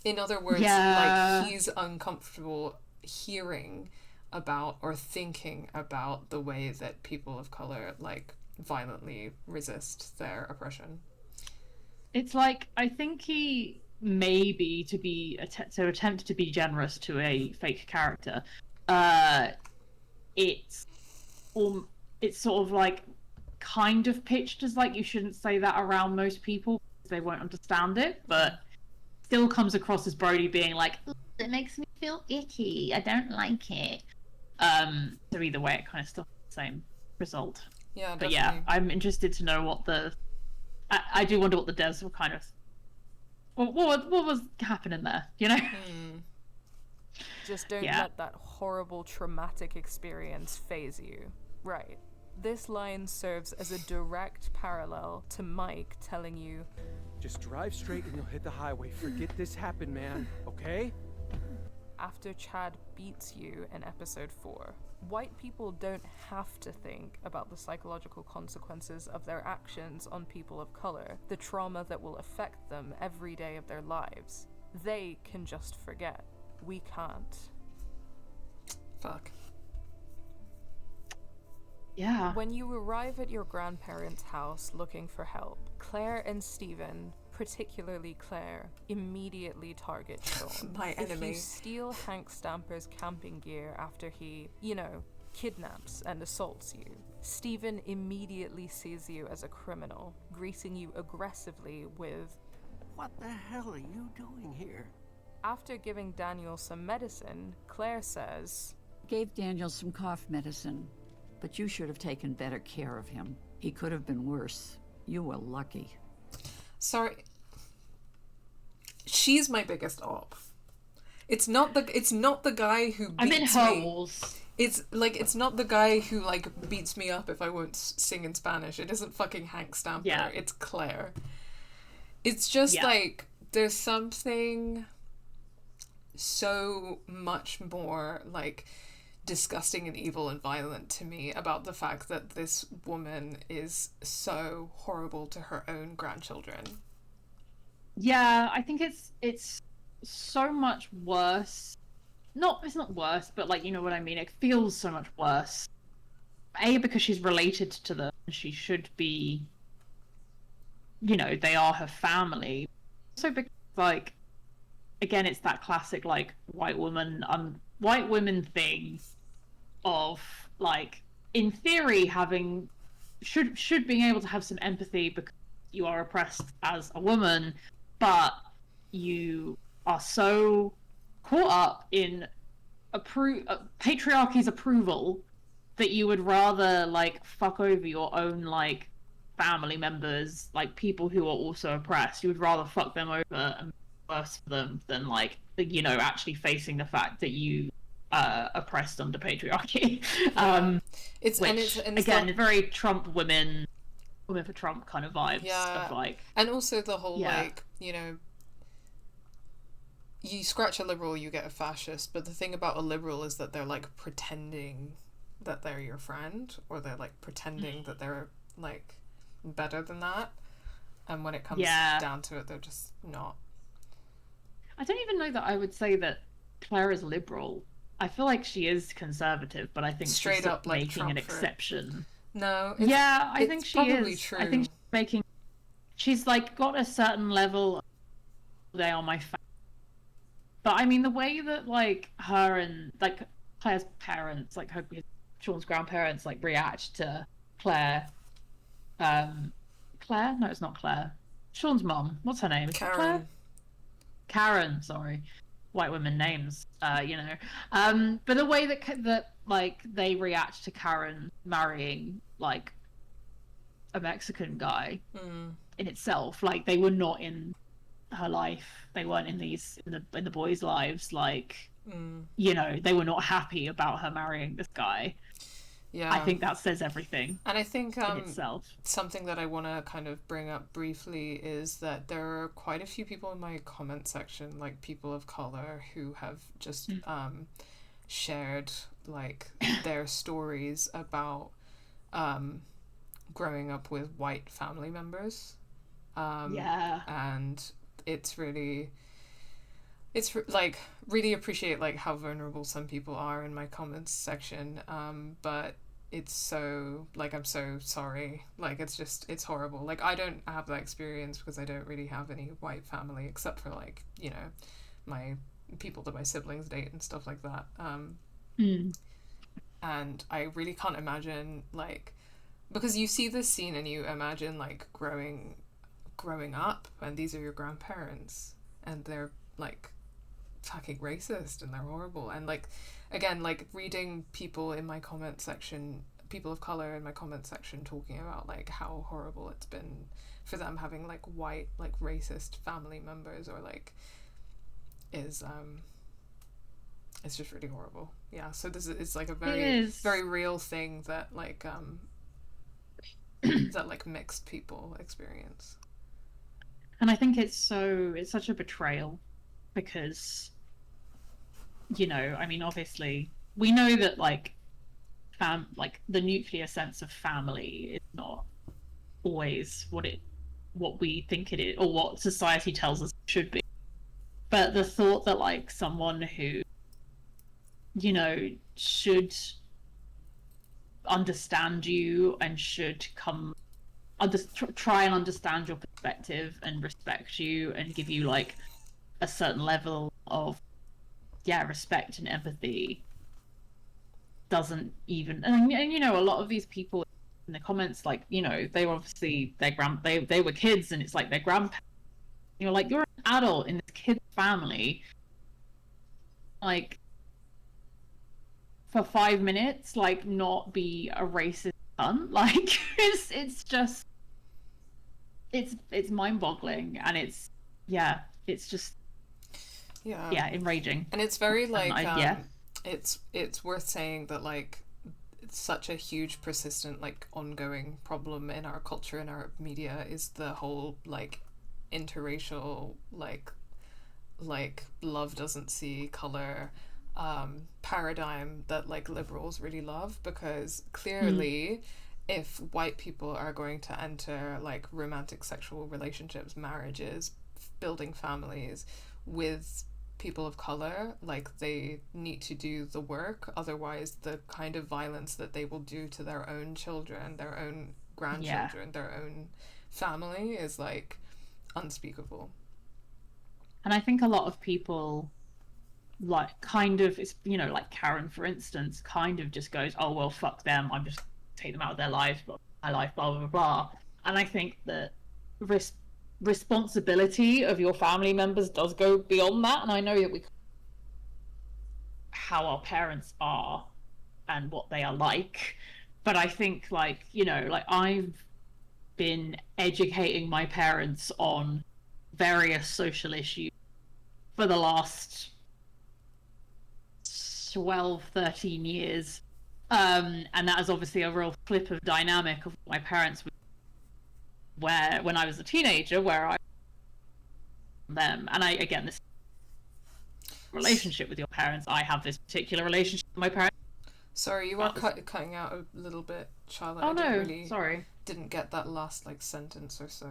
In other words, like, he's uncomfortable hearing about or thinking about the way that people of color, like, violently resist their oppression. It's like, I think he maybe to attempt to be generous to a fake character, it's sort of like kind of pitched as like you shouldn't say that around most people because they won't understand it, but still comes across as Brody being like, it makes me feel icky, I don't like it. So either way, it kind of still has the same result. Yeah, But definitely. yeah, I'm interested to know what I do wonder what the devs were kind of. What was happening there? You know? Just don't Yeah. let that horrible traumatic experience phase you. Right. This line serves as a direct parallel to Mike telling you, Just drive straight and you'll hit the highway. Forget this happened, man. Okay? after Chad beats you in episode 4. White people don't have to think about the psychological consequences of their actions on people of color, the trauma that will affect them every day of their lives. They can just forget. We can't. Fuck. Yeah. When you arrive at your grandparents' house looking for help, Claire and Stephen, particularly Claire, immediately target Sean. My If enemy. you steal Hank Stamper's camping gear after he, kidnaps and assaults you, Stephen immediately sees you as a criminal, greeting you aggressively with, What the hell are you doing here? after giving Daniel some medicine, Claire says, Gave Daniel some cough medicine, but you should have taken better care of him. He could have been worse. You were lucky. Sorry. She's my biggest op. It's not the guy who beats I'm in her me. walls. It's not the guy who beats me up if I won't sing in Spanish. It isn't fucking Hank Stamper. Yeah. It's Claire. It's just there's something so much more disgusting and evil and violent to me about the fact that this woman is so horrible to her own grandchildren. Yeah, I think it's so much worse. It's not worse, but you know what I mean. It feels so much worse. A, because she's related to them, she should be. They are her family. So because again, it's that classic white women thing of in theory having should being able to have some empathy because you are oppressed as a woman, but you are so caught up in patriarchy's approval that you would rather fuck over your own family members, people who are also oppressed. You would rather fuck them over and worse for them than actually facing the fact that you oppressed under patriarchy. It's again very Trump women for Trump kind of vibes. Yeah, of and also the whole you scratch a liberal, you get a fascist. But the thing about a liberal is that they're pretending that they're your friend, or they're pretending that they're better than that. And when it comes down to it, they're just not. I don't even know that I would say that Claire is liberal. I feel like she is conservative, but I think Straight she's up making Trump an exception. No. I think she probably is. True. I think she's got a certain level. They are my family. But I mean, the way that her and Claire's parents, Sean's grandparents, react to Claire. Claire? No, it's not Claire. Sean's mom. What's her name? Is it Claire? Karen. Sorry, white women names. But the way that they react to Karen marrying a Mexican guy in itself, they were not in her life. They weren't in the boys' lives. They were not happy about her marrying this guy. Yeah, I think that says everything. And I think in itself. Something that I want to kind of bring up briefly is that there are quite a few people in my comment section, people of color, who have just shared their stories about growing up with white family members. And it's really really appreciate how vulnerable some people are in my comments section, but it's so I'm so sorry. It's horrible. I don't have that experience because I don't really have any white family except for my people that my siblings date and stuff like that. And I really can't imagine because you see this scene and you imagine growing up and these are your grandparents and they're fucking racist and they're horrible, and again reading people in my comment section, people of color in my comment section talking about like how horrible it's been for them having like white like racist family members, or like is it's just really horrible. Yeah, so this is like a very real thing that like that like mixed people experience. And I think it's such a betrayal, because, you know, I mean, obviously we know that like like the nuclear sense of family is not always what we think it is, or what society tells us it should be. But the thought that like someone who, you know, should understand you and should try and understand your perspective and respect you and give you like a certain level of respect and empathy, doesn't even, and you know, a lot of these people in the comments, like, you know, they were obviously they were kids, and it's like their grandparents, you're like, you're an adult in this kid's family, like, for 5 minutes, like, not be a racist cunt. Like, it's just it's mind-boggling, and it's just enraging. And it's very like it's worth saying that like it's such a huge, persistent, like ongoing problem in our culture and our media is the whole like interracial like love doesn't see color paradigm that like liberals really love, because clearly if white people are going to enter like romantic sexual relationships, marriages, building families with people of color, like they need to do the work, otherwise the kind of violence that they will do to their own children, their own grandchildren, their own family is like unspeakable. And I think a lot of people like kind of, it's, you know, like Karen for instance, kind of just goes, oh well, fuck them, I'm just take them out of their lives, but my life, blah blah blah. And I think that responsibility of your family members does go beyond that, and I know that how our parents are and what they are like, but I think, like, you know, like I've been educating my parents on various social issues for the last 12-13 years, and that is obviously a real flip of dynamic of my parents, where when I was a teenager, where I them, and I, again, this relationship with your parents, I have this particular relationship with my parents. Sorry, you are cutting out a little bit, Charlotte. Oh no, really, sorry. Didn't get that last like sentence or so.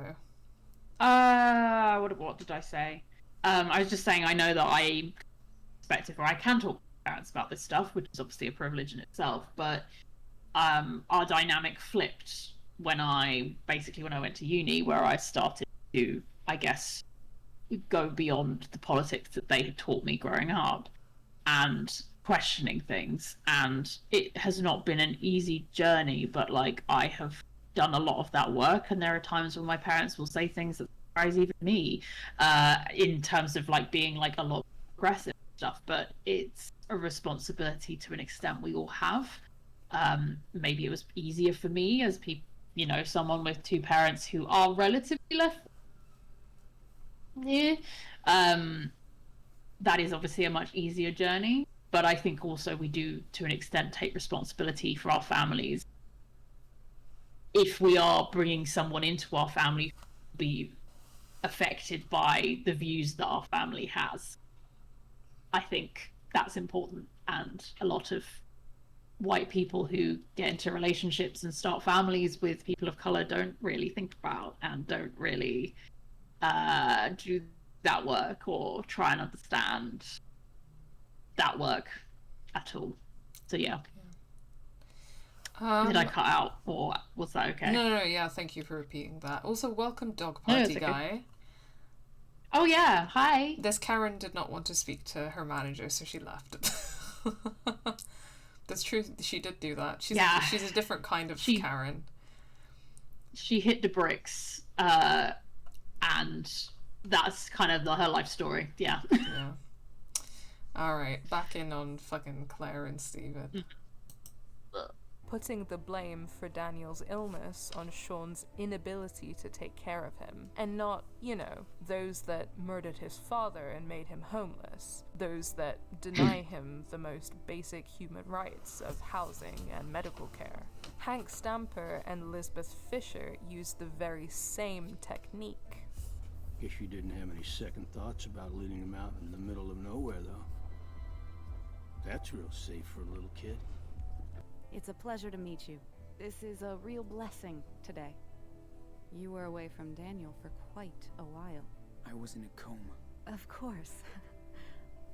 What did I say? I was just saying I know that I can talk to parents about this stuff, which is obviously a privilege in itself, but our dynamic flipped when I went to uni, where I started to, I guess, go beyond the politics that they had taught me growing up and questioning things. And it has not been an easy journey, but like I have done a lot of that work, and there are times when my parents will say things that surprise even me, in terms of like being like a lot aggressive stuff. But it's a responsibility to an extent we all have. Maybe it was easier for me as people, you know, someone with two parents who are relatively left. That is obviously a much easier journey, but I think also we do, to an extent, take responsibility for our families. If we are bringing someone into our family who will be affected by the views that our family has, I think that's important. And a lot of white people who get into relationships and start families with people of color don't really think about and don't really do that work or try and understand that work at all. So yeah. Did I cut out, or was that okay? No, yeah, thank you for repeating that. Also, welcome Dog Party Guy. Oh yeah, hi. This Karen did not want to speak to her manager, so she left. That's true, she did do that. She's a different kind of Karen. She hit the bricks, and that's kind of her life story. Yeah. Yeah. Alright, back in on fucking Claire and Steven. putting the blame for Daniel's illness on Sean's inability to take care of him, and not, you know, those that murdered his father and made him homeless, those that deny him the most basic human rights of housing and medical care. Hank Stamper and Lisbeth Fisher used the very same technique. Guess you didn't have any second thoughts about leading him out in the middle of nowhere, though. That's real safe for a little kid. It's a pleasure to meet you. This is a real blessing today. You were away from Daniel for quite a while. I was in a coma. Of course.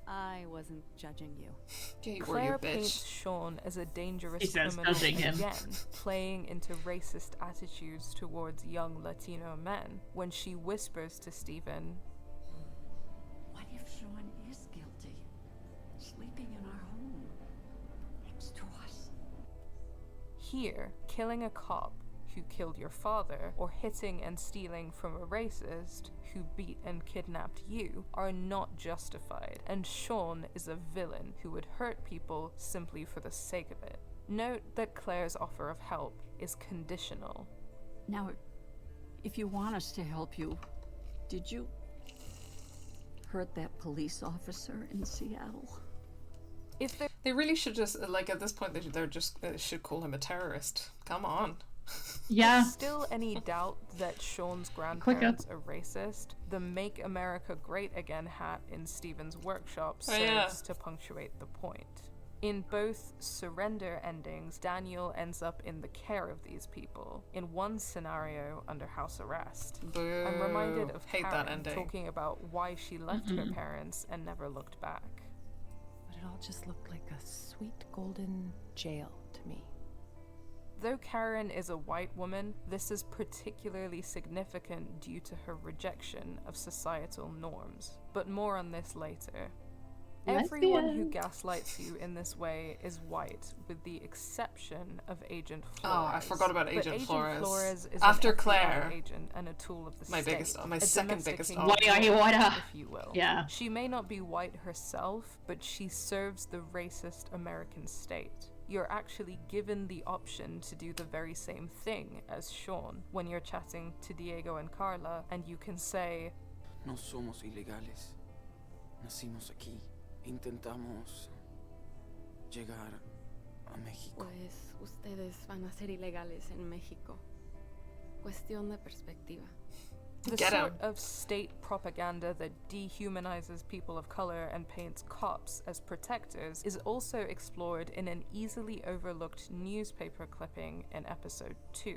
I wasn't judging you. Claire paints Sean as a dangerous He says, criminal judging him. again, playing into racist attitudes towards young Latino men when she whispers to Stephen, What if Sean is guilty? Sleeping in our home, next to us. here, killing a cop who killed your father, or hitting and stealing from a racist who beat and kidnapped you, are not justified, and Sean is a villain who would hurt people simply for the sake of it. Note that Claire's offer of help is conditional. Now, if you want us to help you, did you hurt that police officer in Seattle? If they really should just, like, at this point, they should call him a terrorist. Come on. Yeah. There's still any doubt that Sean's grandparents are racist, the Make America Great Again hat in Stephen's workshop serves to punctuate the point. In both surrender endings, Daniel ends up in the care of these people, in one scenario under house arrest. Boo. I'm reminded of Hate that Karen ending. talking about why she left her parents and never looked back. But it all just looked like a sweet golden jail to me. Though Karen is a white woman, this is particularly significant due to her rejection of societal norms. But more on this later. Everyone who gaslights you in this way is white, with the exception of Agent Flores. Oh, I forgot about Agent Flores. Flores is After an FBI Claire, agent and a tool of the my state. second biggest If you will. Yeah. She may not be white herself, but she serves the racist American state. You're actually given the option to do the very same thing as Sean when you're chatting to Diego and Carla, and you can say, No somos ilegales. Nacimos aquí. Intentamos llegar a México. Pues ustedes van a ser ilegales en México. Cuestión de perspectiva. the sort of state propaganda that dehumanizes people of color and paints cops as protectors is also explored in an easily overlooked newspaper clipping in episode 2.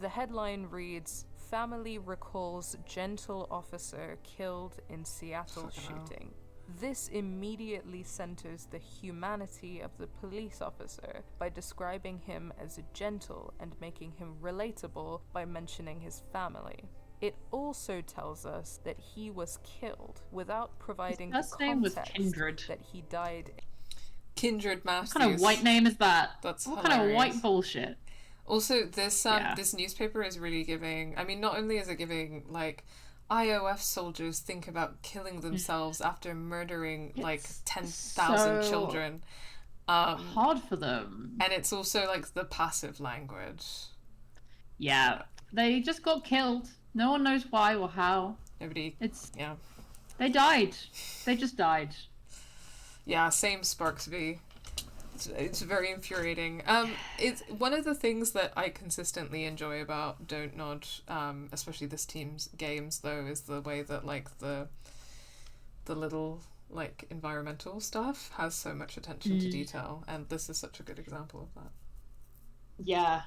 The headline reads, "Family recalls gentle officer killed in Seattle shooting." This immediately centers the humanity of the police officer by describing him as gentle and making him relatable by mentioning his family. It also tells us that he was killed without providing the name was context Kindred. that he died. Kindred Matthews. What kind of white name is that? That's what hilarious. kind of white bullshit? Also, this newspaper is really giving. I mean, not only is it giving like IOF soldiers think about killing themselves after murdering like 10,000 so children. Hard for them. And it's also like the passive language. Yeah, they just got killed. No one knows why or how. Nobody. Yeah. They died. They just died. Yeah, same Sparksby. It's very infuriating. It's one of the things that I consistently enjoy about Don't Nod, especially this team's games, though, is the way that like the little like environmental stuff has so much attention to detail, and this is such a good example of that. Yeah.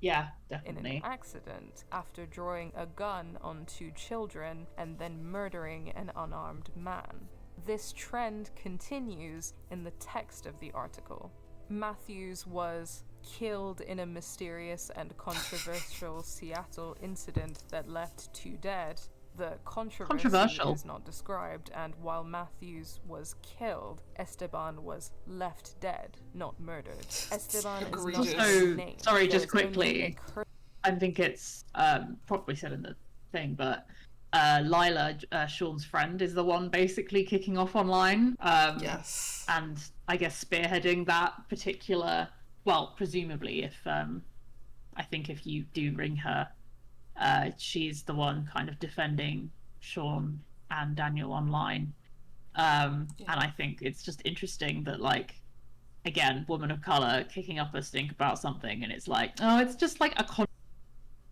Yeah, In definitely. an accident after drawing a gun on 2 children and then murdering an unarmed man. This trend continues in the text of the article. Matthews was killed in a mysterious and controversial Seattle incident that left 2 dead. The controversy is not described, and while Matthews was killed, Esteban was left dead, not murdered. Esteban is not Also, named. sorry, There's just quickly. I think it's probably said in the thing, but Lila, Sean's friend, is the one basically kicking off online. Yes. And I guess spearheading that particular well, presumably, if I think if you do ring her, she's the one kind of defending Sean and Daniel online. And I think it's just interesting that, like, again, woman of color kicking up a stink about something, and it's like, oh, it's just like a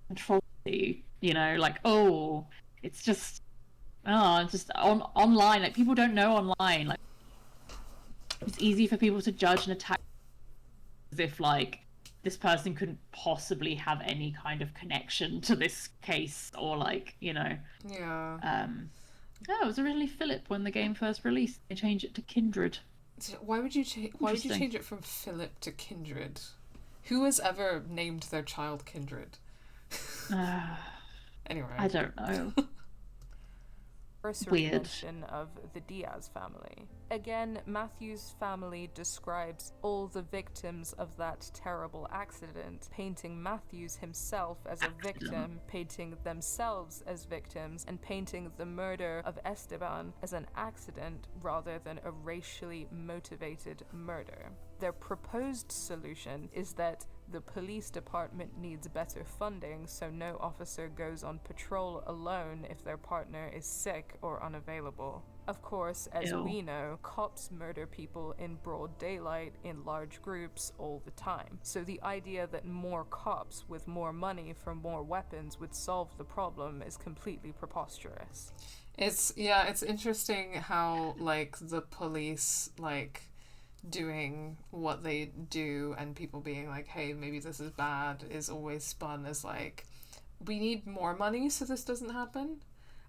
controversy, you know, like, oh, it's just, oh, just online, like, people don't know online, like, it's easy for people to judge and attack as if, like, this person couldn't possibly have any kind of connection to this case, or, like, you know. Yeah. Oh, it was originally Philip when the game first released. They changed it to Kindred. Why would you change it from Philip to Kindred? Who has ever named their child Kindred? Anyway. I don't know. Weird mention of the Diaz family. Again, Matthew's family describes all the victims of that terrible accident, painting Matthews himself as a victim, painting themselves as victims, and painting the murder of Esteban as an accident rather than a racially motivated murder. Their proposed solution is that the police department needs better funding, so no officer goes on patrol alone if their partner is sick or unavailable. Of course, as we know, cops murder people in broad daylight in large groups all the time. So the idea that more cops with more money for more weapons would solve the problem is completely preposterous. It's interesting how, like, the police, like, doing what they do and people being like, hey, maybe this is bad, is always spun as like, we need more money so this doesn't happen.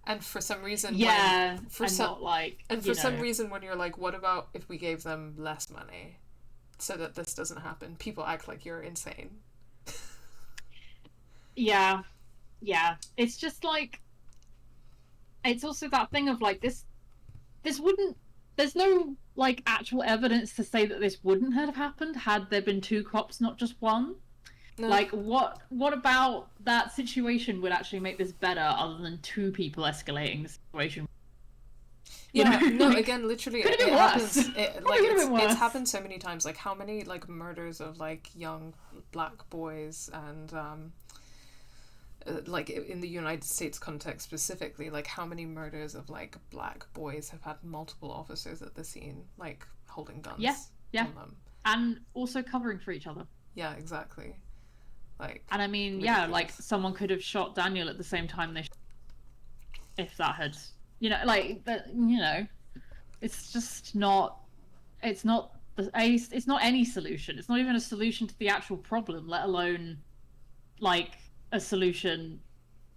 And for some reason, some reason when you're like, what about if we gave them less money so that this doesn't happen, people act like you're insane. Yeah, it's just like, it's also that thing of like, this wouldn't, there's no like actual evidence to say that this wouldn't have happened had there been two cops, not just one. No. Like, what about that situation would actually make this better other than two people escalating the situation? Yeah, no, like, again, literally, it happens. It's happened so many times. Like, how many like murders of like young black boys and like in the United States context specifically, like how many murders of like black boys have had multiple officers at the scene, like holding guns on them, and also covering for each other. Yeah, exactly. Like, and I mean, ridiculous. Yeah, like someone could have shot Daniel at the same time they if that had, you know, like that, you know, it's just not, it's not any solution. It's not even a solution to the actual problem, let alone like a solution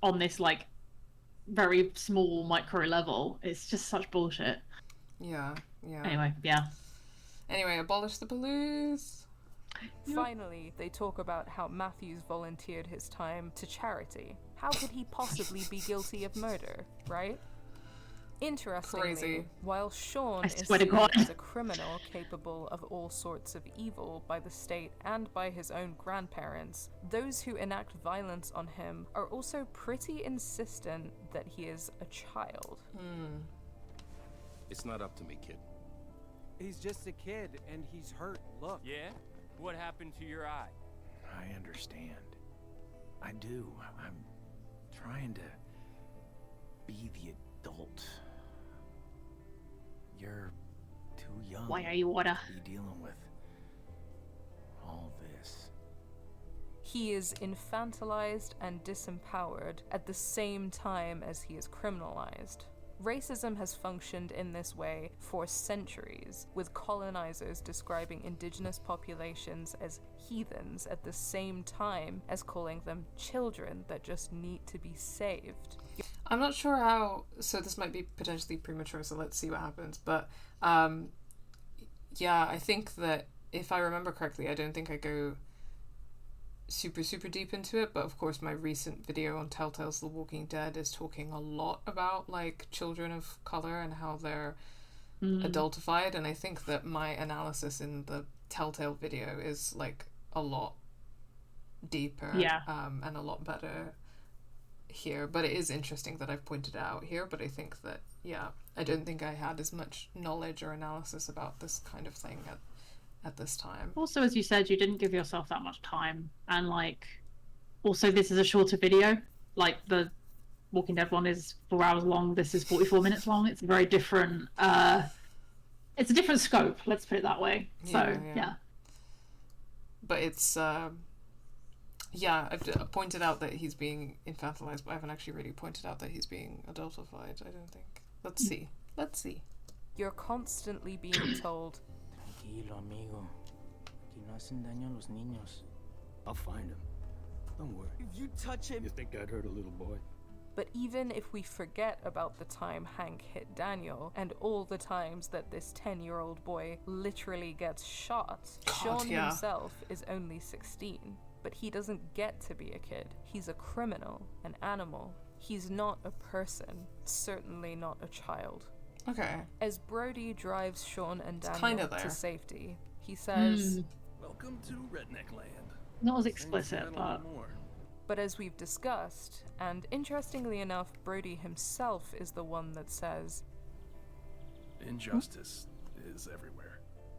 on this like very small micro level. It's just such bullshit. Yeah. Anyway, abolish the police. Finally, they talk about how Matthews volunteered his time to charity. How could he possibly be guilty of murder, right? Interestingly, while Sean is seen as a criminal capable of all sorts of evil by the state and by his own grandparents, those who enact violence on him are also pretty insistent that he is a child. It's not up to me, kid. He's just a kid, and he's hurt. Look. Yeah? What happened to your eye? I understand. I do. I'm trying to be the adult. You're too young. Why are you water? To be dealing with all this. He is infantilized and disempowered at the same time as he is criminalized. Racism has functioned in this way for centuries, with colonizers describing indigenous populations as heathens at the same time as calling them children that just need to be saved. I'm not sure how, so this might be potentially premature, so let's see what happens, but yeah, I think that if I remember correctly, I don't think I go super deep into it, but of course my recent video on Telltale's The Walking Dead is talking a lot about like children of color and how they're adultified, and I think that my analysis in the Telltale video is like a lot deeper and a lot better here, but it is interesting that I've pointed it out here. But I think that I don't think I had as much knowledge or analysis about this kind of thing at this time. Also, as you said, you didn't give yourself that much time, and like, also this is a shorter video. Like the Walking Dead one is 4 hours long. This is 44 minutes long. It's a very different. It's a different scope. Let's put it that way. So yeah. But it's I've pointed out that he's being infantilized, but I haven't actually really pointed out that he's being adultified. I don't think. Let's see. You're constantly being told, Tranquilo, amigo. Aquí no hacen daño a los niños. I'll find him. Don't worry. If you touch him... You think I'd hurt a little boy? but even if we forget about the time Hank hit Daniel and all the times that this 10-year-old boy literally gets shot, Sean himself is only 16. But he doesn't get to be a kid. He's a criminal, an animal. He's not a person, certainly not a child. Okay. As Brody drives Sean and Daniel to safety, he says, "Welcome to Redneck Land." Not as explicit, but as we've discussed, and interestingly enough, Brody himself is the one that says, "Injustice is everywhere."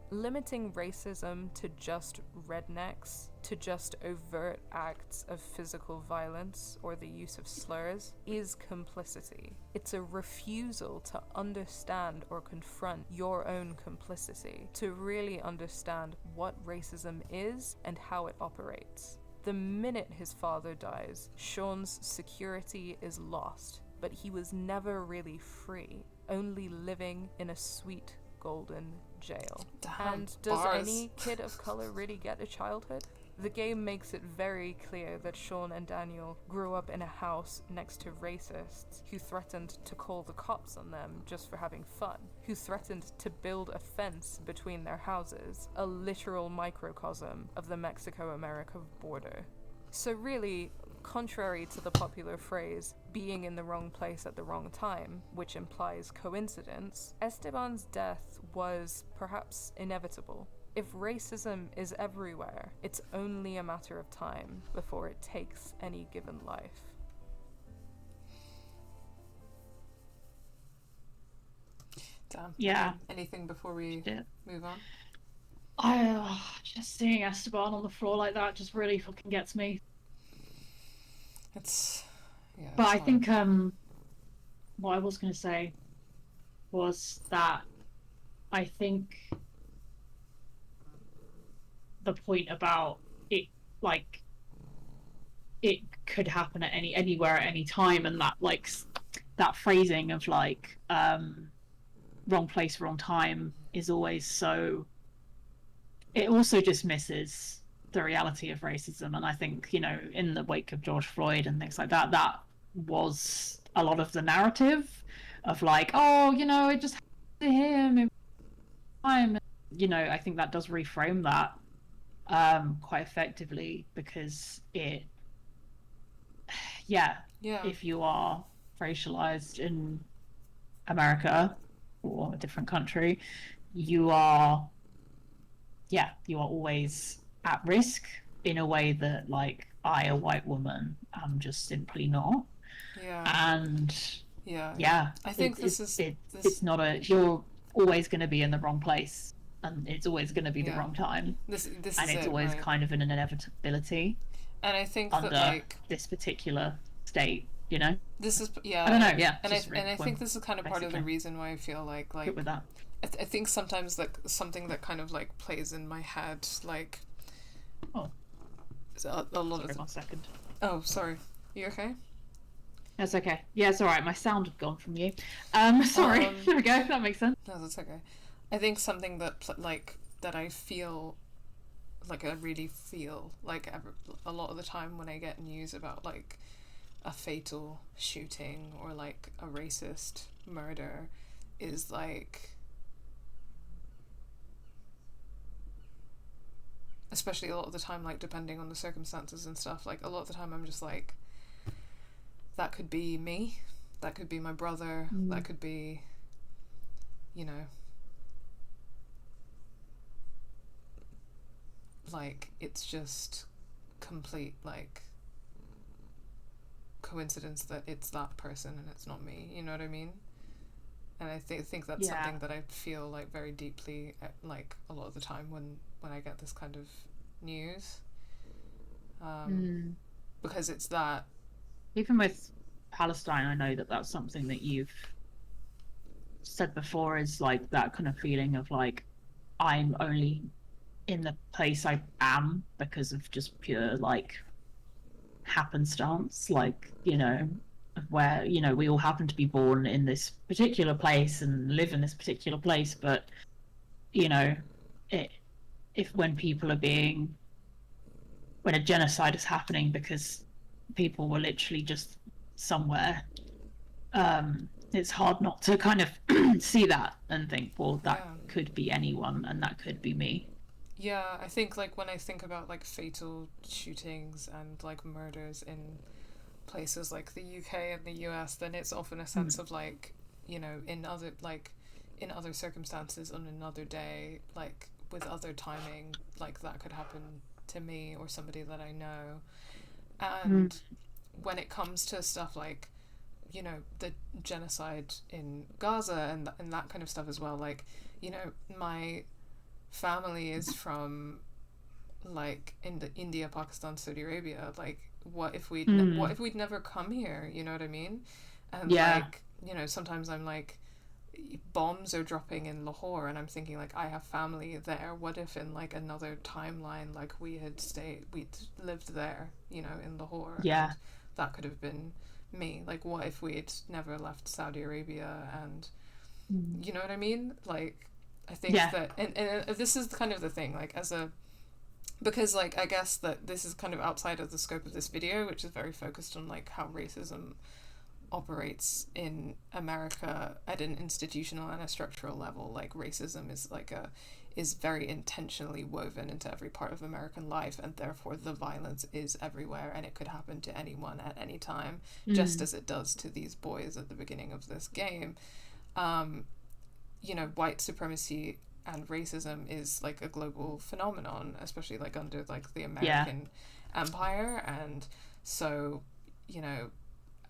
Limiting racism to just rednecks, to just overt acts of physical violence or the use of slurs, is complicity. It's a refusal to understand or confront your own complicity, to really understand what racism is and how it operates. The minute his father dies, Sean's security is lost, but he was never really free, only living in a sweet golden jail. And does any kid of color really get a childhood? The game makes it very clear that Sean and Daniel grew up in a house next to racists who threatened to call the cops on them just for having fun, who threatened to build a fence between their houses, a literal microcosm of the Mexico-America border. So really, contrary to the popular phrase, being in the wrong place at the wrong time, which implies coincidence, Esteban's death was perhaps inevitable. If racism is everywhere, it's only a matter of time before it takes any given life. Damn. Yeah. Anything before we move on? Just seeing Esteban on the floor like that just really fucking gets me. But I think what I was going to say was that I think the point about it, like, it could happen at anywhere at any time, and that like that phrasing of like wrong place, wrong time is always so. It also dismisses the reality of racism, and I think, you know, in the wake of George Floyd and things like that, that was a lot of the narrative of like, oh, you know, it just happened to him. You know, I think that does reframe that quite effectively, because it, if you are racialized in America or a different country, you are always at risk in a way that, like, I, a white woman, am just simply not. And I think it's not you're always going to be in the wrong place, and it's always going to be the wrong time. It's always kind of an inevitability. And I think under that, like, this particular state, you know, this is I don't know. And I think this is kind of part of the reason why I feel like with that. I think sometimes, like, something that kind of like plays in my head, like, a lot of 1 second. Oh, sorry. You okay? That's okay. Yeah, it's all right. My sound had gone from you. Sorry. There we go. That makes sense. No, that's okay. I think something that that I feel, like, I really feel like a lot of the time when I get news about like a fatal shooting or like a racist murder is like, especially a lot of the time, like, depending on the circumstances and stuff, like, a lot of the time I'm just like, that could be me, that could be my brother, that could be, you know, like, it's just complete, like, coincidence that it's that person and it's not me, you know what I mean? And I think that's something that I feel like very deeply, like, a lot of the time when when I get this kind of news. Because it's that. Even with Palestine, I know that that's something that you've said before, is like that kind of feeling of like, I'm only in the place I am because of just pure like happenstance, like, you know, where, you know, we all happen to be born in this particular place and live in this particular place, but, you know, if when people are being, when a genocide is happening because people were literally just somewhere, it's hard not to kind of see that and think, well, that could be anyone and that could be me. Yeah, I think like when I think about like fatal shootings and like murders in places like the UK and the US, then it's often a sense of like, you know, in other circumstances on another day, like with other timing, like that could happen to me or somebody that I know. And when it comes to stuff like, you know, the genocide in Gaza and that kind of stuff as well, like, you know, my family is from like India, Pakistan, Saudi Arabia. Like, what if we'd never come here? You know what I mean? And like, you know, sometimes I'm like, bombs are dropping in Lahore, and I'm thinking like, I have family there. What if in like another timeline, like we'd lived there, you know, in Lahore? Yeah, and that could have been me. Like, what if we'd never left Saudi Arabia? And you know what I mean? Like, I think that, and this is kind of the thing, like because like I guess that this is kind of outside of the scope of this video, which is very focused on like how racism operates in America at an institutional and a structural level. Like, racism is very intentionally woven into every part of American life, and therefore the violence is everywhere, and it could happen to anyone at any time, just as it does to these boys at the beginning of this game. You know, white supremacy and racism is like a global phenomenon, especially like under like the American empire. And so, you know,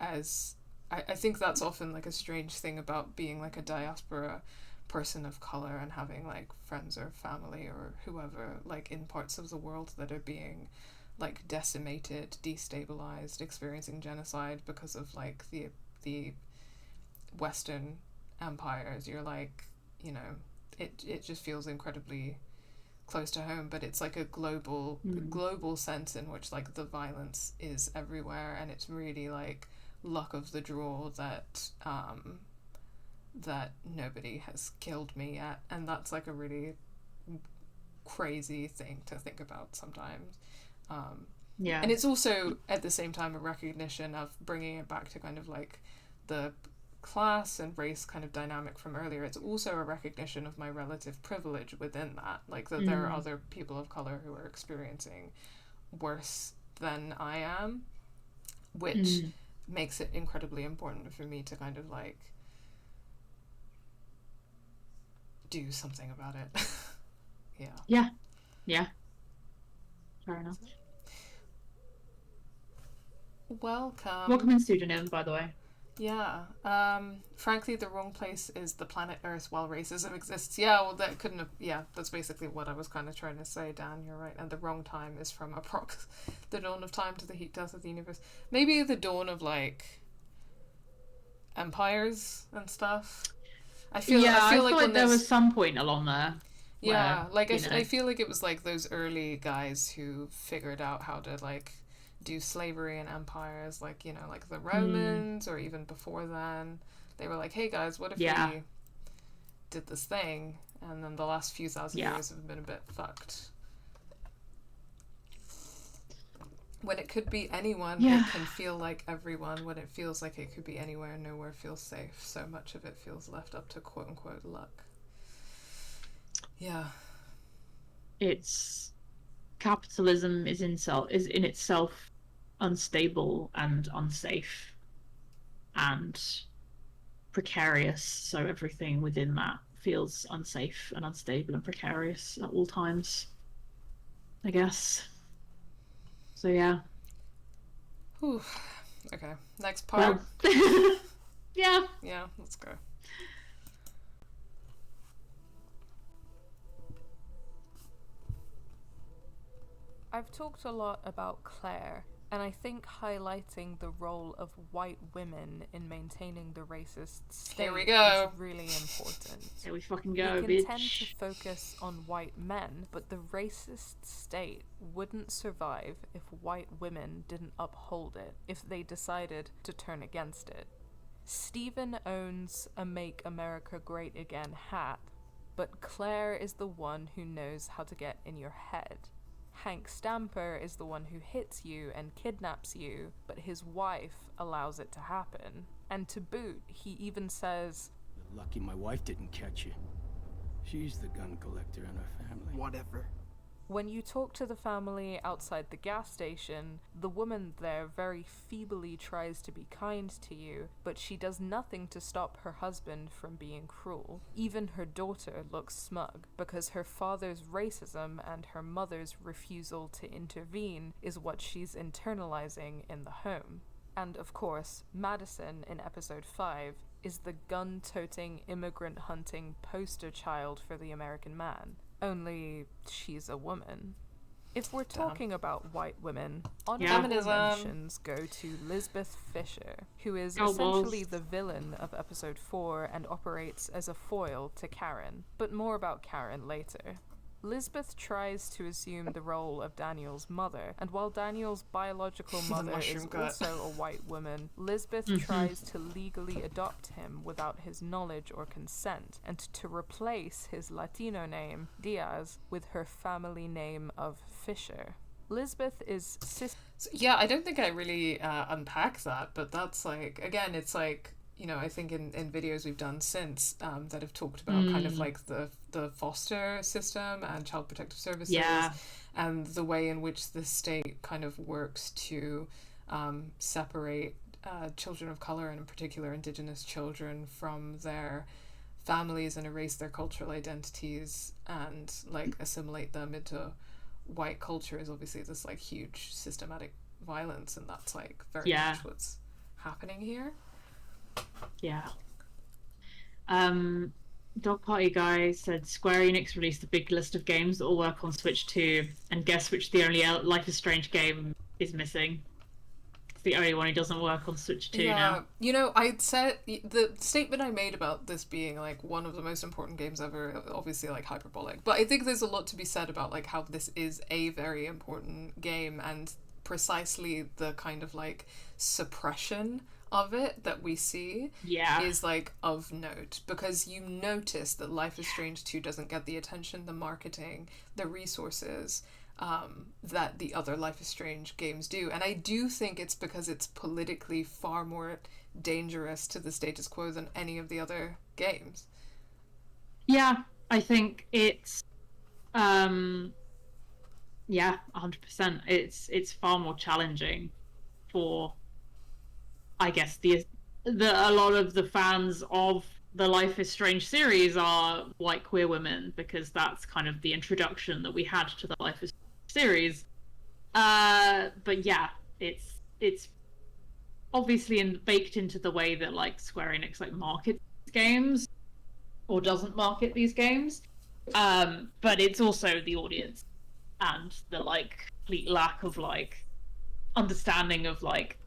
as I think that's often like a strange thing about being like a diaspora person of color and having like friends or family or whoever like in parts of the world that are being like decimated, destabilized, experiencing genocide because of like the Western empires. You're like, you know, it just feels incredibly close to home, but it's like a global sense in which like the violence is everywhere, and it's really like luck of the draw that that nobody has killed me yet. And that's like a really crazy thing to think about sometimes. And it's also at the same time a recognition of bringing it back to kind of like the class and race kind of dynamic from earlier. It's also a recognition of my relative privilege within that, like that there are other people of color who are experiencing worse than I am, which makes it incredibly important for me to kind of like do something about it. Yeah, fair enough. Welcome in pseudonym, by the way. Frankly, the wrong place is the planet Earth while racism exists. Yeah, well, that couldn't have... Yeah, that's basically what I was kind of trying to say, Dan. You're right. And the wrong time is from the dawn of time to the heat death of the universe. Maybe the dawn of, like, empires and stuff. I feel like when there was some point along there. Yeah, where, like, I feel like it was, like, those early guys who figured out how to, like, do slavery in empires, like, you know, like the Romans, or even before then. They were like, hey guys, what if we did this thing? And then the last few thousand years have been a bit fucked. When it could be anyone, it can feel like everyone. When it feels like it could be anywhere, nowhere feels safe. So much of it feels left up to quote unquote luck. Yeah. It's capitalism is in itself unstable and unsafe and precarious, so everything within that feels unsafe and unstable and precarious at all times, I guess. So yeah. Whew. Okay, next part. Well, yeah, let's go. I've talked a lot about Claire, and I think highlighting the role of white women in maintaining the racist state Here we go. is really important. Here we fucking go, We can bitch. tend to focus on white men, but the racist state wouldn't survive if white women didn't uphold it, if they decided to turn against it. Stephen owns a Make America Great Again hat, but Claire is the one who knows how to get in your head. Hank Stamper is the one who hits you and kidnaps you, but his wife allows it to happen. And to boot, he even says, You're lucky my wife didn't catch you. She's the gun collector in our family. Whatever. when you talk to the family outside the gas station, the woman there very feebly tries to be kind to you, but she does nothing to stop her husband from being cruel. Even her daughter looks smug, because her father's racism and her mother's refusal to intervene is what she's internalizing in the home. And of course, Madison in episode 5 is the gun-toting, immigrant-hunting poster child for the American man. Only she's a woman. If we're talking about white women, honorable mentions go to Lisbeth Fisher, who is essentially the villain of episode 4 and operates as a foil to Karen, but more about Karen later. Lisbeth tries to assume the role of Daniel's mother, and while Daniel's biological mother is also a white woman, Lisbeth tries to legally adopt him without his knowledge or consent, and to replace his Latino name, Diaz, with her family name of Fisher. Lisbeth is yeah, I don't think I really unpack that, but that's like, again, it's like, you know, I think in videos we've done since that have talked about kind of like the foster system and child protective services and the way in which the state kind of works to separate children of color, and in particular Indigenous children, from their families and erase their cultural identities and like assimilate them into white culture is obviously this like huge systematic violence, and that's like very much what's happening here. Yeah. Dog Party Guy said Square Enix released a big list of games that all work on Switch 2, and guess which the only Life is Strange game is missing. It's the only one who doesn't work on Switch 2 now. You know, I said the statement I made about this being like one of the most important games ever, obviously like hyperbolic, but I think there's a lot to be said about like how this is a very important game, and precisely the kind of like suppression of it that we see is like of note, because you notice that Life is Strange 2 doesn't get the attention, the marketing, the resources that the other Life is Strange games do. And I do think it's because it's politically far more dangerous to the status quo than any of the other games. Yeah, I think it's 100%. It's far more challenging for, I guess, a lot of the fans of the Life is Strange series are white queer women, because that's kind of the introduction that we had to the Life is Strange series. But yeah, it's obviously baked into the way that like Square Enix like markets games or doesn't market these games. But it's also the audience and the like complete lack of like understanding of like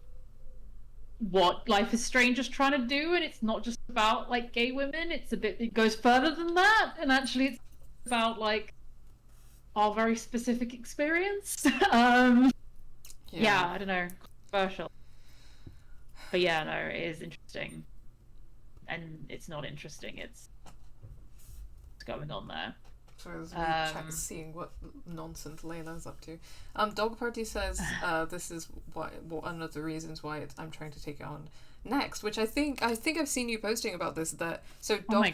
what Life is Strange is trying to do, and it's not just about like gay women. It goes further than that, and actually it's about like our very specific experience. I don't know, controversial, but yeah, no, it is interesting, and it's not interesting. It's what's going on there. So I was seeing what nonsense Layla's up to. Dog Party says this is one of the reasons why I'm trying to take it on next, which I think I've seen you posting about this. Dog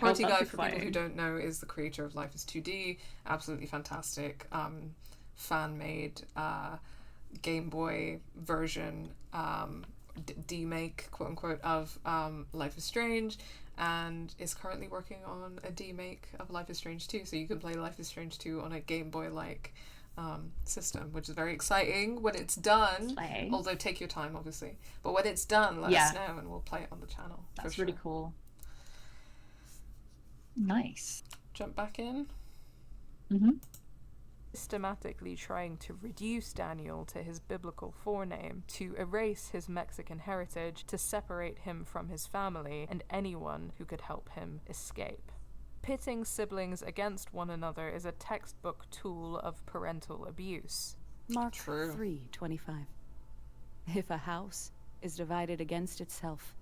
Party Guy, for people who don't know, is the creator of Life is 2D, absolutely fantastic fan-made Game Boy version demake, quote unquote, of Life is Strange, and is currently working on a demake of Life is Strange 2, so you can play Life is Strange 2 on a Game Boy-like system, which is very exciting when it's done. Although take your time, obviously. But when it's done, let us know, and we'll play it on the channel. That's really cool. Nice. Jump back in. systematically trying to reduce Daniel to his biblical forename, to erase his Mexican heritage, to separate him from his family and anyone who could help him escape. Pitting siblings against one another is a textbook tool of parental abuse. Mark True. 3:25. If a house is divided against itself,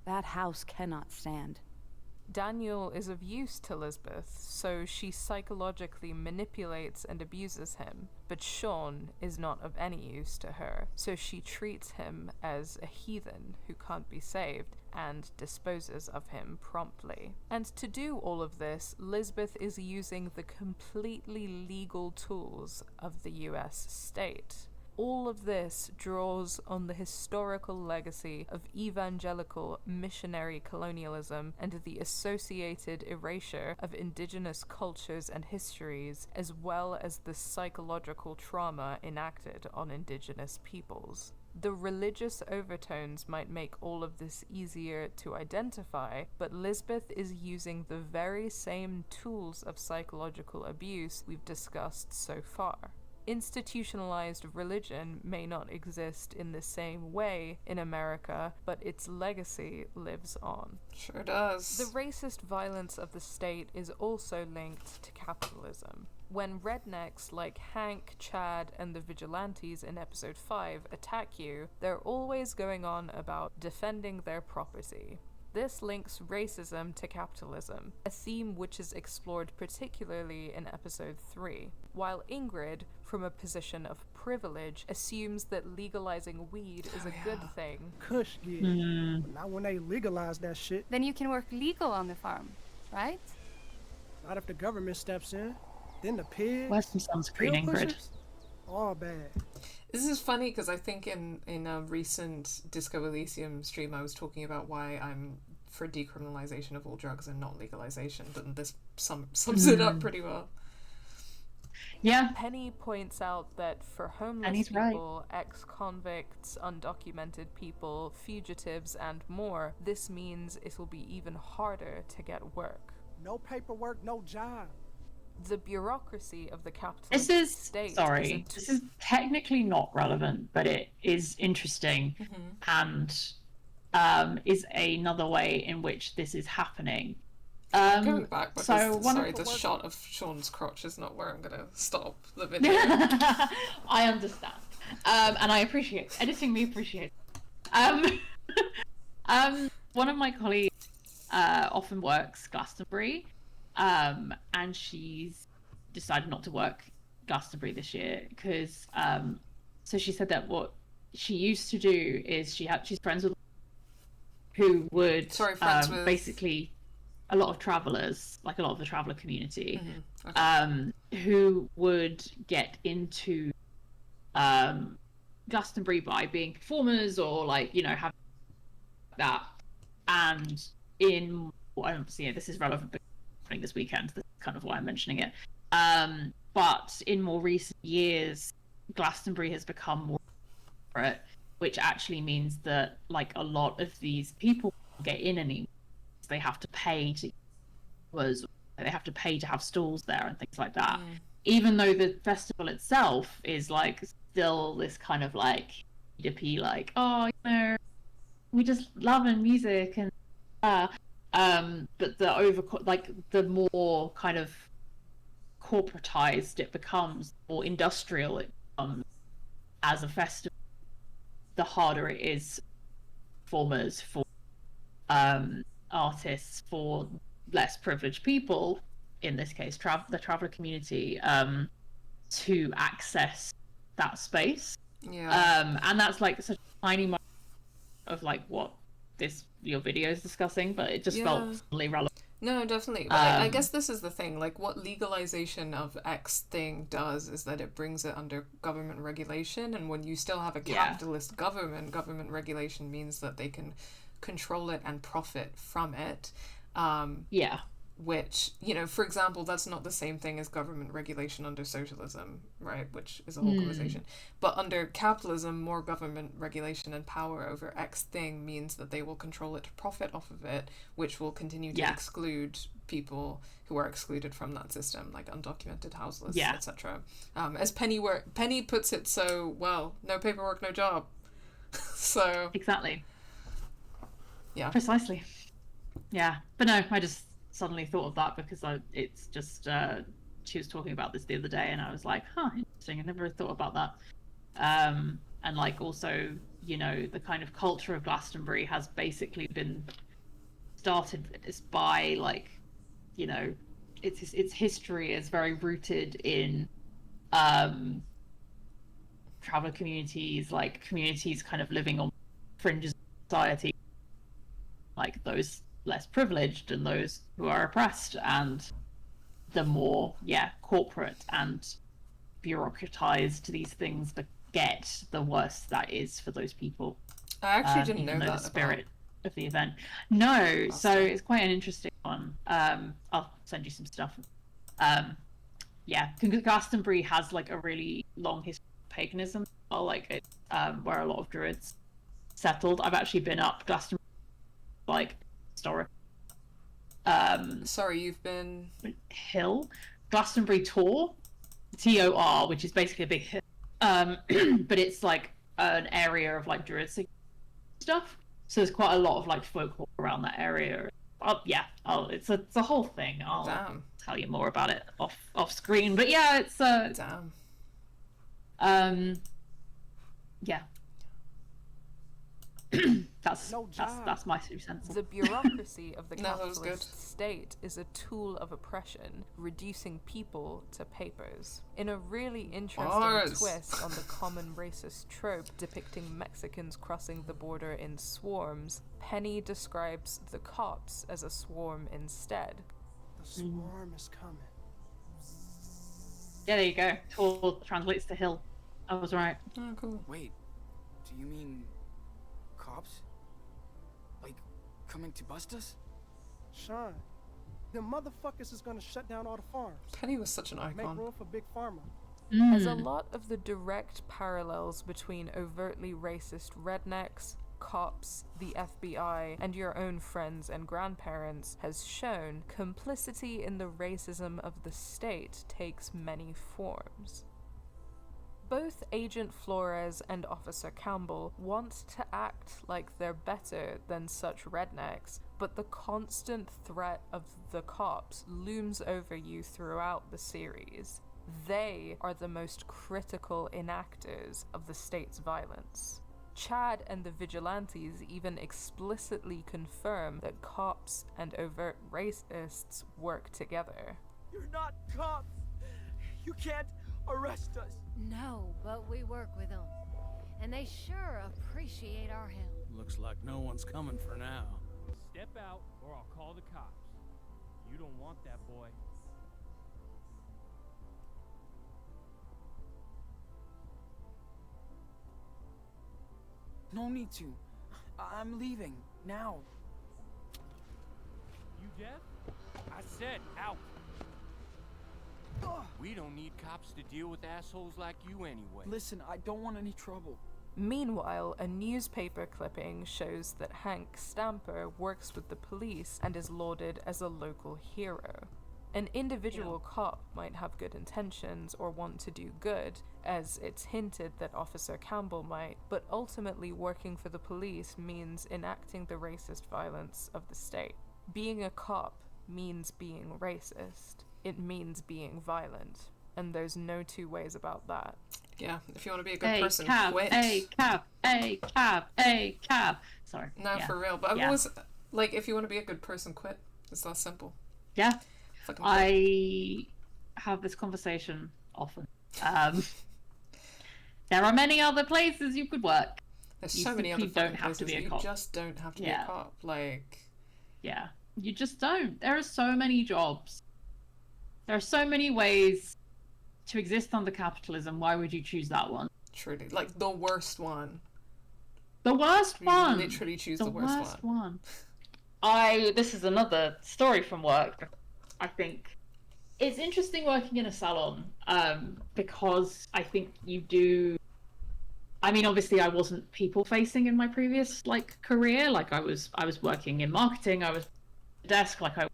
that house cannot stand. Daniel is of use to Lisbeth, so she psychologically manipulates and abuses him, but Sean is not of any use to her, so she treats him as a heathen who can't be saved and disposes of him promptly. And to do all of this, Lisbeth is using the completely legal tools of the US state. All of this draws on the historical legacy of evangelical missionary colonialism and the associated erasure of indigenous cultures and histories, as well as the psychological trauma enacted on indigenous peoples. The religious overtones might make all of this easier to identify, but Lisbeth is using the very same tools of psychological abuse we've discussed so far. Institutionalized religion may not exist in the same way in America, but its legacy lives on. Sure does. The racist violence of the state is also linked to capitalism. When rednecks like Hank, Chad, and the vigilantes in episode 5 attack you, they're always going on about defending their property. This links racism to capitalism, a theme which is explored particularly in episode 3, while Ingrid, from a position of privilege, assumes that legalizing weed is a good thing. Kush gig. But not when they legalize that shit. Then you can work legal on the farm, right? Not if the government steps in. Then the pigs. Where's some sunscreen, Ingrid? All bad. This is funny because I think in a recent Disco Elysium stream I was talking about why I'm for decriminalization of all drugs and not legalization, but this sums it up pretty well. Yeah. Penny points out that for homeless Penny's people, ex-convicts, undocumented people, fugitives, and more, this means it'll be even harder to get work. No paperwork, no job. The bureaucracy of the capitalist state this is technically not relevant, but it is interesting and is another way in which this is happening. Going back, because, sorry, the shot of Sean's crotch is not where I'm going to stop the video. I understand. And I appreciate editing me appreciates. One of my colleagues often works Glastonbury, and she's decided not to work Glastonbury this year because so she said that what she used to do is she's friends with who would with basically a lot of travelers, like a lot of the traveler community, Okay. who would get into Glastonbury by being performers or have that. And obviously this is relevant because it's happening this weekend. That's kind of why I'm mentioning it. But in more recent years, Glastonbury has become more corporate, which actually means that a lot of these people don't get in anymore. They have to pay they have to pay to have stalls there and things like that. Even though the festival itself is still this kind of we just love music and but the more kind of corporatized it becomes, more industrial it becomes as a festival, the harder it is for performers, for artists, for less privileged people, in this case the traveler community, to access that space. And that's such a tiny moment of what your video is discussing, but it just felt really relevant. No, definitely. But I guess this is the thing. What legalization of X thing does is that it brings it under government regulation, and when you still have a capitalist government regulation means that they can control it and profit from it. which, you know, for example, that's not the same thing as government regulation under socialism, right? Which is a whole conversation. But under capitalism, more government regulation and power over X thing means that they will control it to profit off of it, which will continue to exclude people who are excluded from that system, like undocumented, houseless, etc. As Penny puts it so well, no paperwork, no job. So exactly. Yeah. Precisely. Yeah. But no, I just suddenly thought of that because it's just she was talking about this the other day, and I was like, huh, interesting. I never thought about that. And like also, you know, the kind of culture of Glastonbury has basically been started by, like, you know, its history is very rooted in traveler communities, like communities kind of living on fringes of society, like those less privileged and those who are oppressed, and the more corporate and bureaucratized these things get, the worse that is for those people. I actually didn't know that the spirit of the event. No, so it's quite an interesting one. I'll send you some stuff. Glastonbury has like a really long history of paganism, like it, where a lot of druids settled. I've actually been up Glastonbury, like, historic. Sorry, you've been hill Glastonbury Tor, TOR, which is basically a big hill. But it's like an area of like druid stuff. So there's quite a lot of like folklore around that area. It's a whole thing. I'll tell you more about it off screen. But yeah, it's that's my 2 cents. The bureaucracy of the capitalist state is a tool of oppression, reducing people to papers. In a really interesting twist on the common racist trope depicting Mexicans crossing the border in swarms, Penny describes the cops as a swarm instead. The swarm is coming. Yeah, there you go. Tor translates to hill. I was right. Oh, cool. Wait, do you mean cops? Like, coming to bust us? Sean, the motherfuckers is gonna shut down all the farms. Penny was such an icon. Make room for Big Pharma. As a lot of the direct parallels between overtly racist rednecks, cops, the FBI, and your own friends and grandparents has shown, complicity in the racism of the state takes many forms. Both Agent Flores and Officer Campbell want to act like they're better than such rednecks, but the constant threat of the cops looms over you throughout the series. They are the most critical enactors of the state's violence. Chad and the vigilantes even explicitly confirm that cops and overt racists work together. You're not cops! You can't arrest us! No, but we work with them. And they sure appreciate our help. Looks like no one's coming for now. Step out or I'll call the cops. You don't want that, boy. No need to. I'm leaving, now. You deaf? I said out. We don't need cops to deal with assholes like you anyway. Listen, I don't want any trouble. Meanwhile, a newspaper clipping shows that Hank Stamper works with the police and is lauded as a local hero. An individual cop might have good intentions or want to do good, as it's hinted that Officer Campbell might, but ultimately working for the police means enacting the racist violence of the state. Being a cop means being racist. It means being violent. And there's no two ways about that. Yeah, if you want to be a good person, quit. A cab. Sorry. No, for real. But I've always, like, if you want to be a good person, quit. It's that simple. Yeah. I have this conversation often. There are many other places you could work. There's so many other places. You just don't have to be a cop. Like, yeah, you just don't. There are so many jobs. There are so many ways to exist under capitalism. Why would you choose that one? Truly, like the worst one. The worst one. Literally choose the worst one. This is another story from work. I think it's interesting working in a salon, because I think you do. I mean, obviously, I wasn't people facing in my previous like career. Like I was working in marketing. I was at the desk, like I was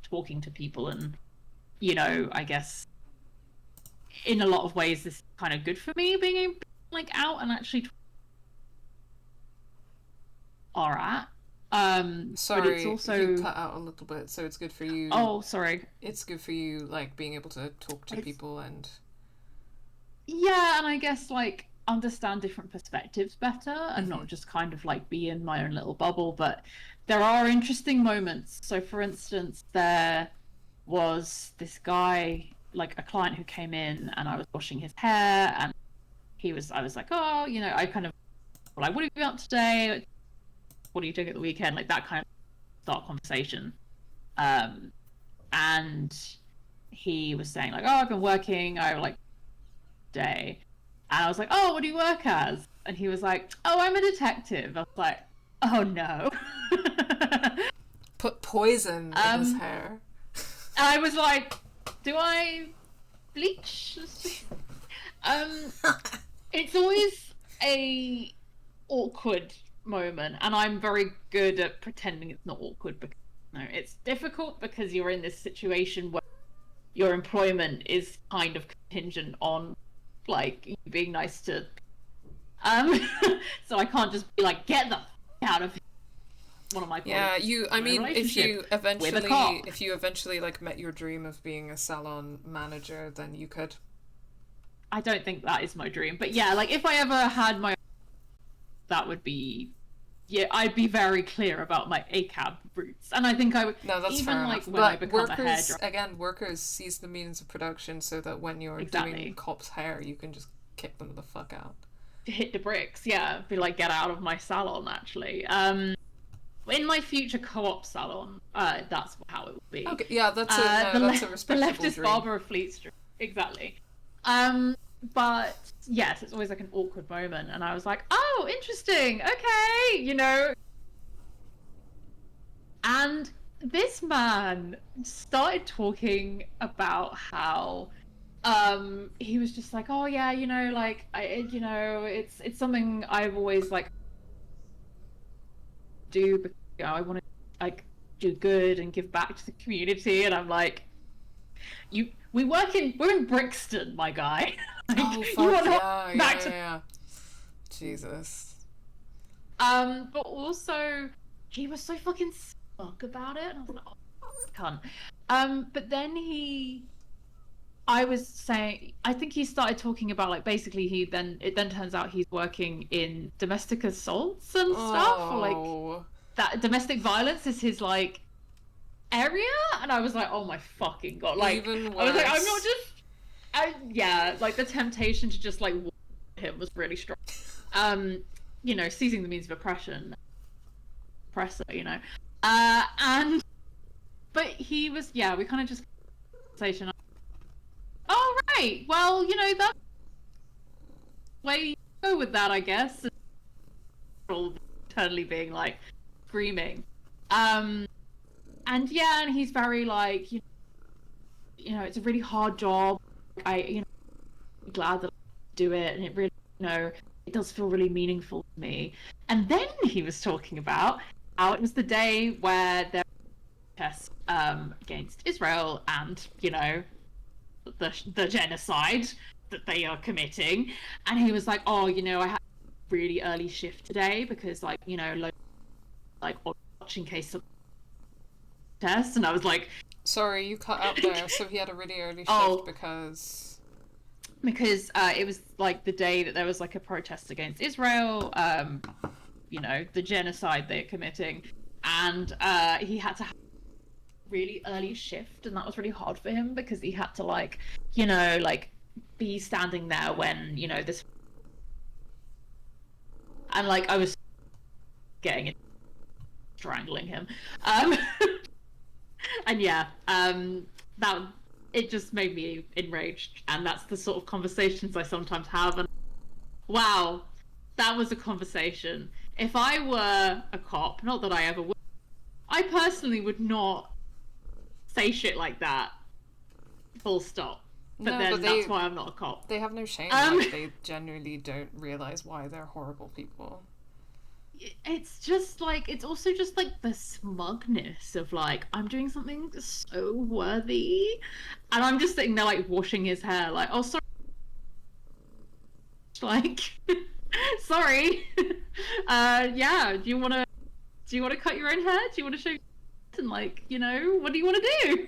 talking to people, and I guess in a lot of ways, this is kind of good for me being able to, like out and actually. All right. Sorry, but it's also you cut out a little bit, so it's good for you. Oh, sorry. It's good for you, like being able to talk to people and. Yeah, and I guess like understand different perspectives better and not just kind of like be in my own little bubble. But there are interesting moments. So, for instance, there was this guy, like a client who came in, and I was washing his hair, and I was like, oh, I kind of like, what have you been up to today? What are you doing at the weekend? Like that kind of start conversation. And he was saying like, oh, I've been working, I like day. And I was like, oh, what do you work as? And he was like, oh, I'm a detective. I was like, oh no. Put poison in his hair. And I was like, do I bleach? It's always a awkward moment, and I'm very good at pretending it's not awkward, because it's difficult because you're in this situation where your employment is kind of contingent on like you being nice to so I can't just be like, get the out of one of my colleagues. If you eventually like met your dream of being a salon manager, then you could. I don't think that is my dream, but yeah, like if I ever had my, that would be, I'd be very clear about my ACAB roots, and I think I would. No, that's even fair like enough. when I But become a workers, hairdresser. again, workers seize the means of production so that when you're doing cops' hair, you can just kick them the fuck out. Hit the bricks, yeah. Be like, get out of my salon. Actually, in my future co-op salon, that's how it will be. Okay, yeah, that's a respectable the leftist dream. barber of Fleet Street, exactly. But yes, it's always like an awkward moment, and I was like, oh, interesting, okay, And this man started talking about how he was just like, oh yeah, like it's something I've always like do, because I want to like do good and give back to the community, and I'm like, we're in Brixton, my guy. Like, oh fuck, yeah. Jesus. But also he was so fucking smug about it, and I was like, oh, cunt. But then I was saying, I think he started talking about like basically it then turns out he's working in domestic assaults and stuff, or like that domestic violence is his like area, and I was like, oh my fucking god, like even worse. I was like, I'm not just like the temptation to just like him was really strong. Seizing the means of oppression, oppressor, and but he was, we kind of just conversation. Oh right, well, that's where you go with that, I guess. All internally being like screaming, and he's very like, it's a really hard job. I'm glad that I do it, and it really, it does feel really meaningful to me. And then he was talking about how it was the day where there were protests against Israel and, the genocide that they are committing. And he was like, oh, I had a really early shift today because, like, watching case of tests. And I was like, sorry, you cut out there. So he had a really early shift because it was like the day that there was like a protest against Israel, the genocide they're committing, and he had to have a really early shift, and that was really hard for him because he had to like be standing there when this, and like I was getting it, strangling him, and that it just made me enraged, and that's the sort of conversations I sometimes have. And wow, that was a conversation. If I were a cop, not that I ever would, I personally would not say shit like that. Full stop. But then that's why I'm not a cop. They have no shame. Like, they genuinely don't realize why they're horrible people. It's just like, it's also just like the smugness of like, I'm doing something so worthy, and I'm just sitting there like washing his hair, like, oh sorry, like, sorry. Yeah. Do you want to cut your own hair? Do you want to show? And like, you know, what do you want to do?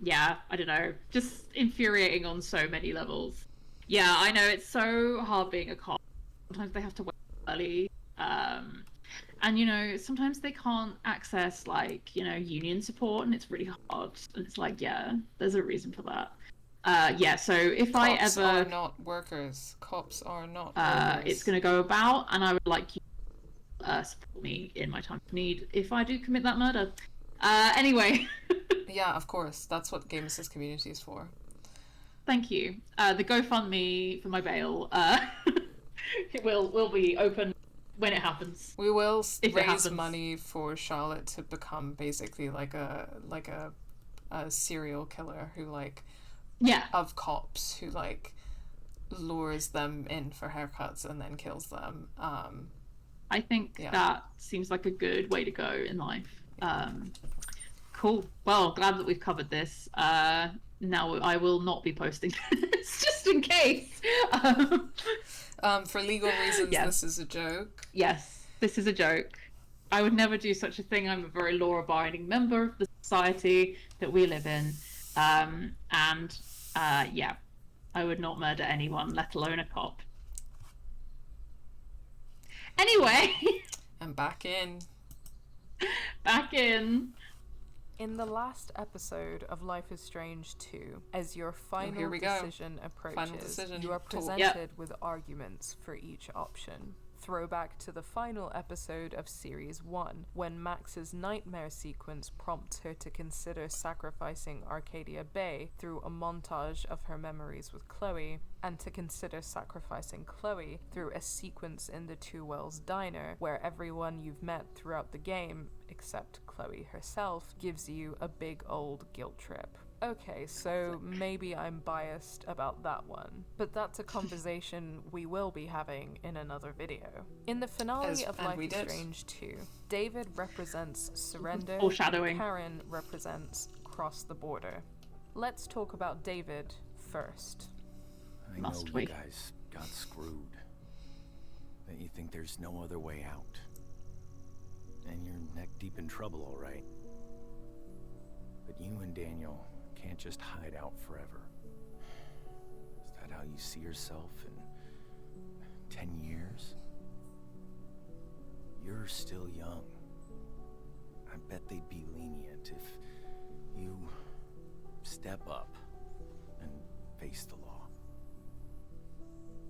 Yeah, I don't know, just infuriating on so many levels. Yeah, I know, it's so hard being a cop. Sometimes they have to wait early, and you know, sometimes they can't access like, you know, union support, and it's really hard, and it's like, yeah, there's a reason for that. Yeah, so if Cops I ever are not workers. Cops are not workers. it's gonna go about, and I would like you support me in my time of need if I do commit that murder. Anyway. Yeah, of course. That's what Game Assist community is for. Thank you. The GoFundMe for my bail it will be open when it happens. We will raise money for Charlotte to become basically like a serial killer who like of cops who like lures them in for haircuts and then kills them. I think that seems like a good way to go in life. Cool. Well, glad that we've covered this. Now I will not be posting this, just in case. For legal reasons, this is a joke. Yes, this is a joke. I would never do such a thing. I'm a very law-abiding member of the society that we live in. Yeah, I would not murder anyone, let alone a cop. Anyway. I'm back in. Back in. In the last episode of Life is Strange 2, as your final decision approaches, you are presented with arguments for each option. Throwback to the final episode of Series 1, when Max's nightmare sequence prompts her to consider sacrificing Arcadia Bay through a montage of her memories with Chloe, and to consider sacrificing Chloe through a sequence in the Two Wells diner where everyone you've met throughout the game, except Chloe herself, gives you a big old guilt trip. Okay, so maybe I'm biased about that one, but that's a conversation we will be having in another video. In the finale of Life is Strange 2, David represents surrender, and Karen represents cross the border. Let's talk about David first. I know you guys got screwed. That you think there's no other way out. And you're neck deep in trouble, all right. But you and Daniel can't just hide out forever. Is that how you see yourself in 10 years? You're still young. I bet they'd be lenient if you step up and face the law.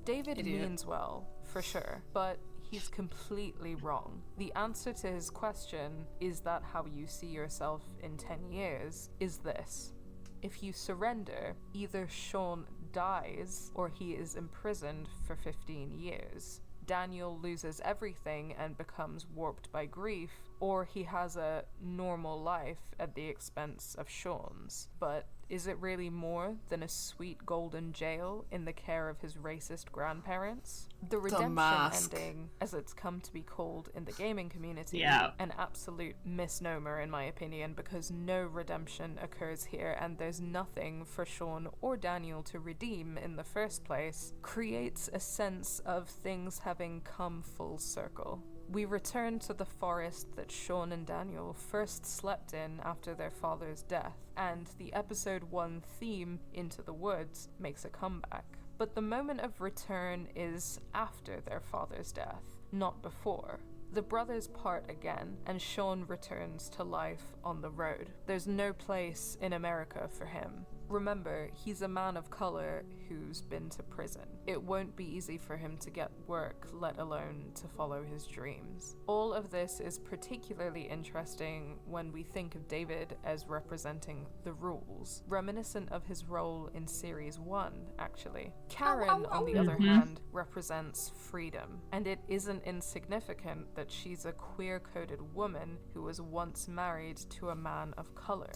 David means well, for sure, but he's completely wrong. The answer to his question, is that how you see yourself in 10 years, is this. If you surrender, either Sean dies or he is imprisoned for 15 years. Daniel loses everything and becomes warped by grief, or he has a normal life at the expense of Sean's. But is it really more than a sweet golden jail in the care of his racist grandparents? The redemption ending, as it's come to be called in the gaming community, an absolute misnomer in my opinion, because no redemption occurs here and there's nothing for Sean or Daniel to redeem in the first place, creates a sense of things having come full circle. We return to the forest that Sean and Daniel first slept in after their father's death, and the episode 1 theme, Into the Woods, makes a comeback. But the moment of return is after their father's death, not before. The brothers part again, and Sean returns to life on the road. There's no place in America for him. Remember, he's a man of color who's been to prison. It won't be easy for him to get work, let alone to follow his dreams. All of this is particularly interesting when we think of David as representing the rules, reminiscent of his role in Series 1, actually. Karen, on the other hand, represents freedom, and it isn't insignificant that she's a queer-coded woman who was once married to a man of color.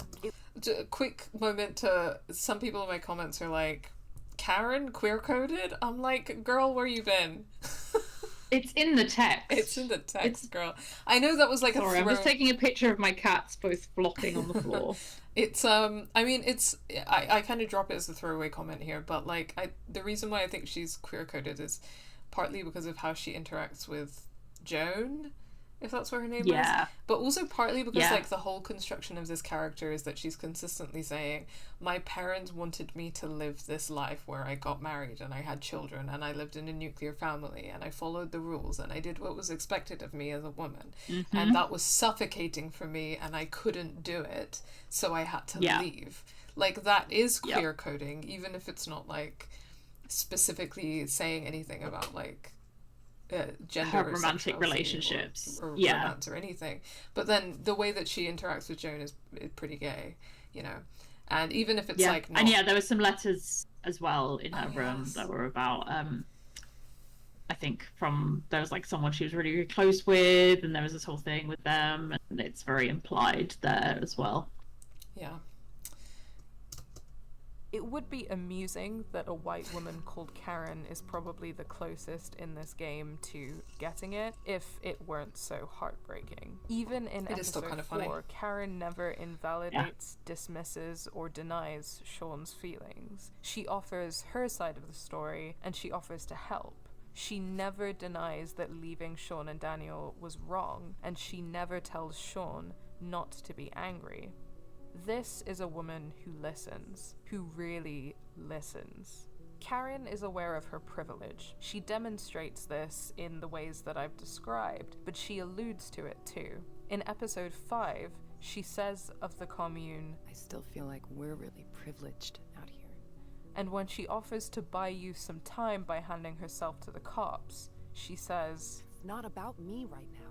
A quick moment to some people in my comments are like, Karen queer-coded? I'm like, girl, where you been? It's in the text. It's in the text, girl. I know that was like Sorry, I'm just taking a picture of my cats both flopping on the floor. It's I mean, I kind of drop it as a throwaway comment here, but like the reason why I think she's queer-coded is partly because of how she interacts with Joan, if that's what her name is. But also partly because like the whole construction of this character is that she's consistently saying, my parents wanted me to live this life where I got married and I had children and I lived in a nuclear family and I followed the rules and I did what was expected of me as a woman. And that was suffocating for me and I couldn't do it, so I had to leave. Like, that is queer coding, even if it's not like specifically saying anything about like gender or romantic relationships or romance or anything. But then the way that she interacts with Joan is pretty gay, you know. And even if it's like not... And there were some letters as well in her room that were about I think there was like someone she was really, really close with, and there was this whole thing with them, and it's very implied there as well. It would be amusing that a white woman called Karen is probably the closest in this game to getting it, if it weren't so heartbreaking. Even in episode 4, Karen never invalidates, dismisses, or denies Sean's feelings. She offers her side of the story, and she offers to help. She never denies that leaving Sean and Daniel was wrong, and she never tells Sean not to be angry. This is a woman who listens, who really listens. Karen is aware of her privilege. She demonstrates this in the ways that I've described, but she alludes to it too. In episode 5, she says of the commune, I still feel like we're really privileged out here. And when she offers to buy you some time by handing herself to the cops, she says, it's not about me right now.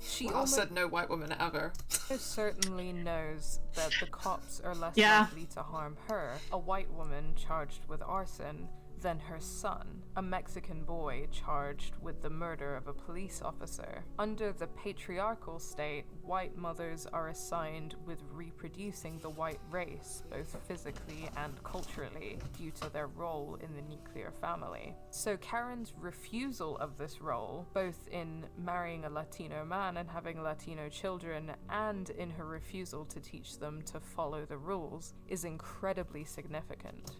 She said no white woman ever. Certainly knows that the cops are less likely to harm her, a white woman charged with arson, than her son, a Mexican boy charged with the murder of a police officer. Under the patriarchal state, white mothers are assigned with reproducing the white race, both physically and culturally, due to their role in the nuclear family. So Karen's refusal of this role, both in marrying a Latino man and having Latino children, and in her refusal to teach them to follow the rules, is incredibly significant.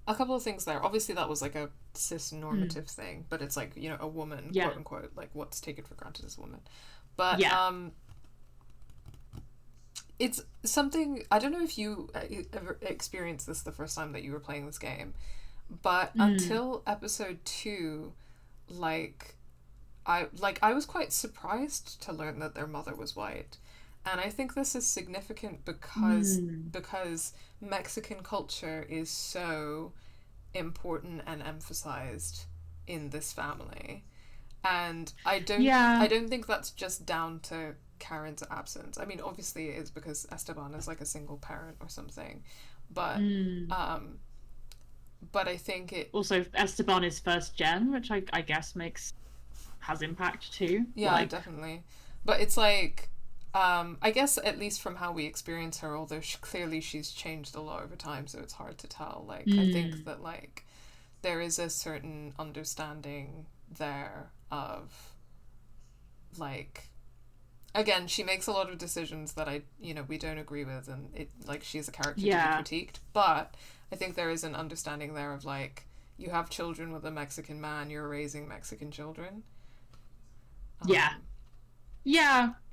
A couple of things there. Obviously, that was like a cis-normative thing, but it's like, you know, a woman, quote unquote, like what's taken for granted as a woman. But it's something, I don't know if you ever experienced this the first time that you were playing this game, but until episode 2, I was quite surprised to learn that their mother was white. And I think this is significant because Mexican culture is so important and emphasized in this family. And I don't think that's just down to Karen's absence. I mean, obviously it is because Esteban is like a single parent or something. But I think it also, Esteban is first gen, which I guess has impact too. Yeah, definitely. But it's like I guess at least from how we experience her, although clearly she's changed a lot over time, so it's hard to tell. Like, I think that like there is a certain understanding there of like, again, she makes a lot of decisions that we don't agree with, and it like she's a character to be critiqued. But I think there is an understanding there of like, you have children with a Mexican man, you're raising Mexican children.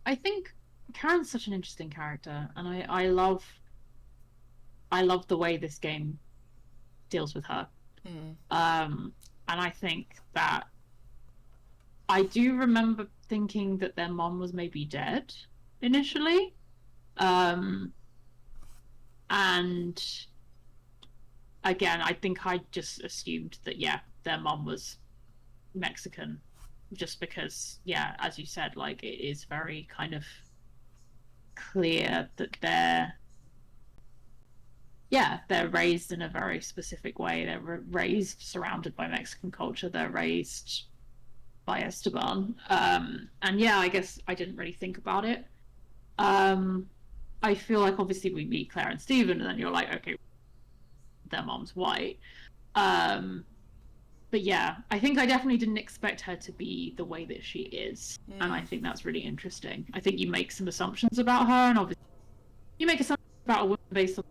I think Karen's such an interesting character, and I love the way this game deals with her. And I think that I do remember thinking that their mom was maybe dead initially, and And again, I think I just assumed that, yeah, their mum was Mexican, just because, yeah, as you said, like, it is very kind of clear that they're raised in a very specific way. They're raised surrounded by Mexican culture. They're raised by Esteban. And yeah, I guess I didn't really think about it. I feel like obviously we meet Claire and Steven, and then you're like, okay, their mom's white. But yeah, I think I definitely didn't expect her to be the way that she is. And I think that's really interesting. I think you make some assumptions about her, and obviously you make assumptions about a woman based on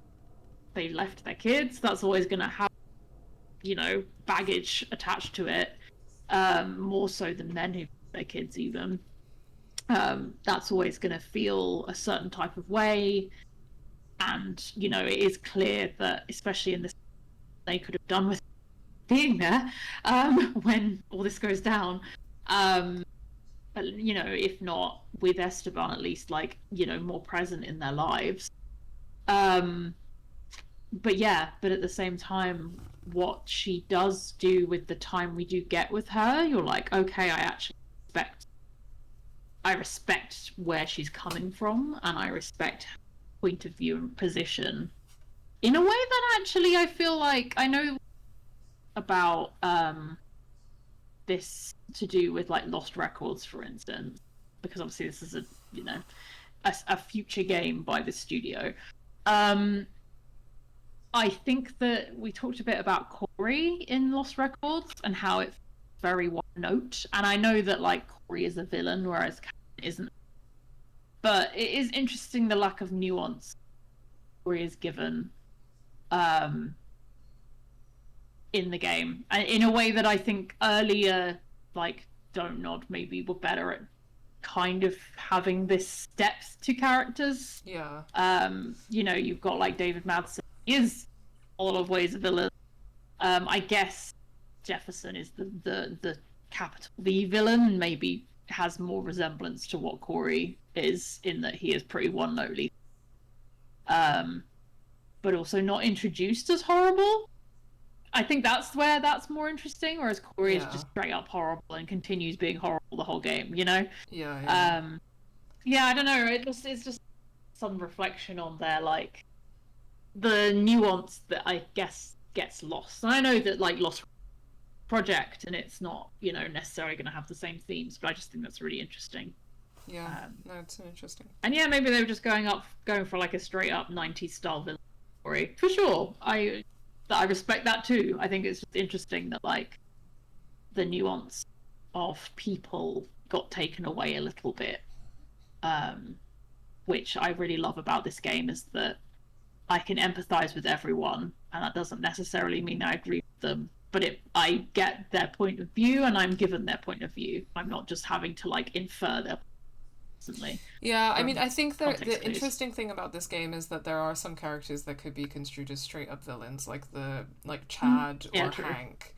they left their kids. That's always going to have, you know, baggage attached to it, more so than men who left their kids even. That's always going to feel a certain type of way. And, you know, it is clear that, especially in this, they could have done with being there when all this goes down. But, you know, if not with Esteban, at least, like, you know, more present in their lives. But yeah, but at the same time, what she does do with the time we do get with her, you're like, okay, I respect where she's coming from, and I respect her point of view and position in a way that actually I feel like I know about this to do with like Lost Records, for instance, because obviously this is a future game by the studio. I think that we talked a bit about Corey in Lost Records and how it's very one note, and I know that like Corey is a villain whereas Karen isn't, but it is interesting the lack of nuance Corey is given in the game, in a way that I think earlier, like Don't Nod maybe were better at kind of having this depth to characters. Yeah. You know, you've got like David Madsen is a lot of ways a villain. I guess Jefferson is the capital V villain, and maybe has more resemblance to what Corey is in that he is pretty one-notely. But also not introduced as horrible. I think that's where that's more interesting, whereas Corey is just straight up horrible and continues being horrible the whole game, you know? Yeah. Yeah, I don't know. It's just some reflection on there, like the nuance that I guess gets lost. And I know that like Lost Project, and it's not, you know, necessarily going to have the same themes, but I just think that's really interesting. Yeah, no, it's interesting. And yeah, maybe they were just going for like a straight up 90s style villain story for sure. I respect that too. I think it's just interesting that like the nuance of people got taken away a little bit, which I really love about this game is that I can empathize with everyone, and that doesn't necessarily mean I agree with them, but I get their point of view and I'm given their point of view. I'm not just having to like infer their constantly. Yeah, I mean, I think the interesting thing about this game is that there are some characters that could be construed as straight up villains, like Chad or true. Hank.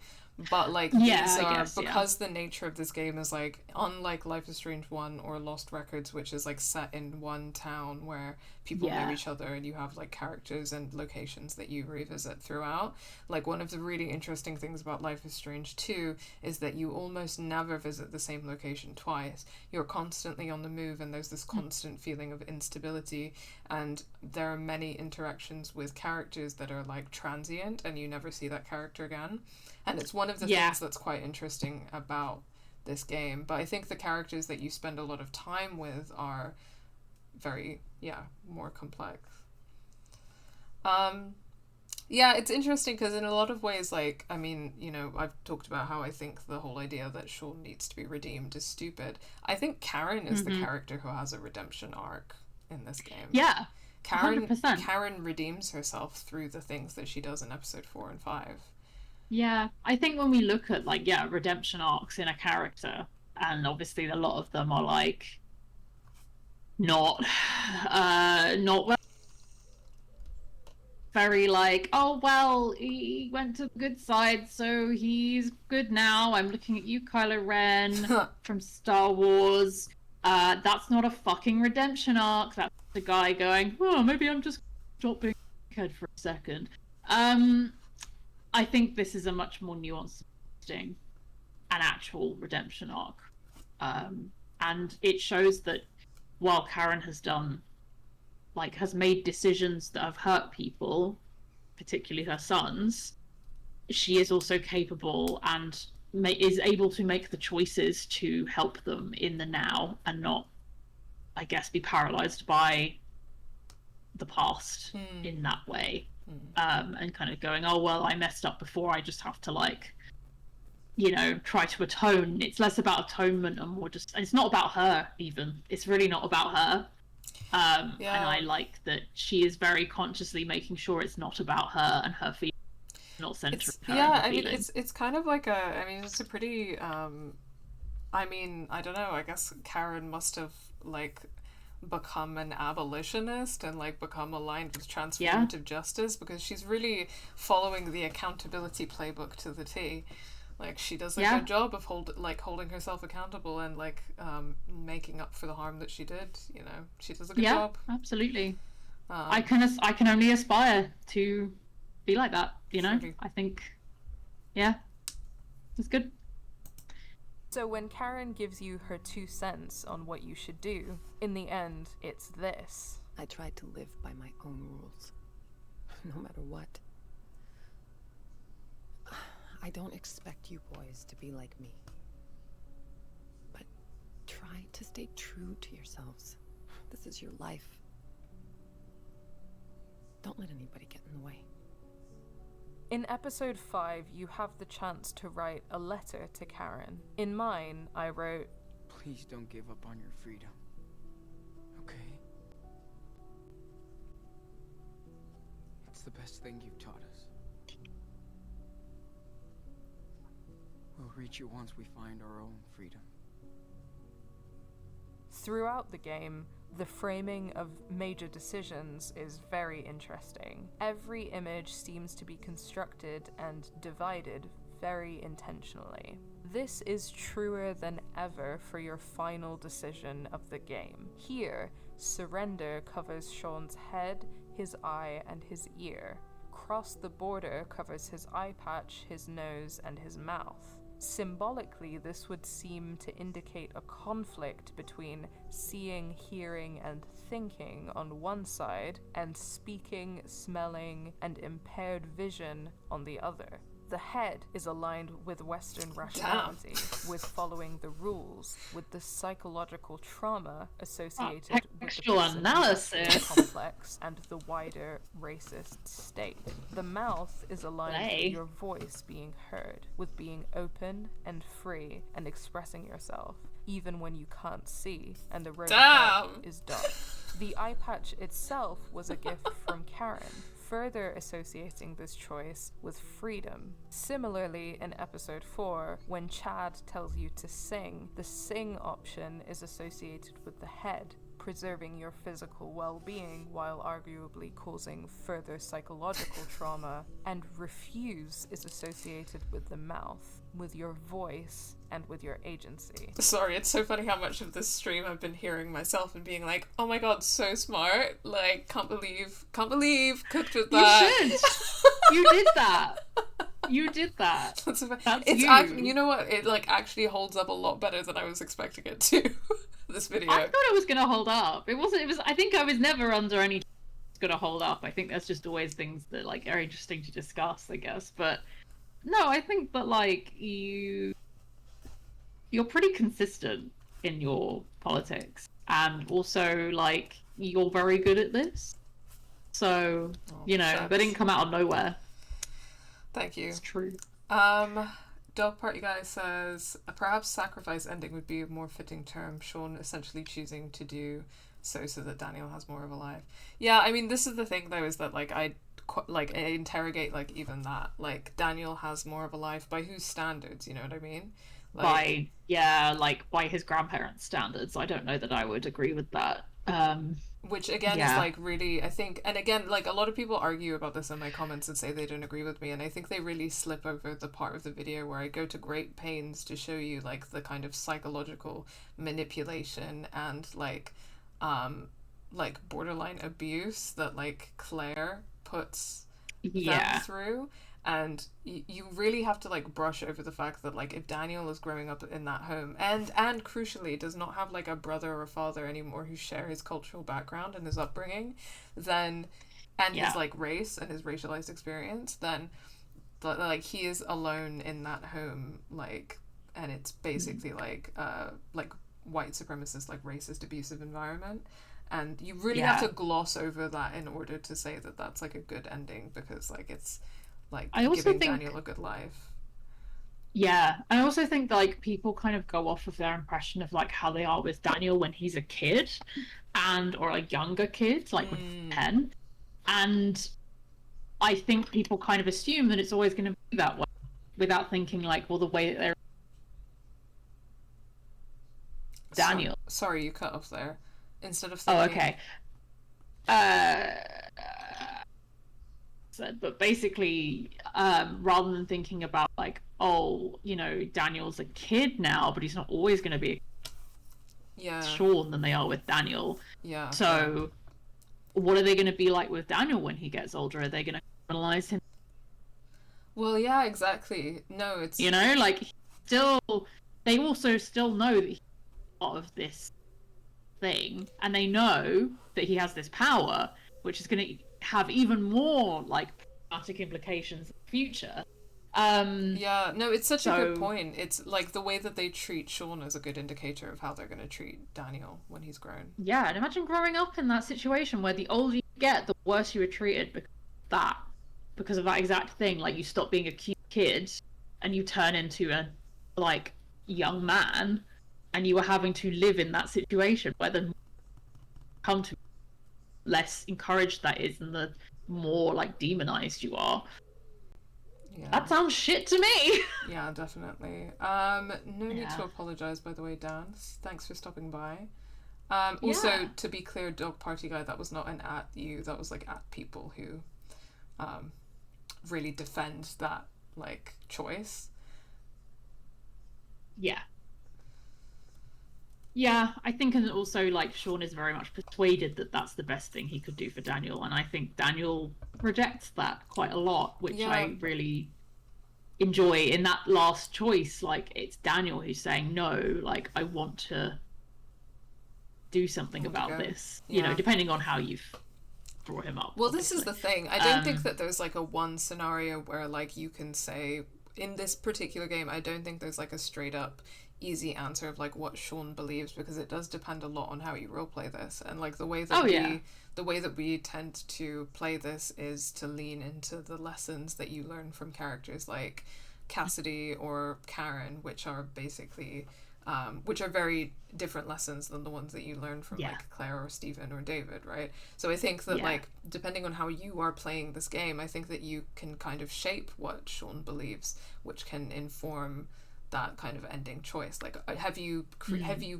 But like these are because the nature of this game is like unlike Life is Strange 1 or Lost Records, which is like set in one town where people know each other and you have like characters and locations that you revisit throughout. Like one of the really interesting things about Life is Strange 2 is that you almost never visit the same location twice. You're constantly on the move and there's this constant feeling of instability, and there are many interactions with characters that are like transient and you never see that character again. And it's one of the things that's quite interesting about this game. But I think the characters that you spend a lot of time with are very, more complex. It's interesting because in a lot of ways, like, I mean, you know, I've talked about how I think the whole idea that Sean needs to be redeemed is stupid. I think Karen is the character who has a redemption arc in this game. Yeah, Karen 100%. Karen redeems herself through the things that she does in episode 4 and 5. Yeah, I think when we look at like redemption arcs in a character, and obviously a lot of them are like not well, very like, oh well, he went to the good side, so he's good now. I'm looking at you, Kylo Ren from Star Wars. That's not a fucking redemption arc. That's the guy going, oh, maybe I'm just stop being head for a second. I think this is a much more nuanced thing, an actual redemption arc. And it shows that while Karen has made decisions that have hurt people, particularly her sons, she is also capable and is able to make the choices to help them in the now and not, I guess, be paralyzed by the past in that way. And kind of going, oh, well, I messed up before, I just have to, like, you know, try to atone. It's less about atonement and more just, and it's not about her even. It's really not about her. And I like that she is very consciously making sure it's not about her and her feelings, not centered her. Yeah, I mean, it's kind of like it's a pretty, I mean, I don't know, I guess Karen must have, like, become an abolitionist and, like, become aligned with transformative justice, because she's really following the accountability playbook to the T. Like, she does a good job of holding herself accountable and, like, making up for the harm that she did. You know, she does a good job. Absolutely. I can only aspire to be like that. You know, I think, it's good. So when Karen gives you her 2 cents on what you should do, in the end, it's this. I tried to live by my own rules, no matter what. I don't expect you boys to be like me. But try to stay true to yourselves. This is your life. Don't let anybody get in the way. In episode 5, you have the chance to write a letter to Karen. In mine, I wrote, Please don't give up on your freedom. Okay? It's the best thing you've taught us. We'll reach it once we find our own freedom. Throughout the game, the framing of major decisions is very interesting. Every image seems to be constructed and divided very intentionally. This is truer than ever for your final decision of the game. Here, surrender covers Sean's head, his eye, and his ear. Cross the border covers his eye patch, his nose, and his mouth. Symbolically, this would seem to indicate a conflict between seeing, hearing, and thinking on one side, and speaking, smelling, and impaired vision on the other. The head is aligned with Western rationality, with following the rules, with the psychological trauma associated with the analysis complex and the wider racist state. The mouth is aligned with your voice being heard, with being open and free and expressing yourself, even when you can't see and the road ahead is dark. The eye patch itself was a gift from Karen, further associating this choice with freedom. Similarly, in episode 4, when Chad tells you to sing, the sing option is associated with the head, preserving your physical well-being while arguably causing further psychological trauma, and refuse is associated with the mouth, with your voice, and with your agency. Sorry, it's so funny how much of this stream I've been hearing myself and being like, oh my god, so smart, like, can't believe, cooked with that. You should! You did that! You did that. That's you. Actually, you know what, it, like, actually holds up a lot better than I was expecting it to, this video. I thought it was gonna hold up. I think I was never under any it's gonna hold up. I think that's just always things that, like, are interesting to discuss, I guess, but no, I think that, like, you're pretty consistent in your politics, and also, like, you're very good at this. So, you know, they didn't come out of nowhere. Thank you. It's true. Dog Party Guy says, perhaps sacrifice ending would be a more fitting term, Sean essentially choosing to do so that Daniel has more of a life. Yeah, I mean, this is the thing, though, is that, like, I interrogate, like, even that. Like, Daniel has more of a life by whose standards, you know what I mean? Like, by his grandparents' standards. I don't know that I would agree with that. Which, again, is, like, really, I think, and again, like, a lot of people argue about this in my comments and say they don't agree with me, and I think they really slip over the part of the video where I go to great pains to show you, like, the kind of psychological manipulation and, like borderline abuse that, like, Claire puts Yeah. them through. And you really have to like brush over the fact that like if Daniel is growing up in that home and crucially does not have like a brother or a father anymore who share his cultural background and his upbringing, then his like race and his racialized experience, then like he is alone in that home, like, and it's basically like white supremacist, like racist, abusive environment. And you really have to gloss over that in order to say that that's like a good ending, because like it's like I also giving think, Daniel a good life. Yeah, I also think like people kind of go off of their impression of like how they are with Daniel when he's a kid, or a younger kid, like when he's 10, and I think people kind of assume that it's always going to be that way, without thinking like, well, the way that they're Daniel. Sorry, you cut off there. Instead of thinking... But basically, rather than thinking about like, oh, you know, Daniel's a kid now, but he's not always going to be Sean than they are with Daniel. Yeah. So, what are they going to be like with Daniel when he gets older? Are they going to criminalize him? Well, yeah, exactly. No, it's, you know, like they also still know that he's part of this thing, and they know that he has this power, which is going to have even more like dramatic implications in the future. Yeah, no, it's such a good point. It's like the way that they treat Sean is a good indicator of how they're going to treat Daniel when he's grown. Yeah, and imagine growing up in that situation where the older you get, the worse you were treated because of that exact thing. Like, you stop being a cute kid and you turn into a like young man, and you were having to live in that situation where the come to less encouraged that is, and the more like demonized you are. Yeah. That sounds shit to me. Yeah, definitely. No need to apologize, by the way, Dan. Thanks for stopping by. Also, to be clear, Dog Party Guy, that was not an at you, that was like at people who really defend that like choice. Yeah, I think, and also like Sean is very much persuaded that that's the best thing he could do for Daniel, and I think Daniel rejects that quite a lot, which I really enjoy in that last choice. Like, it's Daniel who's saying, no, like, I want to do something about this, you know, depending on how you've brought him up. Well, this is the thing. I don't think that there's like a one scenario where like you can say, in this particular game, I don't think there's like a straight up easy answer of like what Sean believes, because it does depend a lot on how you roleplay this, and like the way that we tend to play this is to lean into the lessons that you learn from characters like Cassidy or Karen, which are basically which are very different lessons than the ones that you learn from like Claire or Stephen or David, right? So I think that like depending on how you are playing this game, I think that you can kind of shape what Sean believes, which can inform that kind of ending choice. Like, have you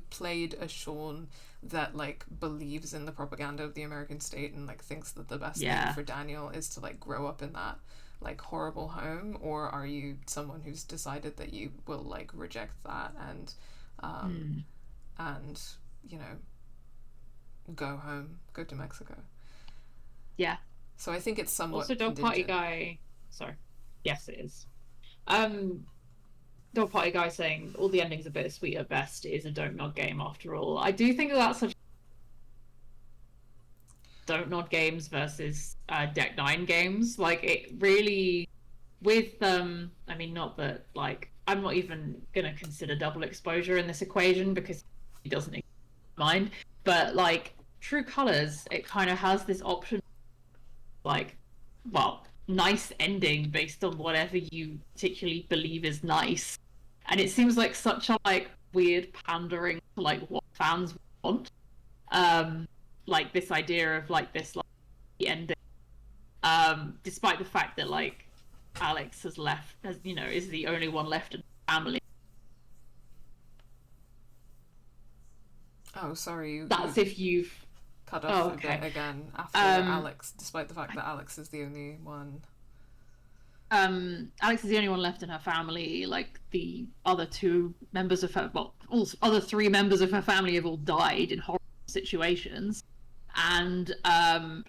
played a Sean that like believes in the propaganda of the American state and like thinks that the best thing for Daniel is to like grow up in that like horrible home, or are you someone who's decided that you will like reject that and you know, go home, go to Mexico? So I think it's somewhat also Dog Party Guy, sorry, yes it is. Dog Party Guy saying all the endings are bittersweet at best. It is a don't nod game after all. I do think that's such don't nod games versus Deck 9 games. Like, it really, with I mean, not that like I'm not even gonna consider double exposure in this equation because it doesn't mind, but like True Colors, it kind of has this option, like, well, nice ending based on whatever you particularly believe is nice. And it seems like such a like weird pandering to like what fans want. Like this idea of like this like ending. Despite the fact that like Alex has left, as you know, is the only one left in the family. Oh, sorry. That's if you've cut off a bit again after Alex, despite the fact that Alex is the only one. Alex is the only one left in her family. Like, the other two members of her, well, all other three members of her family have all died in horrible situations. and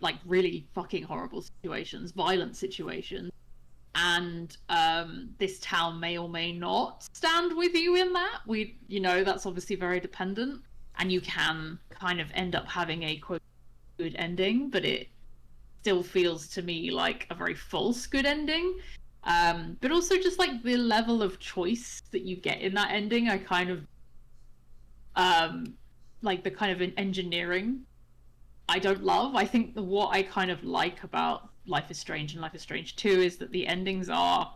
like really fucking horrible situations, violent situations. And this town may or may not stand with you in that. That's obviously very dependent, and you can kind of end up having a quote good ending, but it still feels to me like a very false good ending. But also just like the level of choice that you get in that ending, I kind of like the kind of engineering I don't love. I think what I kind of like about Life is Strange and Life is Strange 2 is that the endings are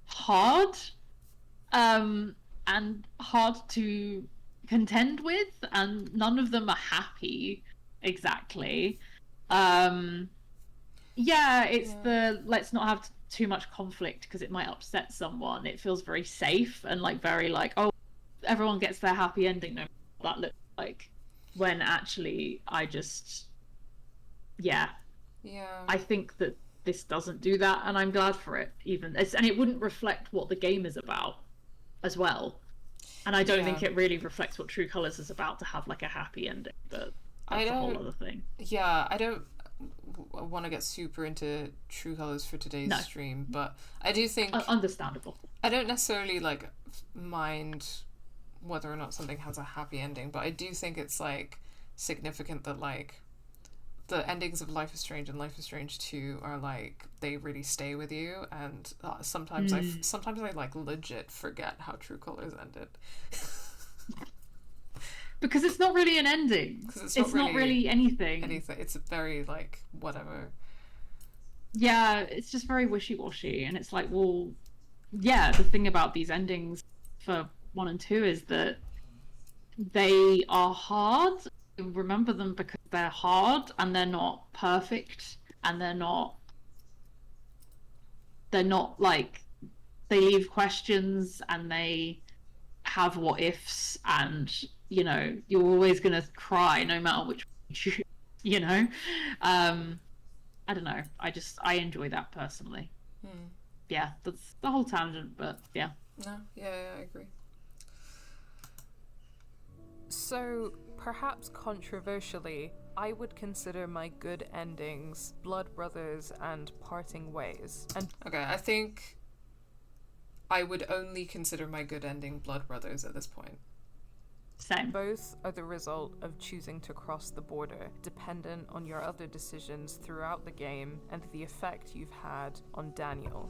hard, and hard to contend with, and none of them are happy exactly. It's the let's not have too much conflict because it might upset someone. It feels very safe and like very like, oh, everyone gets their happy ending no matter what that looks like, when actually I think that this doesn't do that, and I'm glad for it. And it wouldn't reflect what the game is about as well, and I don't think it really reflects what True Colors is about to have like a happy ending, but that's a whole other thing. I don't want to get super into True Colors for today's stream, but I do think understandable. I don't necessarily like mind whether or not something has a happy ending, but I do think it's like significant that like the endings of Life is Strange and Life is Strange 2 are like they really stay with you, and sometimes I like legit forget how True Colors ended. Because it's not really an ending. It's not really anything. It's very like whatever. Yeah, it's just very wishy-washy, and it's like, well, yeah, the thing about these endings for 1 and 2 is that they are hard. You remember them because they're hard, and they're not perfect, and they're not like, they leave questions, and they have what ifs, and you're always gonna cry no matter which one you choose, I don't know, I enjoy that personally. Yeah, that's the whole tangent, but yeah. No, I agree. So, perhaps controversially, I would consider my good endings Blood Brothers and Parting Ways. Okay, I think I would only consider my good ending Blood Brothers at this point. Same. Both are the result of choosing to cross the border, dependent on your other decisions throughout the game and the effect you've had on Daniel.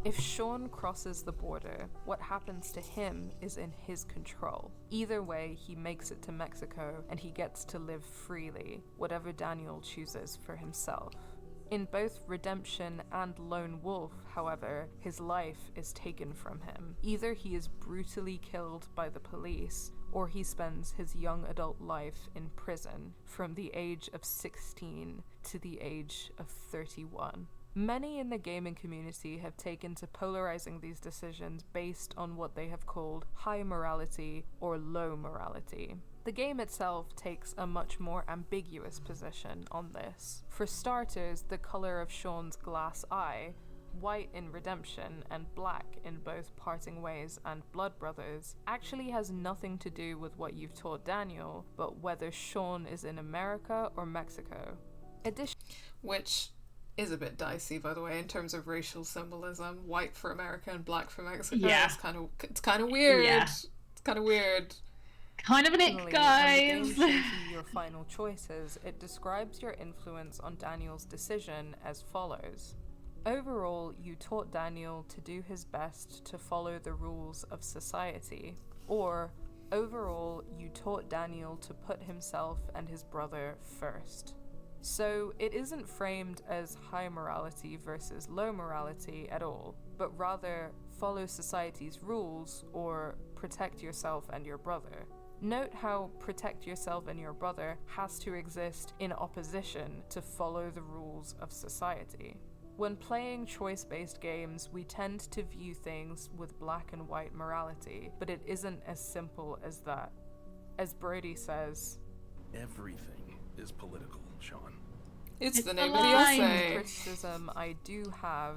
If Sean crosses the border, what happens to him is in his control. Either way, he makes it to Mexico and he gets to live freely, whatever Daniel chooses for himself. In both Redemption and Lone Wolf, however, his life is taken from him. Either he is brutally killed by the police, or he spends his young adult life in prison from the age of 16 to the age of 31. Many in the gaming community have taken to polarizing these decisions based on what they have called high morality or low morality. The game itself takes a much more ambiguous position on this. For starters, the color of Sean's glass eye, white in Redemption and black in both Parting Ways and Blood Brothers, actually has nothing to do with what you've taught Daniel, but whether Sean is in America or Mexico. Which is a bit dicey, by the way, in terms of racial symbolism. White for America and black for Mexico. Yeah. It's kind of weird. Yeah. It's kind of weird. Kind of an ick, guys. When the game shows you your final choices, it describes your influence on Daniel's decision as follows. Overall, you taught Daniel to do his best to follow the rules of society. Or, overall, you taught Daniel to put himself and his brother first. So it isn't framed as high morality versus low morality at all, but rather follow society's rules or protect yourself and your brother. Note how protect yourself and your brother has to exist in opposition to follow the rules of society. When playing choice-based games, we tend to view things with black and white morality, but it isn't as simple as that. As Brody says, everything is political, Sean. It's the name of the essay. The criticism I do have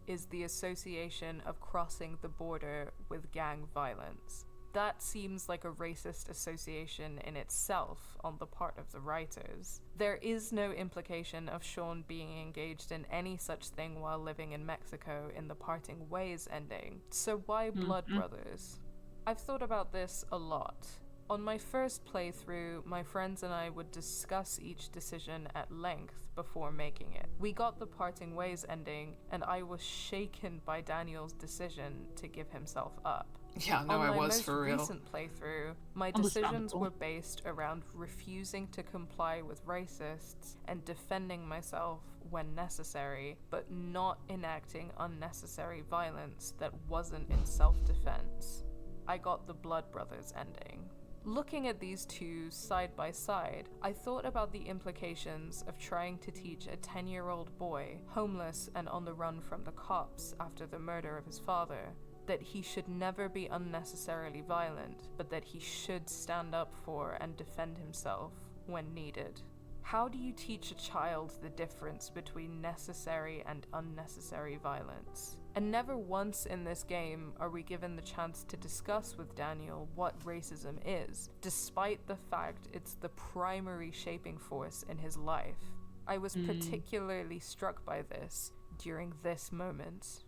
is the association of crossing the border with gang violence. That seems like a racist association in itself on the part of the writers. There is no implication of Sean being engaged in any such thing while living in Mexico in the parting ways ending, so why blood brothers? I've thought about this a lot. On my first playthrough, my friends and I would discuss each decision at length before making it. We got the parting ways ending, and I was shaken by Daniel's decision to give himself up. Yeah, no, I was for real. On my most recent playthrough, my decisions were based around refusing to comply with racists and defending myself when necessary, but not enacting unnecessary violence that wasn't in self-defense. I got the Blood Brothers ending. Looking at these two side by side, I thought about the implications of trying to teach a 10-year-old boy, homeless and on the run from the cops after the murder of his father, that he should never be unnecessarily violent, but that he should stand up for and defend himself when needed. How do you teach a child the difference between necessary and unnecessary violence? And never once in this game are we given the chance to discuss with Daniel what racism is, despite the fact it's the primary shaping force in his life. I was particularly struck by this during this moment.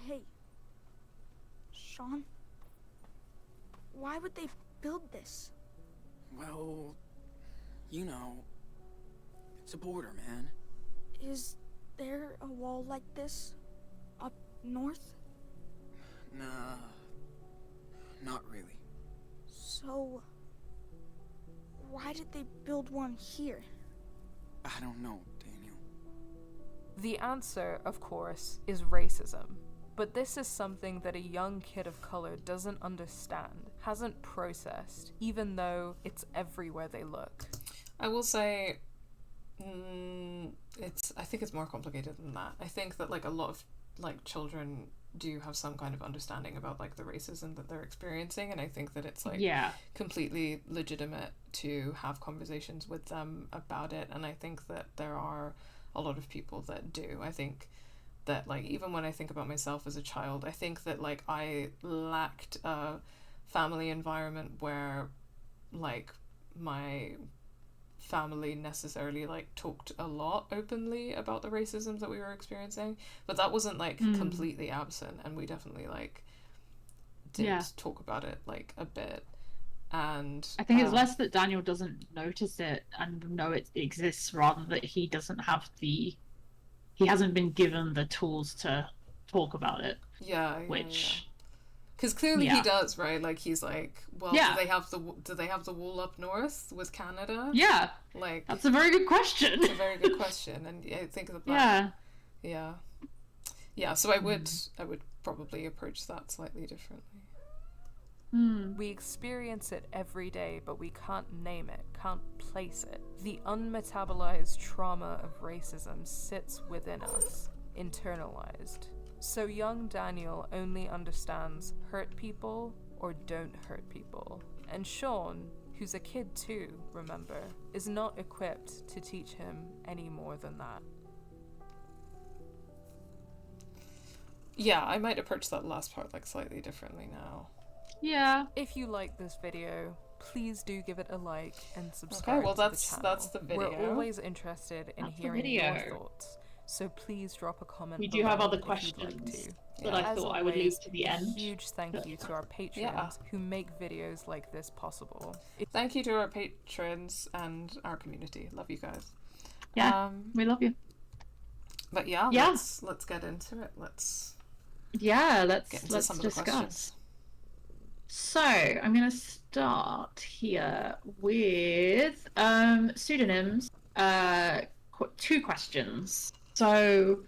Hey, Sean? Why would they build this? Well, you know, it's a border, man. Is there a wall like this up north? Nah, not really. So, why did they build one here? I don't know, Daniel. The answer, of course, is racism. But this is something that a young kid of color doesn't understand, hasn't processed, even though it's everywhere they look. I will say, I think it's more complicated than that. I think that like a lot of like children do have some kind of understanding about like the racism that they're experiencing, and I think that it's like completely legitimate to have conversations with them about it, and I think that there are a lot of people that do. I think that like even when I think about myself as a child, I think that like I lacked a family environment where like my family necessarily like talked a lot openly about the racism that we were experiencing, but that wasn't like completely absent, and we definitely like did talk about it like a bit. And I think it's less that Daniel doesn't notice it and know it exists, rather that he hasn't been given the tools to talk about it. Which because clearly he does, right? Like he's like, well, do they have the wall up north with Canada? Yeah, like that's a very good question. It's a very good question, and I think that so I would probably approach that slightly differently. We experience it every day, but we can't name it, can't place it. The unmetabolized trauma of racism sits within us, internalized. So young Daniel only understands hurt people or don't hurt people. And Sean, who's a kid too, remember, is not equipped to teach him any more than that. Yeah, I might approach that last part like slightly differently now. Yeah. If you like this video, please do give it a like and subscribe to the channel. That's the video. We're always interested in hearing your thoughts, so please drop a comment. We do have other questions that I thought I would leave to the end. A huge thank you to our patrons who make videos like this possible. Thank you to our patrons and our community. Love you guys. Yeah, we love you. But let's get into it. Let's get into some of the questions. So I'm going to start here with pseudonyms. Two questions. So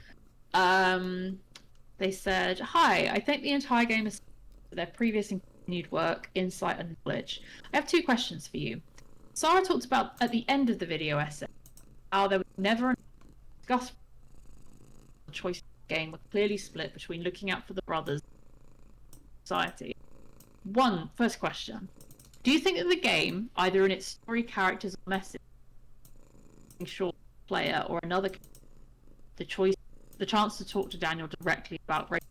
they said, "Hi, I think the entire game is their previous and continued work, insight and knowledge. I have two questions for you. Sara talked about at the end of the video essay how there was never discussed the choice of the game were clearly split between looking out for the brothers and society. First question. Do you think that the game, either in its story, characters, or message, short player or another, the chance to talk to Daniel directly about race,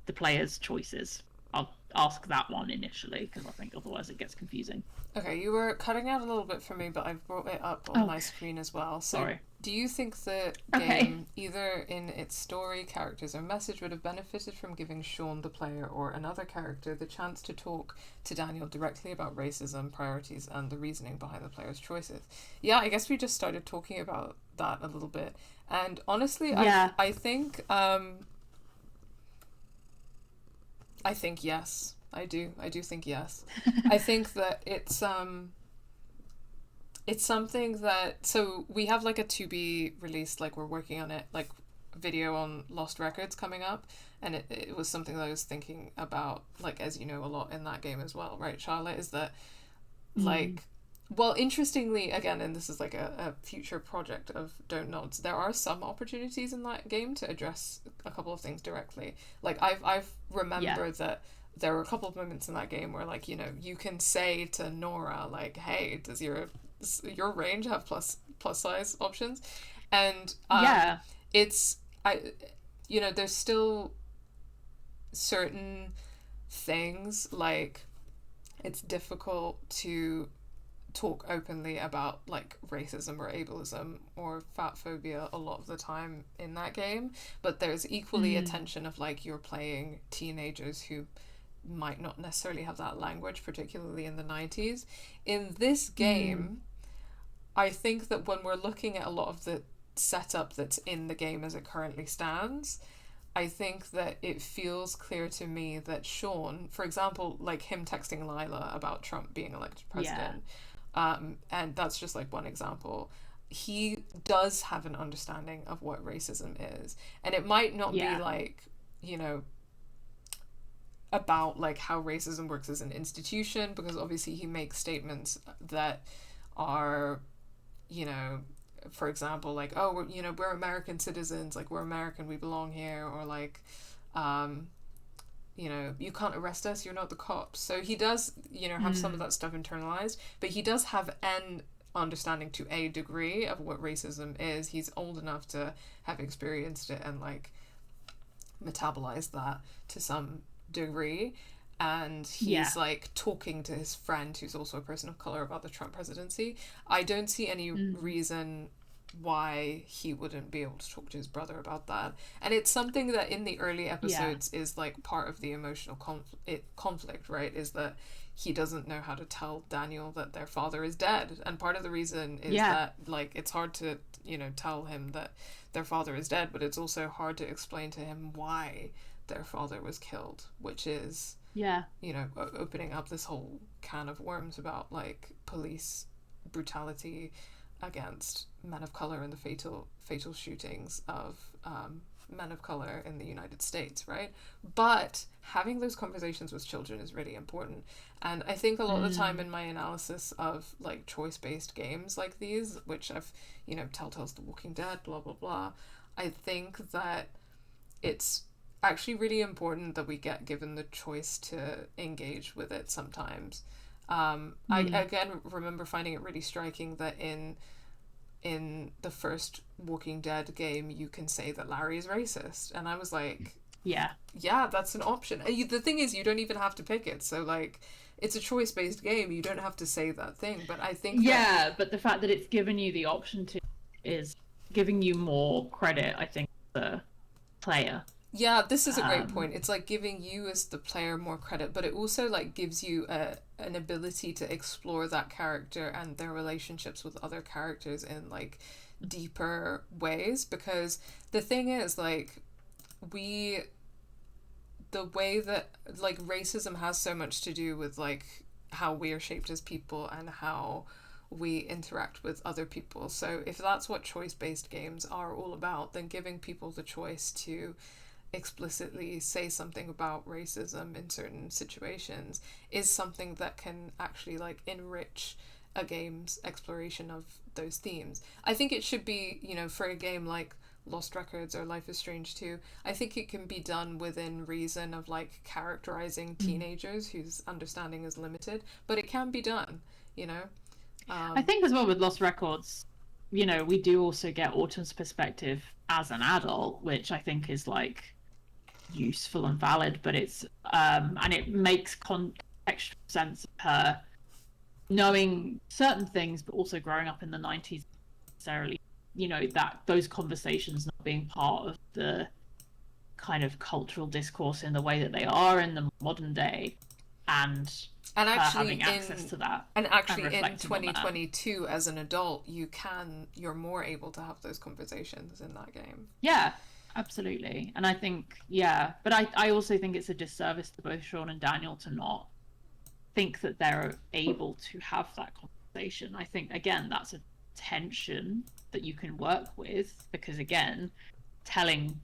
the player's choices. I'll ask that one initially, because I think otherwise it gets confusing. Okay, you were cutting out a little bit for me, but I've brought it up on my screen as well. So, sorry. Do you think the game, either in its story, characters, or message, would have benefited from giving Sean, the player, or another character the chance to talk to Daniel directly about racism, priorities, and the reasoning behind the player's choices? Yeah, I guess we just started talking about that a little bit. And honestly, I think yes. I do think yes. I think that it's something that, so we have like a to be released, like we're working on it, like video on Lost Records coming up, and it was something that I was thinking about, like, as you know, a lot in that game as well, right, Charlotte, is that like, well, interestingly, again, and this is like a future project of Don't Nods, there are some opportunities in that game to address a couple of things directly. Like I've remembered that there were a couple of moments in that game where, like, you know, you can say to Nora, like, hey, does your range have plus size options? And it's, you know, there's still certain things, like, it's difficult to talk openly about, like, racism or ableism or fat phobia a lot of the time in that game, but there's equally a tension of, like, you're playing teenagers who might not necessarily have that language, particularly in the 90s. In this game, I think that when we're looking at a lot of the setup that's in the game as it currently stands, I think that it feels clear to me that Sean, for example, like him texting Lila about Trump being elected president, and that's just like one example, he does have an understanding of what racism is. And it might not be like, you know, about like how racism works as an institution, because obviously he makes statements that are, you know, for example, like, oh, we're, you know, we're American citizens, like, we're American, we belong here, or like, you know, you can't arrest us, you're not the cops. So he does, you know, have some of that stuff internalized, but he does have an understanding to a degree of what racism is. He's old enough to have experienced it and like metabolized that to some degree, and he's like talking to his friend who's also a person of color about the Trump presidency. I don't see any reason why he wouldn't be able to talk to his brother about that, and it's something that in the early episodes is like part of the emotional conflict, right, is that he doesn't know how to tell Daniel that their father is dead, and part of the reason is that, like, it's hard to, you know, tell him that their father is dead, but it's also hard to explain to him why their father was killed, which is, you know, opening up this whole can of worms about like police brutality against men of color and the fatal shootings of men of color in the United States, right? But having those conversations with children is really important. And I think a lot of the time in my analysis of like choice-based games like these, which I've, you know, Telltale's The Walking Dead, blah blah blah, I think that it's actually really important that we get given the choice to engage with it sometimes. I again remember finding it really striking that in the first Walking Dead game you can say that Larry is racist, and I was like, yeah, that's an option. And the thing is, you don't even have to pick it, so like, it's a choice-based game, you don't have to say that thing. But I think but the fact that it's given you the option to is giving you more credit, I think, the player. Yeah, this is a great point. It's like giving you as the player more credit, but it also like gives you an ability to explore that character and their relationships with other characters in like deeper ways. Because the thing is, like, the way that like racism has so much to do with like how we are shaped as people and how we interact with other people. So if that's what choice-based games are all about, then giving people the choice to explicitly say something about racism in certain situations is something that can actually like enrich a game's exploration of those themes. I think it should be, you know, for a game like Lost Records or Life is Strange 2, I think it can be done within reason of like characterizing teenagers whose understanding is limited, but it can be done, you know. I think as well with Lost Records, you know, we do also get Autumn's perspective as an adult, which I think is like useful and valid, but it's and it makes contextual sense of her knowing certain things, but also growing up in the 90s, necessarily, you know, that those conversations not being part of the kind of cultural discourse in the way that they are in the modern day, and actually having access to that, and actually in reflecting on that. 2022 as an adult, you're more able to have those conversations in that game. Yeah, absolutely. And I think, yeah, but I also think it's a disservice to both Sean and Daniel to not think that they're able to have that conversation. I think, again, that's a tension that you can work with, because, again, telling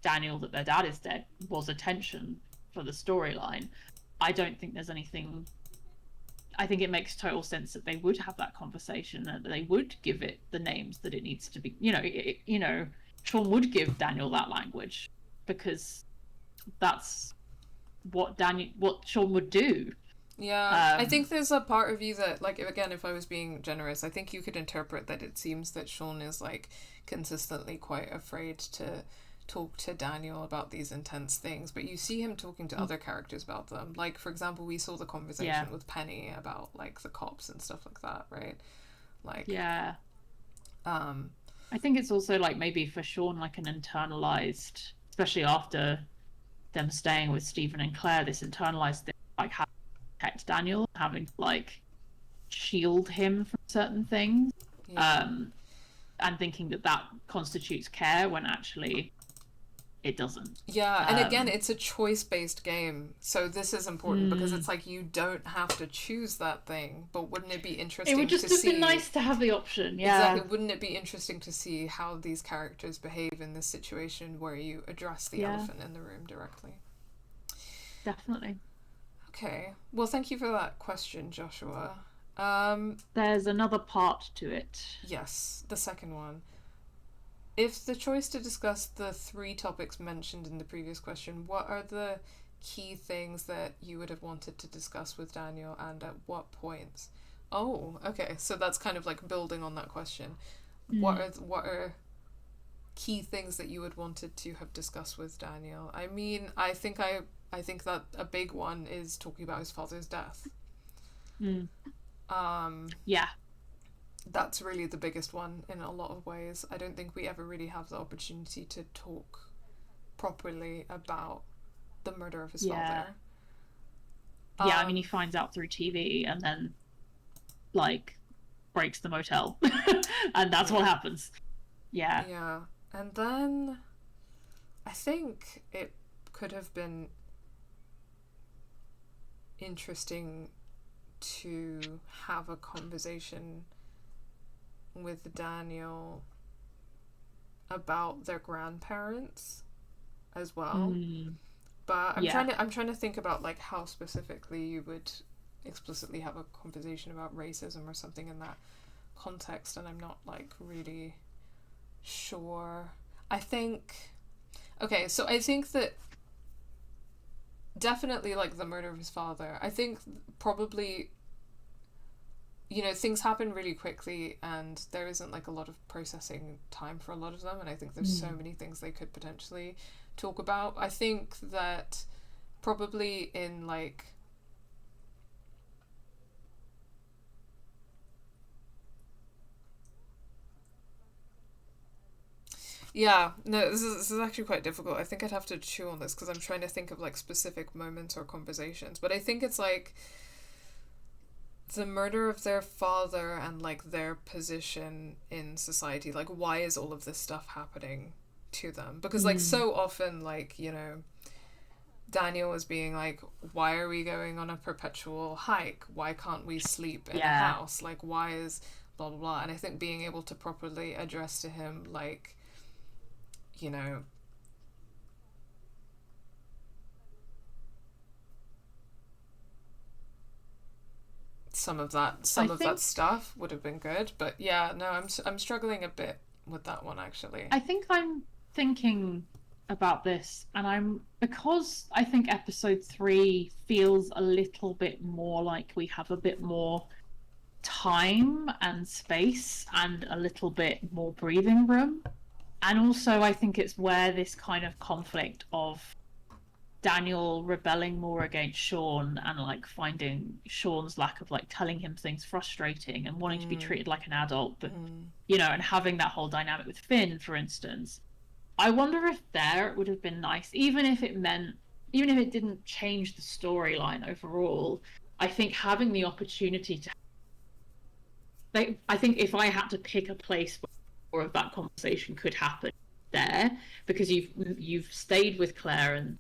Daniel that their dad is dead was a tension for the storyline. I don't think there's anything... I think it makes total sense that they would have that conversation, and that they would give it the names that it needs to be. You know, Sean would give Daniel that language, because that's what Sean would do. Yeah, I think there's a part of you that, like, again, if I was being generous, I think you could interpret that it seems that Sean is, like, consistently quite afraid to talk to Daniel about these intense things, but you see him talking to other characters about them. Like, for example, we saw the conversation with Penny about, like, the cops and stuff like that, right? Like, yeah. I think it's also, like, maybe for Sean, like, an internalized, especially after them staying with Stephen and Claire, this internalized thing, like, how to protect Daniel, having to, like, shield him from certain things, and thinking that that constitutes care when actually it doesn't. Yeah, and again, it's a choice-based game, so this is important because it's like you don't have to choose that thing, but wouldn't it be interesting to see... It would just have been nice to have the option, yeah. Exactly, wouldn't it be interesting to see how these characters behave in this situation where you address the elephant in the room directly? Definitely. Okay, well, thank you for that question, Joshua. There's another part to it. Yes, the second one. If the choice to discuss the 3 topics mentioned in the previous question, what are the key things that you would have wanted to discuss with Daniel, and at what points? Oh, okay, so that's kind of like building on that question. What are key things that you would wanted to have discussed with Daniel? I mean, I think that a big one is talking about his father's death. Yeah. That's really the biggest one in a lot of ways. I don't think we ever really have the opportunity to talk properly about the murder of his father. Yeah, I mean, he finds out through TV and then, like, breaks the motel. And that's what happens. Yeah. Yeah. And then I think it could have been interesting to have a conversation with Daniel about their grandparents as well. But I'm trying to think about, like, how specifically you would explicitly have a conversation about racism or something in that context, and I'm not, like, really sure. I think that definitely, like, the murder of his father, I think probably, you know, things happen really quickly and there isn't, like, a lot of processing time for a lot of them, and I think there's so many things they could potentially talk about. I think that probably in, like, this is actually quite difficult. I think I'd have to chew on this because I'm trying to think of, like, specific moments or conversations, but I think it's, like, the murder of their father and, like, their position in society. Like, why is all of this stuff happening to them? Because, like, so often, like, you know, Daniel was being like, why are we going on a perpetual hike? Why can't we sleep in a house? Like, why is blah, blah, blah? And I think being able to properly address to him, like, you know, some of that stuff would have been good. But yeah, no, I'm struggling a bit with that one, actually. I think I'm thinking about this, and because I think episode 3 feels a little bit more like we have a bit more time and space and a little bit more breathing room. And also I think it's where this kind of conflict of Daniel rebelling more against Sean and like finding Sean's lack of like telling him things frustrating and wanting to be treated like an adult, but you know, and having that whole dynamic with Finn, for instance. I wonder if there it would have been nice, even if it didn't change the storyline overall. I think having the opportunity to, like, I think if I had to pick a place where more of that conversation could happen, there, because you've stayed with Claire and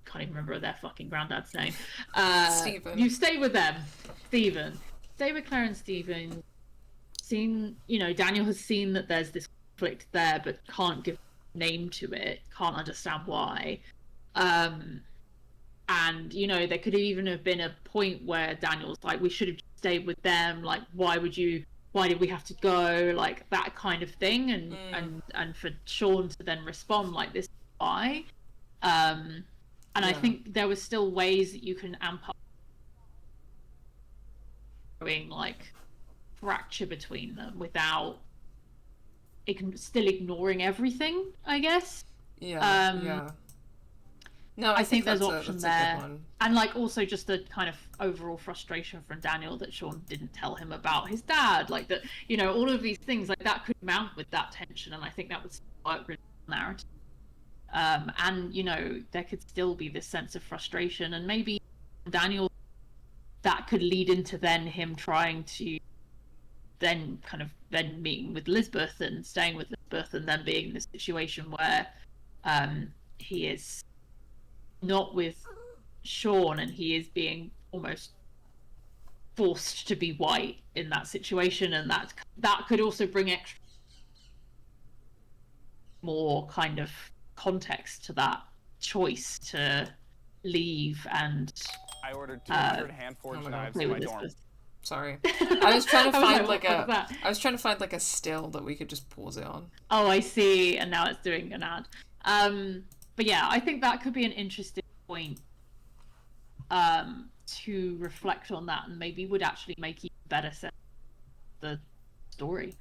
can't even remember their fucking granddad's name. Stephen. You stay with them, Stephen. Stay with Claire and Stephen. Seen, you know, Daniel has seen that there's this conflict there, but can't give a name to it. Can't understand why. And you know, there could even have been a point where Daniel's like, we should have stayed with them. Like, why did we have to go? Like that kind of thing. And for Sean to then respond like this, why? And I think there was still ways that you can amp up like fracture between them without still ignoring everything, I guess. Yeah. No, I think there's that's option that's a there, good one. and like also just the kind of overall frustration from Daniel that Sean didn't tell him about his dad, like that, you know, all of these things like that could mount with that tension, and I think that would work really well narrative. And you know, there could still be this sense of frustration, and maybe Daniel, that could lead into then him trying to then meeting with Lisbeth and staying with Lisbeth, and then being in a situation where he is not with Sean and he is being almost forced to be white in that situation, and that could also bring extra more kind of context to that choice to leave. And I ordered 200 hand-forged knives in my dorm. Sorry, I was trying to find I was trying to find like a still that we could just pause it on. Oh, I see, and now it's doing an ad. But yeah, I think that could be an interesting point to reflect on that, and maybe would actually make even better sense of the story.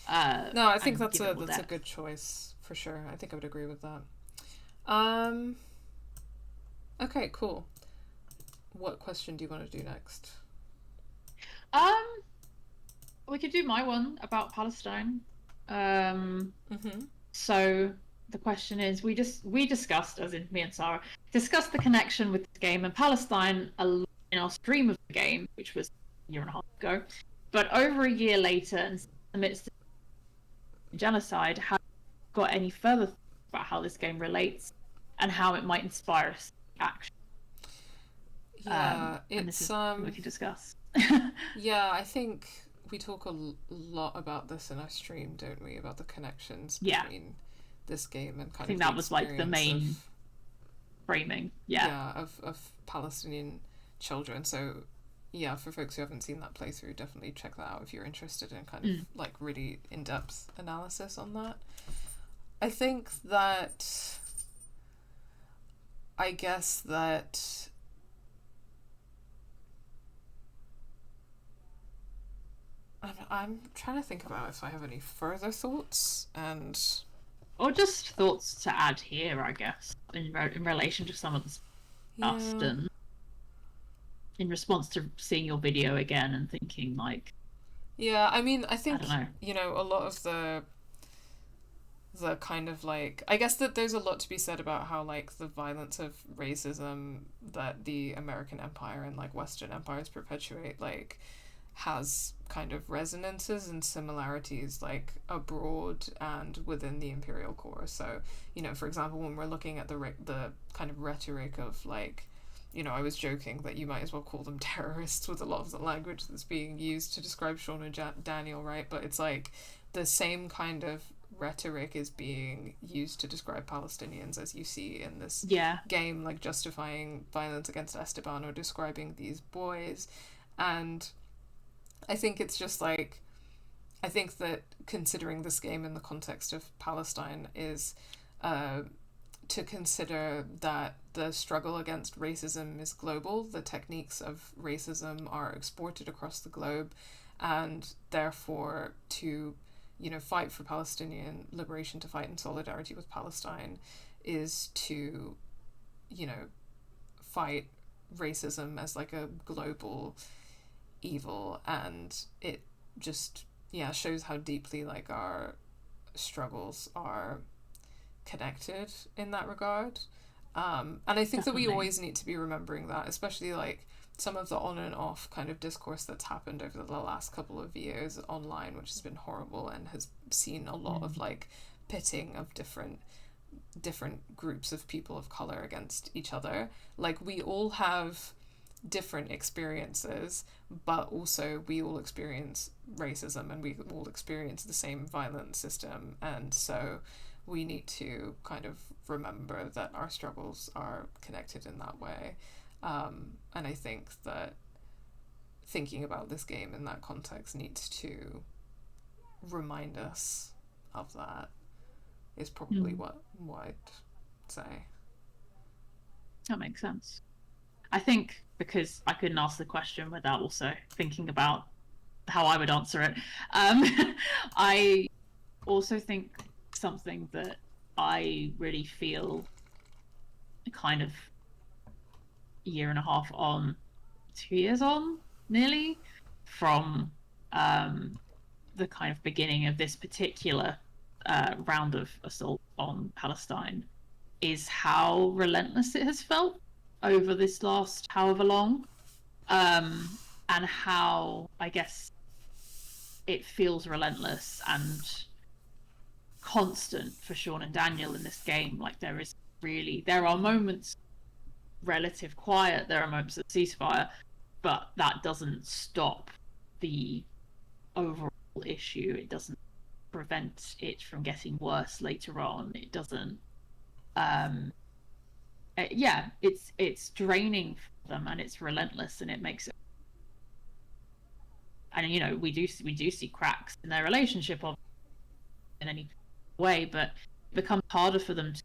No, I think that's a good choice for sure. I think I would agree with that. Okay, cool. What question do you want to do next? We could do my one about Palestine. So the question is, we discussed, as in me and Sarah, discussed the connection with this game and Palestine in our stream of the game, which was a year and a half ago. But over a year later, and in the midst of genocide, have you got any further thoughts about how this game relates and how it might inspire us to action? Yeah, it's we can discuss. Yeah, I think we talk a lot about this in our stream, don't we? About the connections between this game and kind of that was like the main framing. Of Palestinian children. So yeah, for folks who haven't seen that playthrough, definitely check that out if you're interested in kind of like really in-depth analysis on that. I think that I'm trying to think about if I have any further thoughts or just thoughts to add here, I guess, in relation to some of the stuff, and in response to seeing your video again and thinking like, I mean, I think, you know, a lot of the kind of like, I guess that there's a lot to be said about how like the violence of racism that the American empire and like Western empires perpetuate like has kind of resonances and similarities like abroad and within the imperial core. So, you know, for example, when we're looking at the kind of rhetoric of like, you know, I was joking that you might as well call them terrorists with a lot of the language that's being used to describe Sean and Daniel, right? But it's like the same kind of rhetoric is being used to describe Palestinians, as you see in this game, like justifying violence against Esteban or describing these boys. And I think it's just like, I think that considering this game in the context of Palestine is to consider that the struggle against racism is global. The techniques of racism are exported across the globe, and therefore to, you know, fight for Palestinian liberation, to fight in solidarity with Palestine is to, you know, fight racism as like a global evil, and it just shows how deeply like our struggles are connected in that regard. And I think that we always need to be remembering that, especially like some of the on and off kind of discourse that's happened over the last couple of years online, which has been horrible and has seen a lot of like pitting of different groups of people of color against each other. Like, we all have different experiences, but also we all experience racism and we all experience the same violent system, and so we need to kind of remember that our struggles are connected in that way. And I think that thinking about this game in that context needs to remind us of that, is probably what I'd say. That makes sense. I think because I couldn't ask the question without also thinking about how I would answer it, I also think something that I really feel kind of year and a half on, 2 years on, nearly, from the kind of beginning of this particular round of assault on Palestine, is how relentless it has felt over this last however long, and how, I guess, it feels relentless and constant for Sean and Daniel in this game. Like, there are moments relative quiet, there are moments of ceasefire, but that doesn't stop the overall issue. It doesn't prevent it from getting worse later on. It doesn't it's draining for them, and it's relentless, and it makes it, and you know, we do see cracks in their relationship in any way, but it becomes harder for them to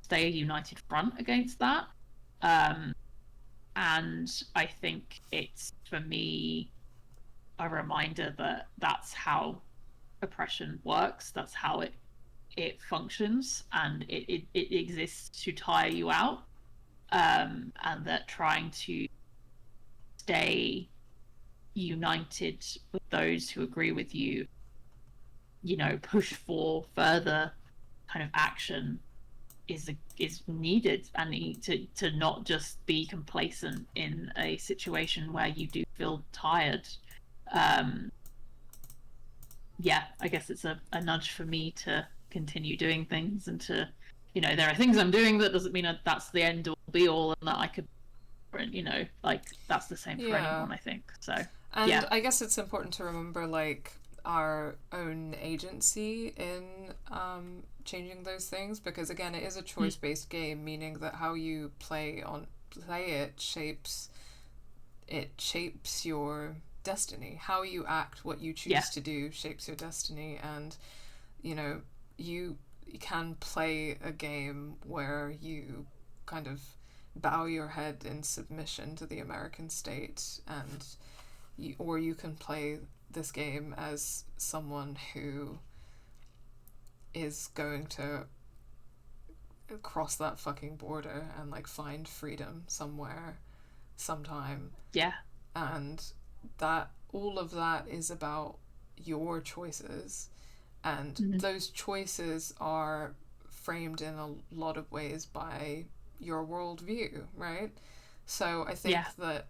stay a united front against that. And I think it's, for me, a reminder that that's how oppression works, that's how it functions, and it exists to tire you out, and that trying to stay united with those who agree with you, you know, push for further kind of action is needed, and need to not just be complacent in a situation where you do feel tired. I guess it's a nudge for me to continue doing things, and to, you know, there are things I'm doing that doesn't mean that's the end all be all, and that I could, you know, like, that's the same for anyone, I think. So, and I guess it's important to remember, like, our own agency in changing those things, because again, it is a choice-based game, meaning that how you play it shapes your destiny. How you act, what you choose to do, shapes your destiny. And, you know, you can play a game where you kind of bow your head in submission to the American state, and or you can play this game as someone who is going to cross that fucking border and like find freedom somewhere, sometime. And that, all of that is about your choices, and those choices are framed in a lot of ways by your worldview, right? So I think that,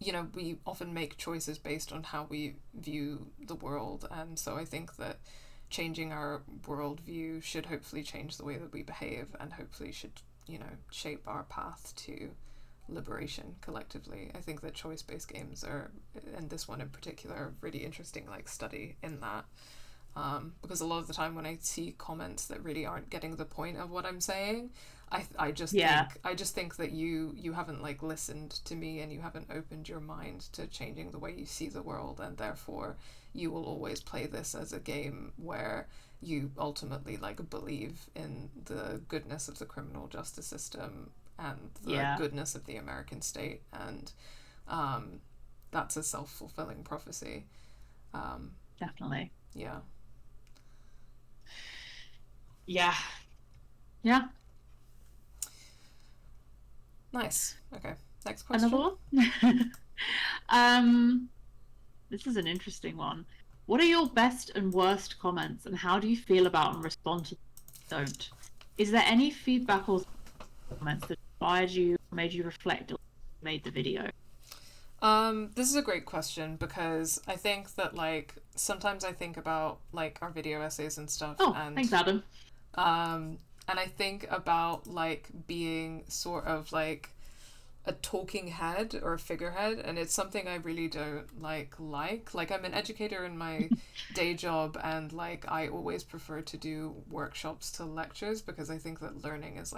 you know, we often make choices based on how we view the world, and so I think that changing our worldview should hopefully change the way that we behave, and hopefully should, you know, shape our path to liberation collectively. I think that choice-based games are, and this one in particular, a really interesting like study in that, because a lot of the time when I see comments that really aren't getting the point of what I'm saying, I just think that you haven't like listened to me, and you haven't opened your mind to changing the way you see the world, and therefore you will always play this as a game where you ultimately like believe in the goodness of the criminal justice system and the goodness of the American state, and that's a self-fulfilling prophecy. Definitely. Yeah, Yeah. Nice. Okay. Next question. Another one? This is an interesting one. What are your best and worst comments, and how do you feel about and respond to them? Don't? Is there any feedback or comments that inspired you, made you reflect, or made the video? This is a great question because I think that like sometimes I think about like our video essays and stuff. Oh, and thanks, Adam. And I think about like being sort of like a talking head or a figurehead, and it's something I really don't like. Like I'm an educator in my day job, and like I always prefer to do workshops to lectures because I think that learning is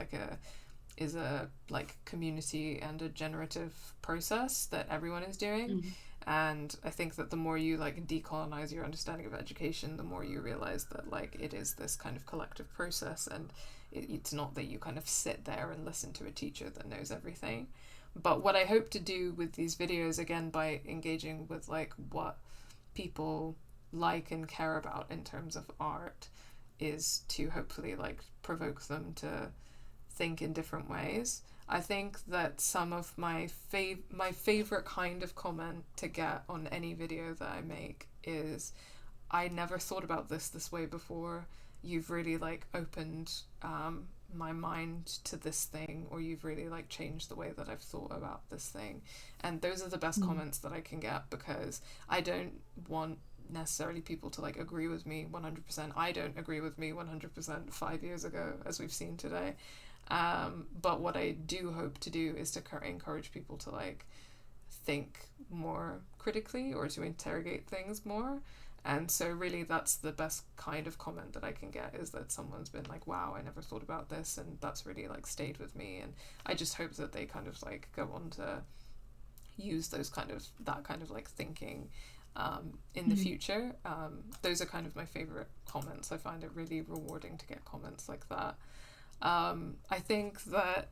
a like community and a generative process that everyone is doing. And I think that the more you like decolonize your understanding of education, the more you realize that like it is this kind of collective process, and it's not that you kind of sit there and listen to a teacher that knows everything. But what I hope to do with these videos, again, by engaging with like what people like and care about in terms of art, is to hopefully like provoke them to think in different ways. I think that some of my favorite kind of comment to get on any video that I make is, I never thought about this way before. You've really like opened my mind to this thing, or you've really like changed the way that I've thought about this thing. And those are the best comments that I can get, because I don't want necessarily people to like agree with me 100%. I don't agree with me 100% 5 years ago, as we've seen today. But what I do hope to do is to encourage people to like think more critically, or to interrogate things more. And so really that's the best kind of comment that I can get, is that someone's been like, wow, I never thought about this, and that's really like stayed with me. And I just hope that they kind of like go on to use that kind of like thinking in the future. Those are kind of my favorite comments. I find it really rewarding to get comments like that. I think that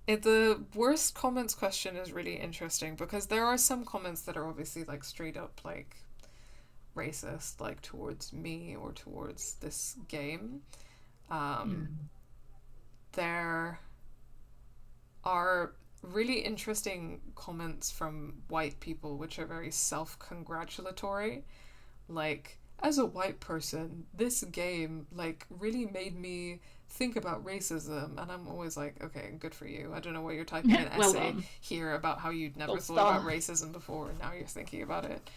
the worst comments question is really interesting, because there are some comments that are obviously like straight up like racist, like towards me or towards this game. There are really interesting comments from white people which are very self-congratulatory, like, as a white person, this game like really made me think about racism. And I'm always like, okay, good for you. I don't know why you're typing an essay here about how you'd never thought about racism before, and now you're thinking about it.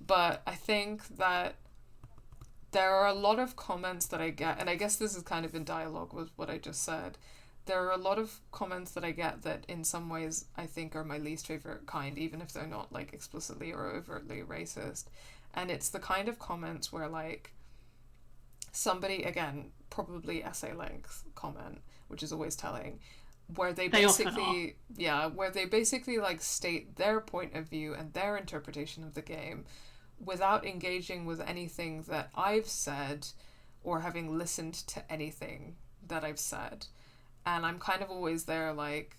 But I think that there are a lot of comments that I get, and I guess this is kind of in dialogue with what I just said. There are a lot of comments that I get that in some ways I think are my least favorite kind, even if they're not like explicitly or overtly racist. And it's the kind of comments where like somebody, again, probably essay length comment, which is always telling, where they basically like state their point of view and their interpretation of the game without engaging with anything that I've said or having listened to anything that I've said. And I'm kind of always there like,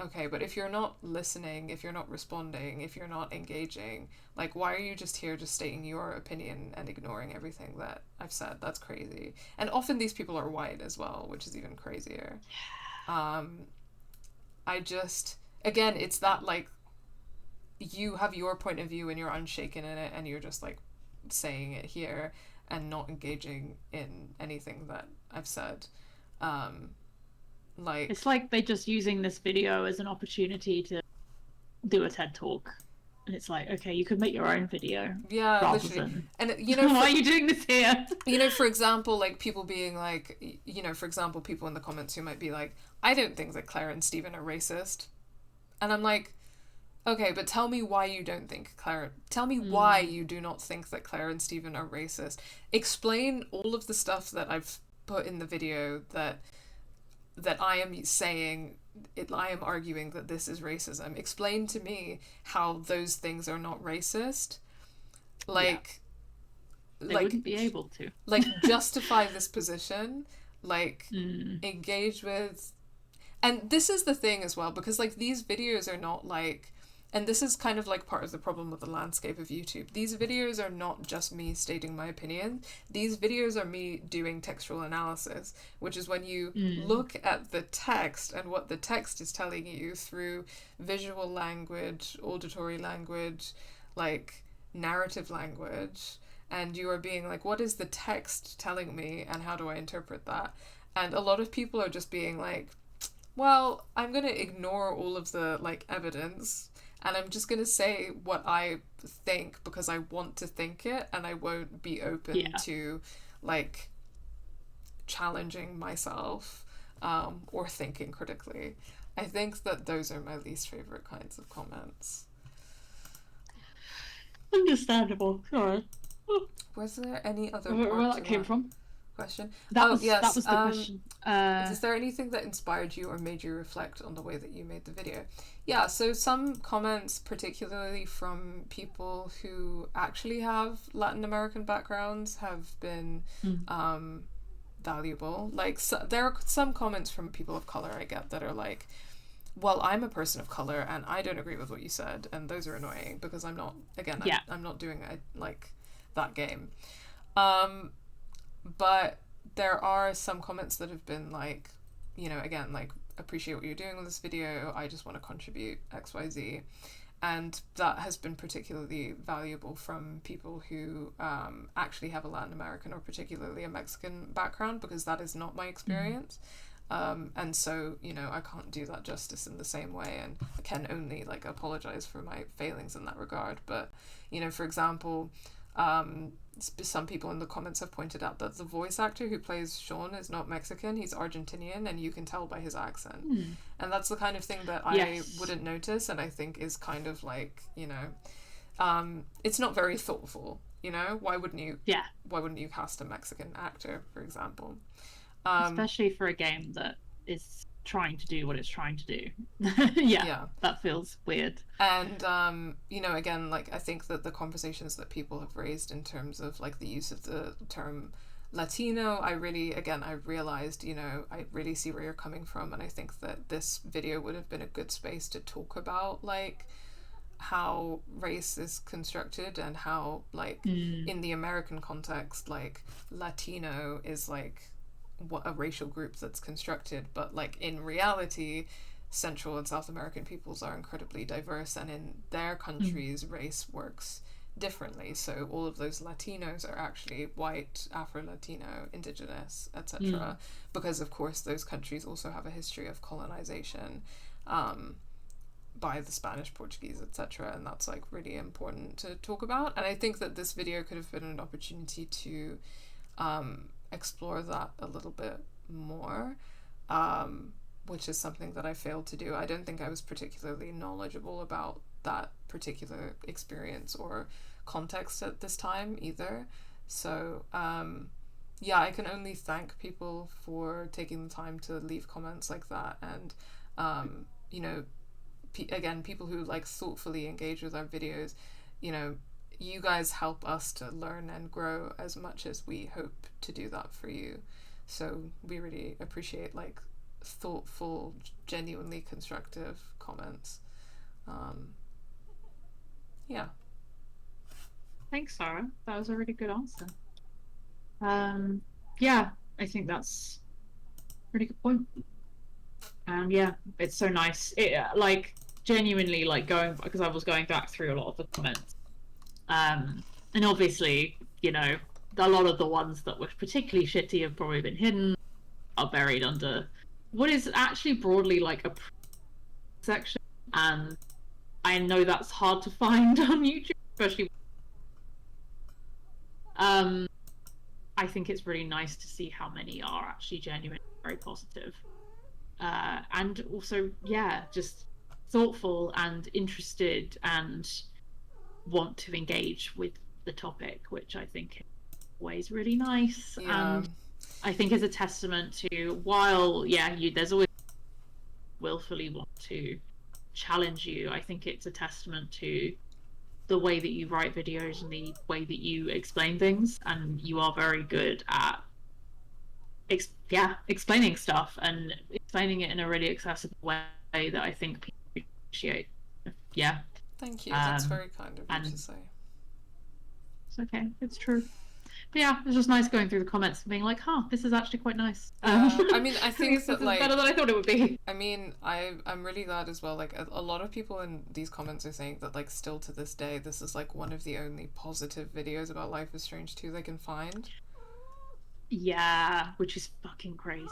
okay, but if you're not listening, if you're not responding, if you're not engaging, like, why are you just here just stating your opinion and ignoring everything that I've said? That's crazy. And often these people are white as well, which is even crazier. I just, again, it's that like, you have your point of view and you're unshaken in it, and you're just like saying it here and not engaging in anything that I've said. Like, it's like they're just using this video as an opportunity to do a TED talk, and it's like, okay, you could make your own video. Yeah, literally. And you know, why are you doing this here? You know, for example, like people being like, you know, for example, people in the comments who might be like, I don't think that Claire and Stephen are racist, and I'm like, okay, but tell me why you don't think tell me why you do not think that Claire and Stephen are racist. Explain all of the stuff that I've put in the video that I am saying, I am arguing that this is racism. Explain to me how those things are not racist. Like, they wouldn't be able to. Like, justify this position. Like, engage with... And this is the thing as well, because, like, these videos are not, like... and this is kind of like part of the problem with the landscape of YouTube. These videos are not just me stating my opinion. These videos are me doing textual analysis, which is when you look at the text and what the text is telling you through visual language, auditory language, like narrative language, and you are being like, what is the text telling me and how do I interpret that? And a lot of people are just being like, well, I'm going to ignore all of the like evidence and I'm just going to say what I think because I want to think it, and I won't be open to like challenging myself or thinking critically. I think that those are my least favorite kinds of comments. Understandable. Sorry. Was there any other where that came from? Question? That was the question. Is there anything that inspired you or made you reflect on the way that you made the video? Yeah, so some comments, particularly from people who actually have Latin American backgrounds, have been valuable. Like, so, there are some comments from people of color I get that are like, well, I'm a person of color and I don't agree with what you said, and those are annoying because I'm not, again, I'm not doing like that game. But there are some comments that have been like, you know, again, like, appreciate what you're doing with this video, I just want to contribute XYZ. And that has been particularly valuable from people who actually have a Latin American or particularly a Mexican background, because that is not my experience. And so, you know, I can't do that justice in the same way, and I can only like apologize for my failings in that regard. But, you know, for example, some people in the comments have pointed out that the voice actor who plays Sean is not Mexican, he's Argentinian, and you can tell by his accent. And that's the kind of thing that I wouldn't notice, and I think is kind of like, you know, it's not very thoughtful, you know? Why wouldn't you cast a Mexican actor, for example? Especially for a game that is trying to do what it's trying to do. That feels weird. And you know, again, like, I think that the conversations that people have raised in terms of like the use of the term Latino, I realized, you know, I really see where you're coming from, and I think that this video would have been a good space to talk about like how race is constructed and how like in the American context, like Latino is like what a racial group that's constructed, but like in reality Central and South American peoples are incredibly diverse, and in their countries race works differently. So all of those Latinos are actually white, Afro-Latino, indigenous, etc. Because of course those countries also have a history of colonization by the Spanish, Portuguese, etc. And that's like really important to talk about. And I think that this video could have been an opportunity to explore that a little bit more, which is something that I failed to do. I don't think I was particularly knowledgeable about that particular experience or context at this time either. So I can only thank people for taking the time to leave comments like that, and you know, again, people who like thoughtfully engage with our videos, you know, you guys help us to learn and grow as much as we hope to do that for you. So we really appreciate like thoughtful, genuinely constructive comments. Thanks, Sarah. That was a really good answer. I think that's a really good point. It's so nice. It like genuinely like going, because I was going back through a lot of the comments. And obviously, you know, a lot of the ones that were particularly shitty have probably been hidden, are buried under what is actually broadly like a section. And I know that's hard to find on YouTube, especially. I think it's really nice to see how many are actually genuine, very positive. And also, just thoughtful and interested and want to engage with the topic, which I think is always really nice. And I think is a testament to, while there's always willfully want to challenge you, I think it's a testament to the way that you write videos and the way that you explain things, and you are very good at explaining stuff and explaining it in a really accessible way that I think people appreciate. Thank you. That's very kind of you to say. It's okay. It's true. But yeah, it's just nice going through the comments and being like, huh, this is actually quite nice. I mean, I think this that, is like, better than I thought it would be. I mean, I'm really glad as well. Like, a lot of people in these comments are saying that, like, still to this day, this is, like, one of the only positive videos about Life is Strange 2 they can find. Yeah, which is fucking crazy.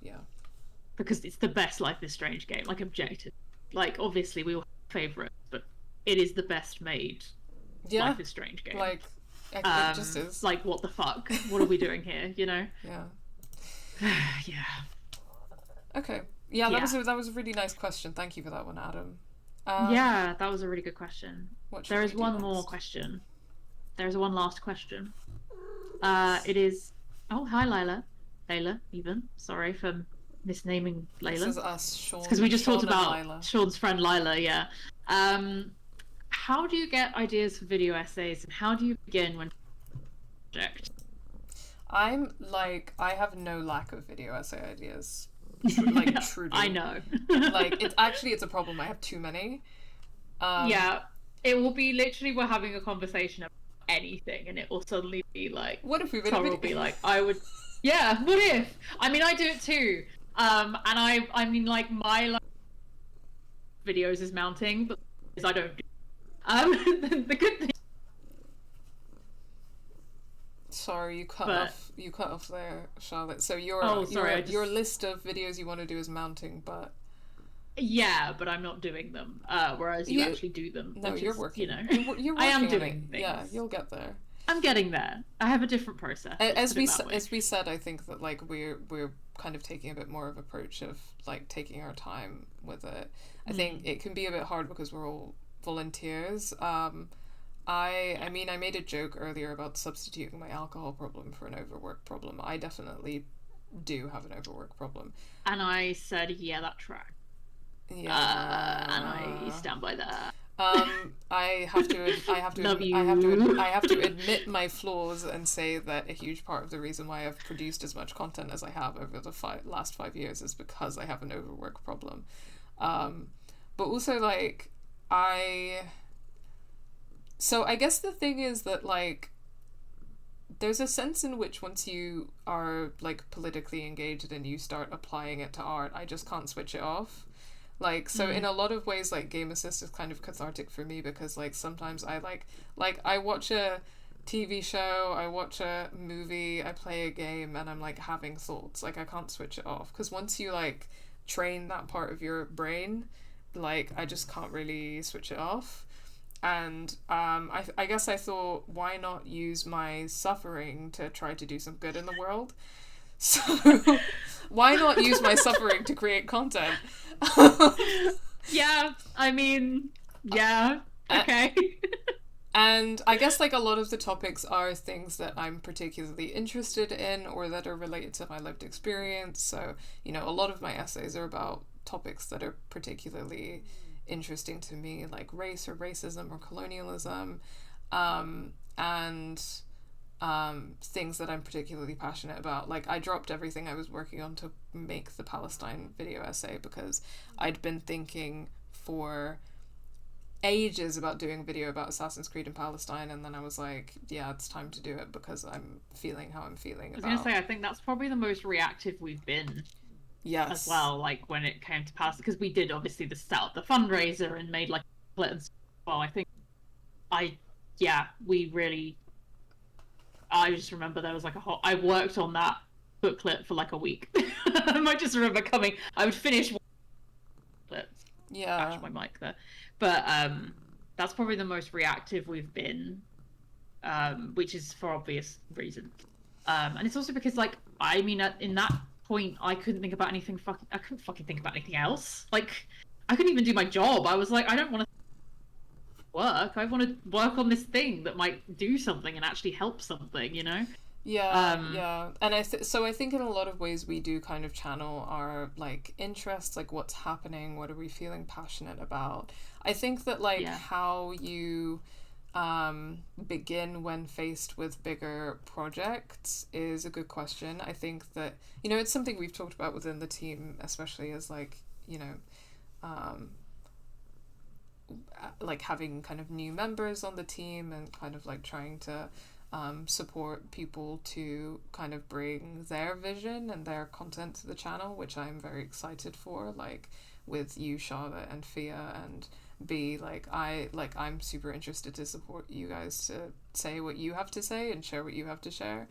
Yeah. Because it's the best Life is Strange game, like, objective. Like, obviously, we all have favourites, but it is the best made Life is Strange game. Like, it just is. Like, what the fuck? What are we doing here, you know? Yeah. Yeah. Okay. Yeah, that was a really nice question. Thank you for that one, Adam. Yeah, that was a really good question. There is one more next? question. There is one last question. It is... Oh, hi, Layla. Layla, even. Sorry for misnaming Layla. This is us, Sean. Because we just talked about Lila. Sean's friend Lila, yeah. How do you get ideas for video essays, and how do you begin when project? I'm like, I have no lack of video essay ideas. Like, truly. I know. Like, it's a problem. I have too many. Yeah, it will be literally we're having a conversation about anything, and it will suddenly be like, what if we Tara will be like, I would, yeah, what if? I mean, I do it too. And I mean, like, my videos is mounting, but I don't do. The good thing. Sorry, you cut off there, Charlotte. So your list of videos you want to do is mounting, but yeah, but I'm not doing them. Whereas you actually do them. No, you're working. You know, you're working I am on doing it. things. Yeah, you'll get there. I'm getting there. I have a different process. As we said, I think that, like, we're kind of taking a bit more of approach of, like, taking our time with it. I think it can be a bit hard because we're all volunteers. I mean, I made a joke earlier about substituting my alcohol problem for an overwork problem. I definitely do have an overwork problem. And I said, yeah, that track. Yeah. And I stand by that. I have to admit my flaws and say that a huge part of the reason why I've produced as much content as I have over the last 5 years is because I have an overwork problem. But also, like, so I guess the thing is that, like, there's a sense in which once you are, like, politically engaged and you start applying it to art, I just can't switch it off. Like, so in a lot of ways, like, Game Assist is kind of cathartic for me because, like, sometimes I I watch a TV show, I watch a movie, I play a game, and I'm, like, having thoughts. Like, I can't switch it off because once you, like, train that part of your brain, like, I just can't really switch it off. And I guess I thought, why not use my suffering to try to do some good in the world? So why not use my suffering to create content? Yeah, I mean, yeah, okay. And I guess, like, a lot of the topics are things that I'm particularly interested in or that are related to my lived experience. So, you know, a lot of my essays are about topics that are particularly interesting to me, like race or racism or colonialism, and things that I'm particularly passionate about. Like, I dropped everything I was working on to make the Palestine video essay because I'd been thinking for ages about doing a video about Assassin's Creed in Palestine, and then I was like, yeah, it's time to do it because I'm feeling how I'm feeling. I was gonna say, I think that's probably the most reactive we've been. Yes. As well, like, when it came to Palestine, because we did obviously the fundraiser and made, like, split and stuff. Well, I think we really. I just remember there was, like, I worked on that booklet for, like, a week. I might just remember coming. I would finish. Yeah. Catch my mic there, but that's probably the most reactive we've been, which is for obvious reasons. And it's also because, like, I mean, in that point, I couldn't think about anything. I couldn't fucking think about anything else. Like, I couldn't even do my job. I was like, I don't want to work. I want to work on this thing that might do something and actually help something, you know? Yeah. And I think in a lot of ways we do kind of channel our, like, interests, like, what's happening, what are we feeling passionate about. I think that, like, how you begin when faced with bigger projects is a good question. I think that, you know, it's something we've talked about within the team, especially as, like, you know, like having kind of new members on the team and kind of like trying to support people to kind of bring their vision and their content to the channel, which I'm very excited for, like with you, Charlotte, and Fia, and B, I'm super interested to support you guys to say what you have to say and share what you have to share,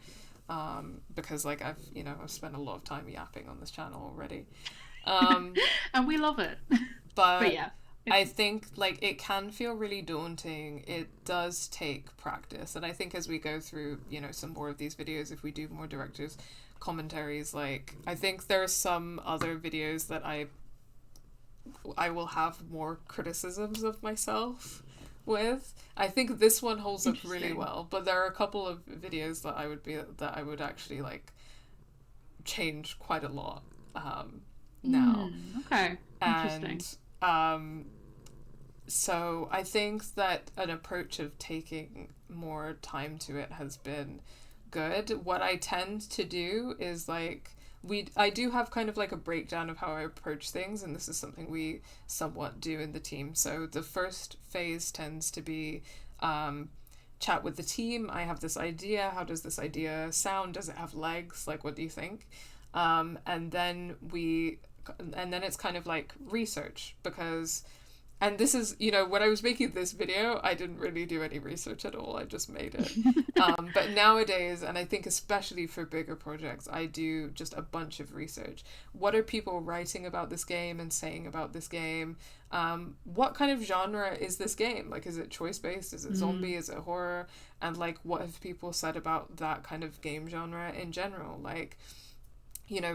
because like I've spent a lot of time yapping on this channel already, and we love it. but yeah, I think like it can feel really daunting. It does take practice, and I think as we go through some more of these videos, if we do more directors commentaries, like I think there are some other videos that I will have more criticisms of myself with. I think this one holds up really well, but there are a couple of videos that I would actually like change quite a lot now. Okay, interesting. And so I think that an approach of taking more time to it has been good. What I tend to do is like I do have kind of like a breakdown of how I approach things, and this is something we somewhat do in the team. So the first phase tends to be chat with the team. I have this idea. How does this idea sound? Does it have legs? Like, what do you think? And then it's kind of like research, because, and this is, when I was making this video, I didn't really do any research at all. I just made it. But nowadays, and I think especially for bigger projects, I do just a bunch of research. What are people writing about this game and saying about this game? What kind of genre is this game? Like, is it choice-based? Is it zombie? Is it horror? And like, what have people said about that kind of game genre in general? Like,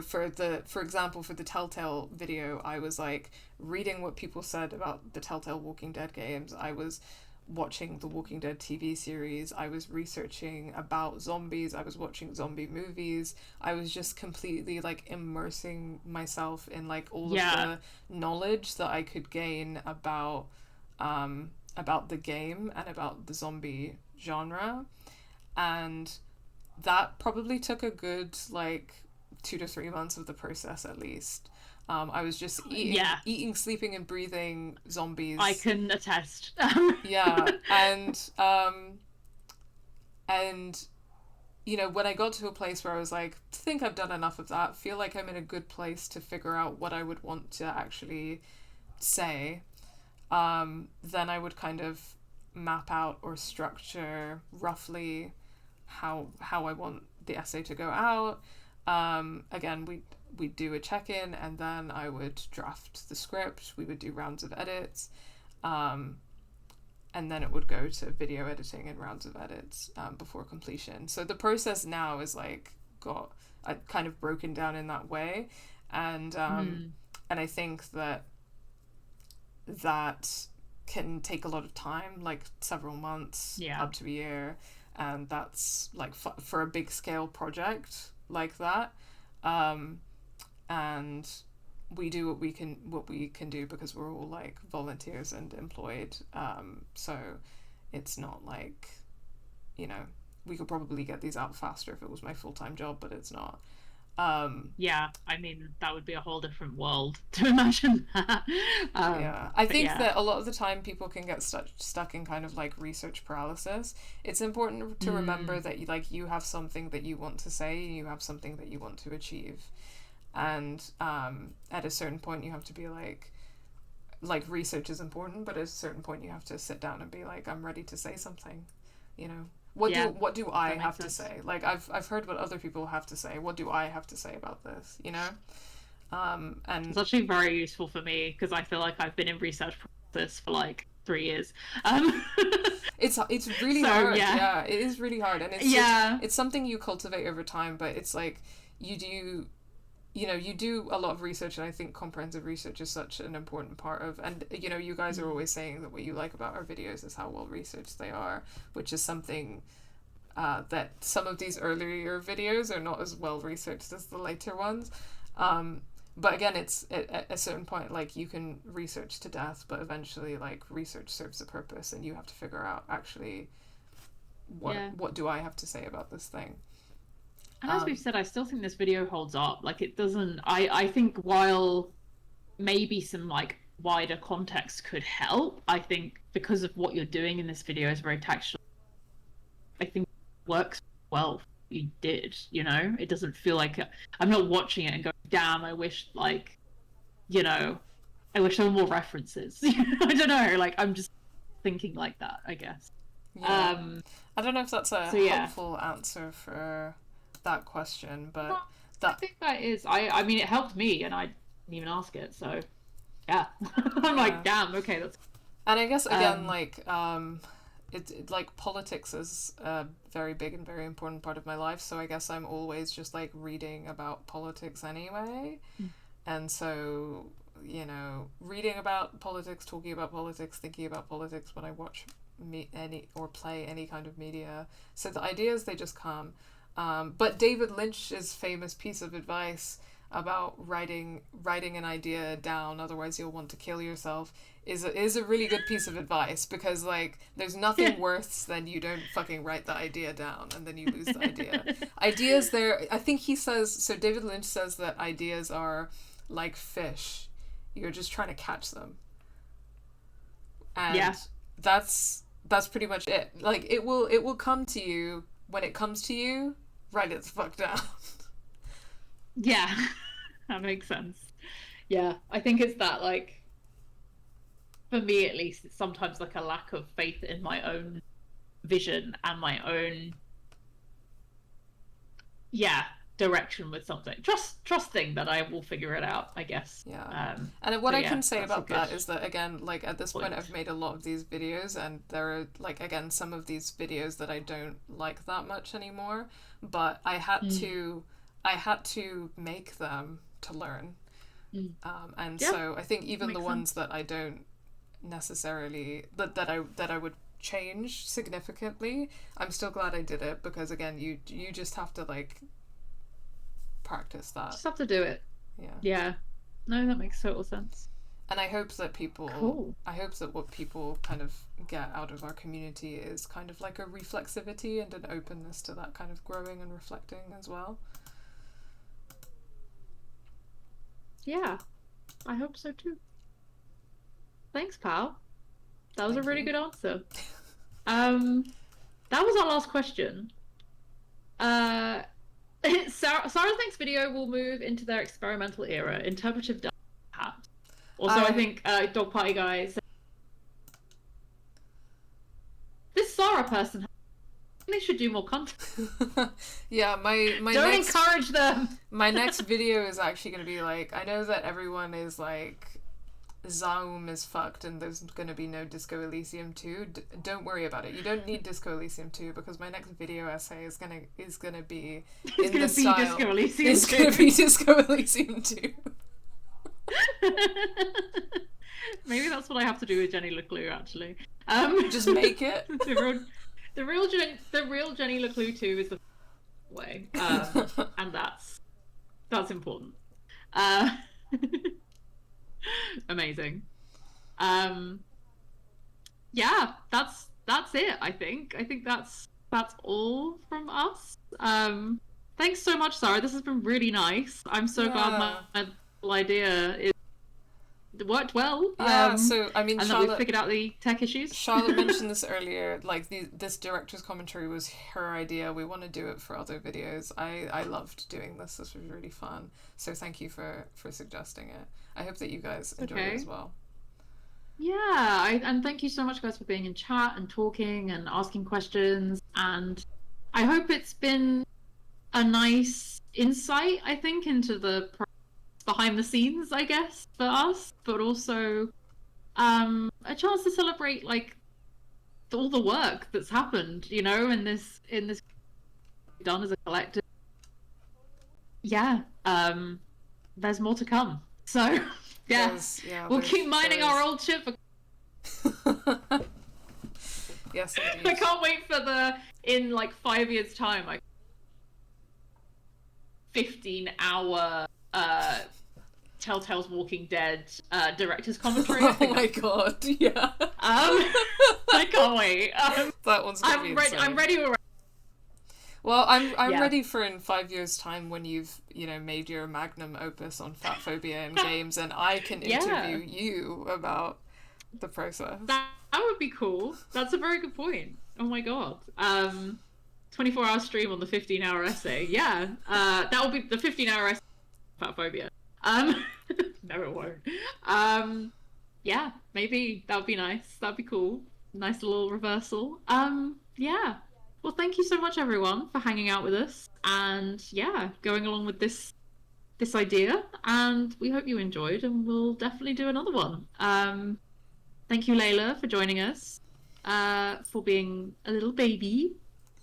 for example, for the Telltale video, I was like reading what people said about the Telltale Walking Dead games. I was watching the Walking Dead TV series. I was researching about zombies. I was watching zombie movies. I was just completely like immersing myself in like all of the knowledge that I could gain about the game and about the zombie genre. And that probably took a good like 2 to 3 months of the process at least. I was just eating, sleeping, and breathing zombies. I can attest. Yeah, and when I got to a place where I was like, think I've done enough of that, feel like I'm in a good place to figure out what I would want to actually say, then I would kind of map out or structure roughly how I want the essay to go out. Again, we'd do a check-in, and then I would draft the script. We would do rounds of edits, and then it would go to video editing and rounds of edits before completion. So the process now is like got kind of broken down in that way, and I think that can take a lot of time, like several months, up to a year, and that's like for a big scale project like that. And we do what we can do because we're all like volunteers and employed, so it's not like we could probably get these out faster if it was my full-time job, but it's not. Yeah, I mean, that would be a whole different world to imagine that. I think that a lot of the time people can get stuck in kind of like research paralysis. It's important to remember that you have something that you want to say, and you have something that you want to achieve, and at a certain point you have to be like research is important, but at a certain point you have to sit down and be like, I'm ready to say something, What do I have to say? Like, I've heard what other people have to say. What do I have to say about this? And it's actually very useful for me because I feel like I've been in research process for like 3 years. It's really hard. Yeah, it is really hard, and it's something you cultivate over time. But it's like you do a lot of research, and I think comprehensive research is such an important part of, and you guys are always saying that what you like about our videos is how well researched they are, which is something that some of these earlier videos are not as well researched as the later ones. But again, it's at a certain point, like, you can research to death, but eventually, like, research serves a purpose, and you have to figure out actually what do I have to say about this thing. And as we've said, I still think this video holds up. Like, it doesn't... I think while maybe some, like, wider context could help. I think because of what you're doing in this video is very textual. I think it works well. You did, you know. It doesn't feel like I'm not watching it and going, "Damn, I wish like, you know, I wish there were more references." I don't know. Like I'm just thinking like that, I guess. Yeah. I don't know if that's a helpful answer for that question, but I think that is. I mean, it helped me, and I didn't even ask it. So, yeah, I'm like, damn, okay, that's. And I guess again, it like politics is a very big and very important part of my life. So I guess I'm always just like reading about politics anyway, and so you know, reading about politics, talking about politics, thinking about politics when I watch any or play any kind of media. So the ideas, they just come. But David Lynch's famous piece of advice about writing an idea down, otherwise you'll want to kill yourself, is a really good piece of advice, because like there's nothing worse than you don't fucking write the idea down and then you lose the idea. Ideas there, I think he says, so David Lynch says that ideas are like fish. You're just trying to catch them. And that's pretty much it. Like it will come to you when it comes to you. Write it the fuck down. Yeah, that makes sense. Yeah, I think it's that, like, for me at least, it's sometimes like a lack of faith in my own vision and my own, direction with something. Trusting that I will figure it out, I guess. Yeah. And what I can say about that is that, again, like at this point I've made a lot of these videos, and there are, like, again, some of these videos that I don't like that much anymore, but I had to make them to learn. So I think even the ones that I don't necessarily that I would change significantly, I'm still glad I did it, because again, you just have to like practice that. Just have to do it. Yeah. No, that makes total sense. And I hope that I hope that what people kind of get out of our community is kind of like a reflexivity and an openness to that kind of growing and reflecting as well. Yeah, I hope so too. Thanks, pal. That was a really good answer. That was our last question. Sarah thinks video will move into their experimental era. Interpretive dance, perhaps. Also, I think Dog Party guys. This Sara person, they should do more content. Yeah, my don't next, encourage them. My next video is actually going to be like, I know that everyone is like, Zaum is fucked and there's going to be no Disco Elysium 2. Don't worry about it. You don't need Disco Elysium 2, because my next video essay is gonna be in the style. Disco Elysium it's going to be Disco Elysium 2. Maybe that's what I have to do with Jenny LeClue, actually. Just make it. The real Jenny LeClue 2 is the way, and that's important. Amazing. Yeah, that's it. I think that's all from us. Thanks so much, Sara. This has been really nice. I'm so glad my idea worked well. So I mean, and Charlotte, that we figured out the tech issues. Charlotte mentioned this earlier. Like this director's commentary was her idea. We want to do it for other videos. I loved doing this. This was really fun. So thank you for suggesting it. I hope that you guys enjoyed it as well. Yeah, and thank you so much, guys, for being in chat and talking and asking questions. And I hope it's been a nice insight, I think, into the behind the scenes, I guess, for us, but also a chance to celebrate like all the work that's happened, you know, in this done as a collective. Yeah, there's more to come. So we'll keep mining our old shit. Yes, indeed. I can't wait for in like 5 years' time, 15-hour Telltale's Walking Dead director's commentary. Oh my god, yeah. I can't wait. That one's gonna be insane. I'm ready already. Well, I'm Yeah. ready for in 5 years' time when you've, made your magnum opus on fat phobia in games, and I can interview you about the process. That would be cool. That's a very good point. Oh my god. 24-hour stream on the 15-hour essay. Yeah. That will be the 15-hour essay on fat phobia. No, it won't. Yeah, maybe that would be nice. That'd be cool. Nice little reversal. Yeah. Well, thank you so much, everyone, for hanging out with us and going along with this idea. And we hope you enjoyed, and we'll definitely do another one. Thank you, Layla, for joining us, for being a little baby,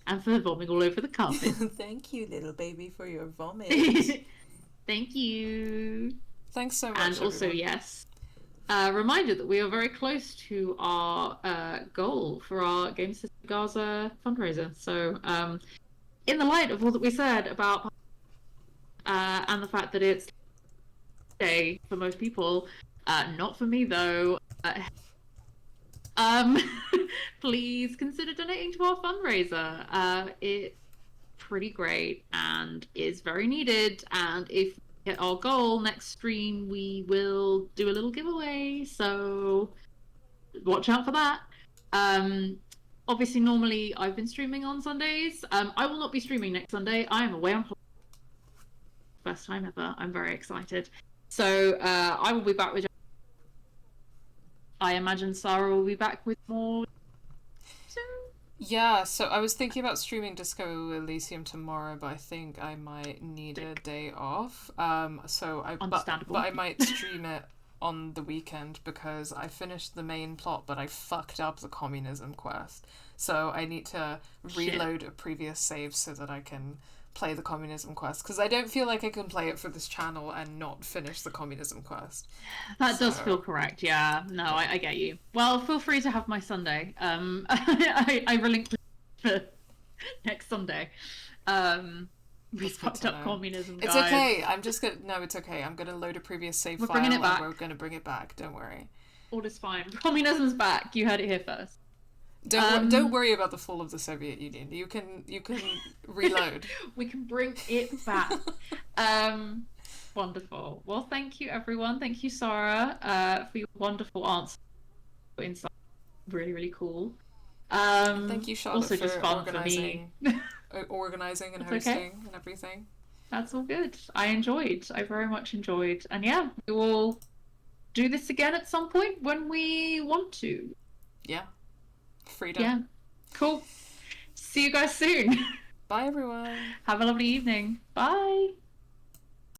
and for vomiting all over the carpet. Thank you, little baby, for your vomit. Thank you. Thanks so much. And also, everyone. yes, reminder that we are very close to our goal for our Game System Gaza fundraiser. So, in the light of all that we said about and the fact that it's day for most people, not for me though. Please consider donating to our fundraiser. It's pretty great and is very needed. And if we hit our goal next stream, we will do a little giveaway. So watch out for that. Obviously, normally I've been streaming on Sundays. I will not be streaming next Sunday. I am away on holiday. First time ever. I'm very excited. So I will be back with. I imagine Sarah will be back with more soon. Yeah, so I was thinking about streaming Disco Elysium tomorrow, but I think I might need a day off. Understandable. But I might stream it on the weekend because I finished the main plot, but I fucked up the communism quest. So I need to reload a previous save so that I can play the communism quest, because I don't feel like I can play it for this channel and not finish the communism quest. That does feel correct. Yeah, no, I get you. Well, feel free to have my Sunday. I relinquish for next Sunday. We fucked up communism, guys. It's okay. It's okay. I'm gonna load a previous save file bringing it back. and we're gonna bring it back. Don't worry. All is fine. Communism's back. You heard it here first. Don't worry about the fall of the Soviet Union. You can reload. We can bring it back. Wonderful. Well, thank you, everyone. Thank you, Sarah, for your wonderful answer. Insight. Really, really cool. Thank you, Charlotte, also for just fun organizing, for me. organizing and That's hosting okay. and everything. That's all good. I very much enjoyed. And yeah, we will do this again at some point when we want to. Yeah. Freedom. Yeah. Cool. See you guys soon. Bye, everyone. Have a lovely evening. Bye.